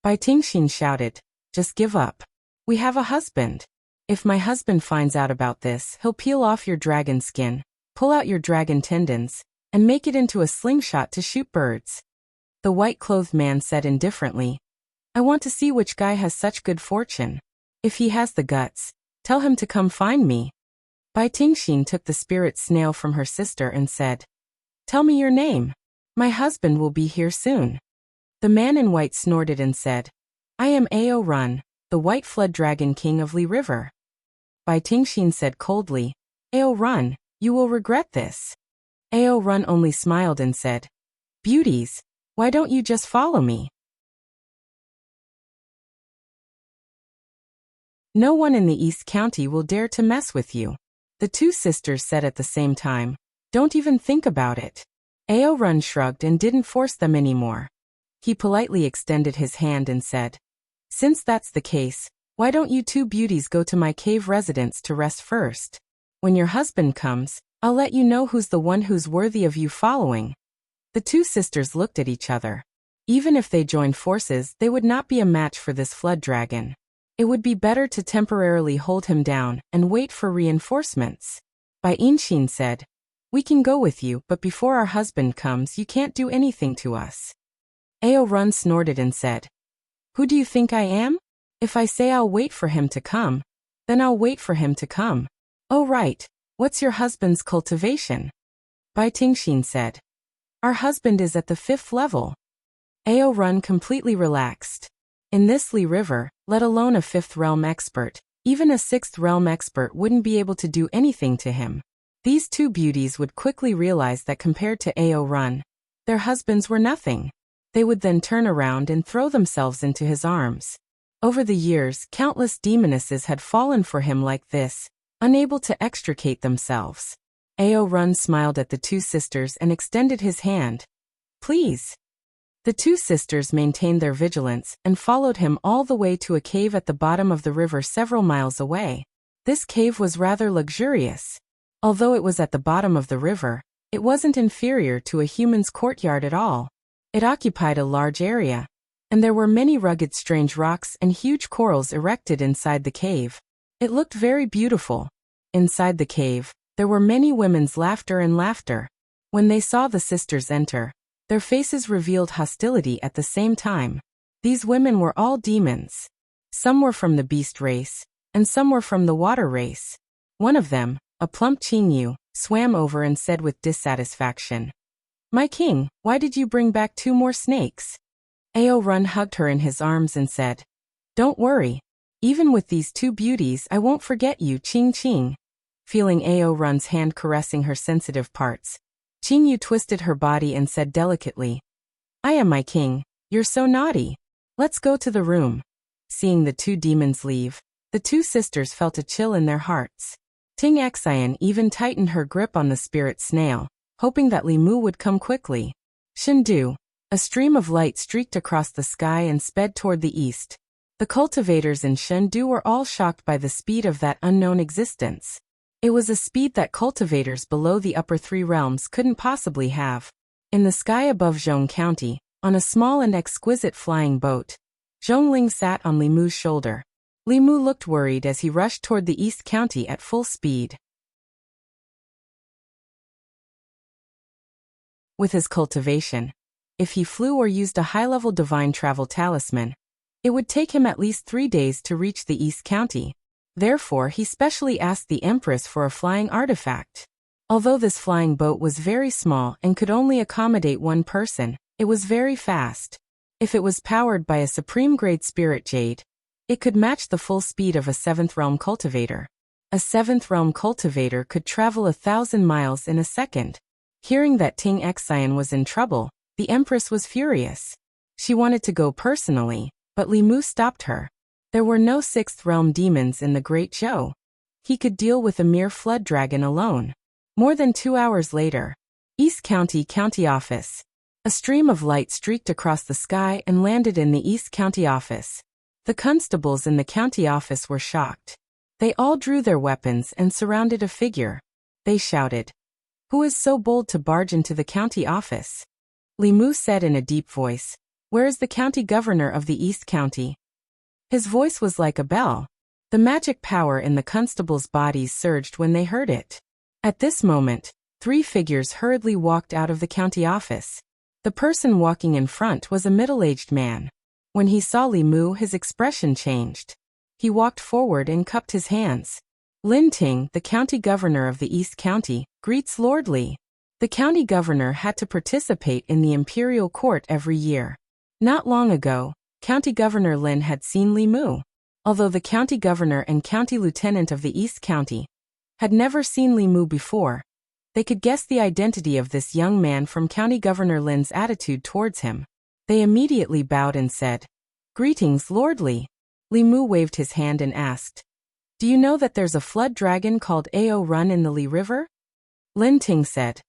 Bai Tingxin shouted, "Just give up. We have a husband. If my husband finds out about this, he'll peel off your dragon skin, pull out your dragon tendons, and make it into a slingshot to shoot birds." The white-clothed man said indifferently, "I want to see which guy has such good fortune. If he has the guts, tell him to come find me." Bai Tingxin took the spirit snail from her sister and said, "Tell me your name. My husband will be here soon." The man in white snorted and said, "I am Ao Run, the white flood dragon king of Li River." Bai Tingxin said coldly, "Ao Run, you will regret this." Ao Run only smiled and said, "Beauties, why don't you just follow me?" No one in the East County will dare to mess with you. The two sisters said at the same time. Don't even think about it. Aorun shrugged and didn't force them anymore. He politely extended his hand and said, since that's the case, why don't you two beauties go to my cave residence to rest first? When your husband comes, I'll let you know who's the one who's worthy of you following. The two sisters looked at each other. Even if they joined forces, they would not be a match for this flood dragon. It would be better to temporarily hold him down and wait for reinforcements. Bai Inshin said, we can go with you, but before our husband comes you can't do anything to us. Aorun snorted and said, who do you think I am? If I say I'll wait for him to come, then I'll wait for him to come. Oh right, what's your husband's cultivation? Bai Tingshin said, our husband is at the 5th level. Aorun completely relaxed. In this Li River, let alone a 5th realm expert, even a 6th realm expert wouldn't be able to do anything to him. These two beauties would quickly realize that compared to Aorun, their husbands were nothing. They would then turn around and throw themselves into his arms. Over the years, countless demonesses had fallen for him like this, unable to extricate themselves. Aorun smiled at the two sisters and extended his hand. Please. The two sisters maintained their vigilance and followed him all the way to a cave at the bottom of the river several miles away. This cave was rather luxurious. Although it was at the bottom of the river, it wasn't inferior to a human's courtyard at all. It occupied a large area, and there were many rugged strange rocks and huge corals erected inside the cave. It looked very beautiful. Inside the cave, there were many women's laughter. When they saw the sisters enter, their faces revealed hostility at the same time. These women were all demons. Some were from the beast race, and some were from the water race. One of them, a plump Qingyu, swam over and said with dissatisfaction, my king, why did you bring back 2 more snakes? Aorun hugged her in his arms and said, don't worry. Even with these 2 beauties I won't forget you, Qing. Feeling Aorun's hand caressing her sensitive parts, Qingyu twisted her body and said delicately, I am my king, you're so naughty. Let's go to the room. Seeing the 2 demons leave, the 2 sisters felt a chill in their hearts. Ting Xian even tightened her grip on the spirit snail, hoping that Li Mu would come quickly. Shendu. A stream of light streaked across the sky and sped toward the east. The cultivators in Shendu were all shocked by the speed of that unknown existence. It was a speed that cultivators below the upper 3 realms couldn't possibly have. In the sky above Zhong County, on a small and exquisite flying boat, Zhongling sat on Li Mu's shoulder. Li Mu looked worried as he rushed toward the East County at full speed. With his cultivation, if he flew or used a high-level divine travel talisman, it would take him at least 3 days to reach the East County. Therefore, he specially asked the Empress for a flying artifact. Although this flying boat was very small and could only accommodate 1 person, it was very fast. If it was powered by a supreme-grade spirit jade, it could match the full speed of a 7th realm cultivator. A 7th realm cultivator could travel 1,000 miles in a second. Hearing that Ting Xian was in trouble, the Empress was furious. She wanted to go personally, but Li Mu stopped her. There were no 6th realm demons in the Great Zhou. He could deal with a mere flood dragon alone. More than 2 hours later, East County County Office. A stream of light streaked across the sky and landed in the East County Office. The constables in the county office were shocked. They all drew their weapons and surrounded a figure. They shouted, who is so bold to barge into the county office? Li Mu said in a deep voice, where is the county governor of the East County? His voice was like a bell. The magic power in the constables' bodies surged when they heard it. At this moment, 3 figures hurriedly walked out of the county office. The person walking in front was a middle-aged man. When he saw Li Mu, his expression changed. He walked forward and cupped his hands. Lin Ting, the county governor of the East County, greets Lord Li. The county governor had to participate in the imperial court every year. Not long ago, County Governor Lin had seen Li Mu. Although the county governor and county lieutenant of the East County had never seen Li Mu before, they could guess the identity of this young man from County Governor Lin's attitude towards him. They immediately bowed and said, Greetings, Lord Li. Li Mu waved his hand and asked, "Do you know that there's a flood dragon called Ao Run in the Li River?" Lin Ting said,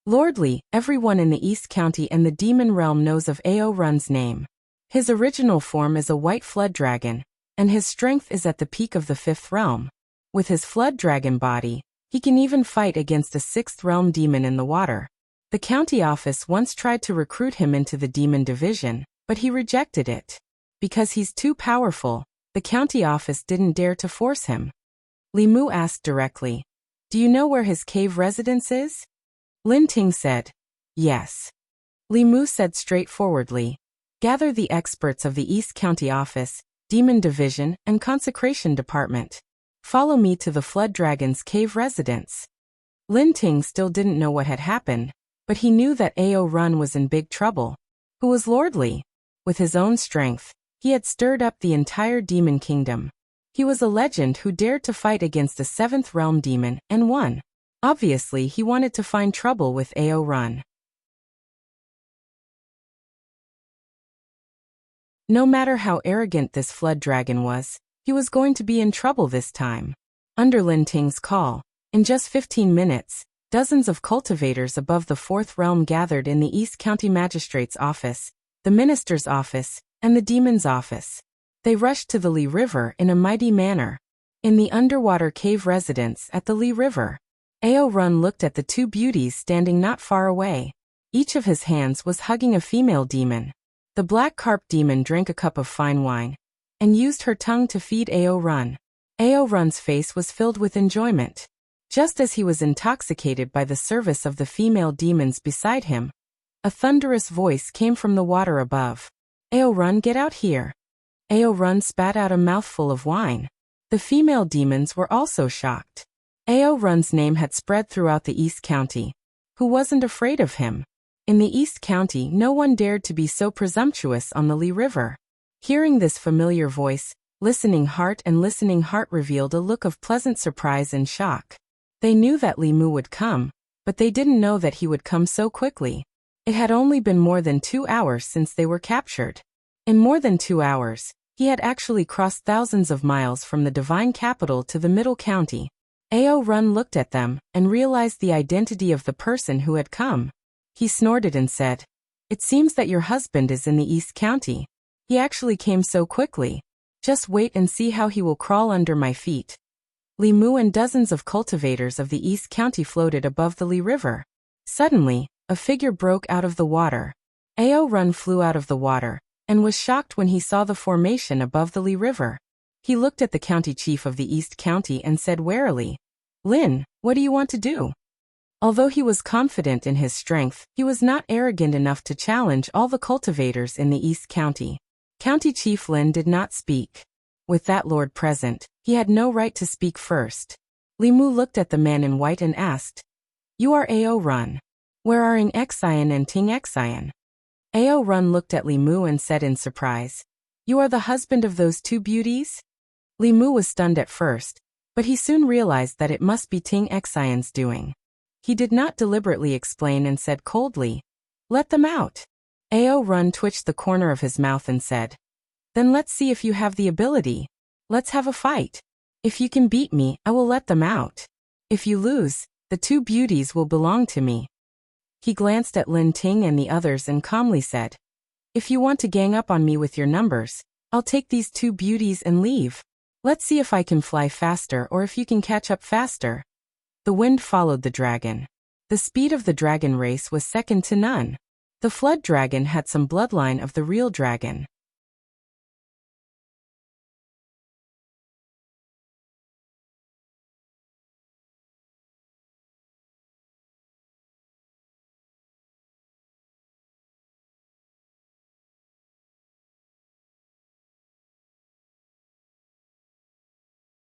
"Lord Li, everyone in the East County and the Demon Realm knows of Ao Run's name. His original form is a white flood dragon, and his strength is at the peak of the 5th realm. With his flood dragon body, he can even fight against a 6th realm demon in the water. The county office once tried to recruit him into the demon division, but he rejected it. Because he's too powerful, the county office didn't dare to force him." Li Mu asked directly, "Do you know where his cave residence is?" Lin Ting said, "Yes." Li Mu said straightforwardly, "Gather the experts of the East County Office, Demon Division, and Consecration Department. Follow me to the Flood Dragon's cave residence." Lin Ting still didn't know what had happened, but he knew that Ao Run was in big trouble. Who was Lord Li? With his own strength, he had stirred up the entire demon kingdom. He was a legend who dared to fight against a 7th realm demon and won. Obviously, he wanted to find trouble with Ao Run. No matter how arrogant this flood dragon was, he was going to be in trouble this time. Under Lin Ting's call, in just 15 minutes, dozens of cultivators above the 4th realm gathered in the East County Magistrate's office, the Minister's office, and the Demon's office. They rushed to the Li River in a mighty manner. In the underwater cave residence at the Li River, Ao Run looked at the two beauties standing not far away. Each of his hands was hugging a female demon. The black carp demon drank a cup of fine wine and used her tongue to feed Ao Run. Ao Run's face was filled with enjoyment. Just as he was intoxicated by the service of the female demons beside him, a thunderous voice came from the water above. "Ao Run, get out here." Ao Run spat out a mouthful of wine. The female demons were also shocked. Ao Run's name had spread throughout the East County. Who wasn't afraid of him? In the East County, no one dared to be so presumptuous on the Li River. Hearing this familiar voice, Listening Heart revealed a look of pleasant surprise and shock. They knew that Li Mu would come, but they didn't know that he would come so quickly. It had only been more than 2 hours since they were captured. In more than 2 hours, he had actually crossed thousands of miles from the divine capital to the middle county. Ao Run looked at them and realized the identity of the person who had come. He snorted and said, "It seems that your husband is in the East County. He actually came so quickly. Just wait and see how he will crawl under my feet." Li Mu and dozens of cultivators of the East County floated above the Li River. Suddenly, a figure broke out of the water. Ao Run flew out of the water and was shocked when he saw the formation above the Li River. He looked at the county chief of the East County and said warily, "Lin, what do you want to do?" Although he was confident in his strength, he was not arrogant enough to challenge all the cultivators in the East County. County Chief Lin did not speak. With that lord present, he had no right to speak first. Li Mu looked at the man in white and asked, "You are Ao Run. Where are Ing Xian and Ting Xian?" Ao Run looked at Li Mu and said in surprise, "You are the husband of those two beauties?" Li Mu was stunned at first, but he soon realized that it must be Ting Xian's doing. He did not deliberately explain and said coldly, "Let them out." Ao Run twitched the corner of his mouth and said, "Then let's see if you have the ability. Let's have a fight. If you can beat me, I will let them out. If you lose, the two beauties will belong to me." He glanced at Lin Ting and the others and calmly said, "If you want to gang up on me with your numbers, I'll take these two beauties and leave. Let's see if I can fly faster or if you can catch up faster." The wind followed the dragon. The speed of the dragon race was second to none. The flood dragon had some bloodline of the real dragon.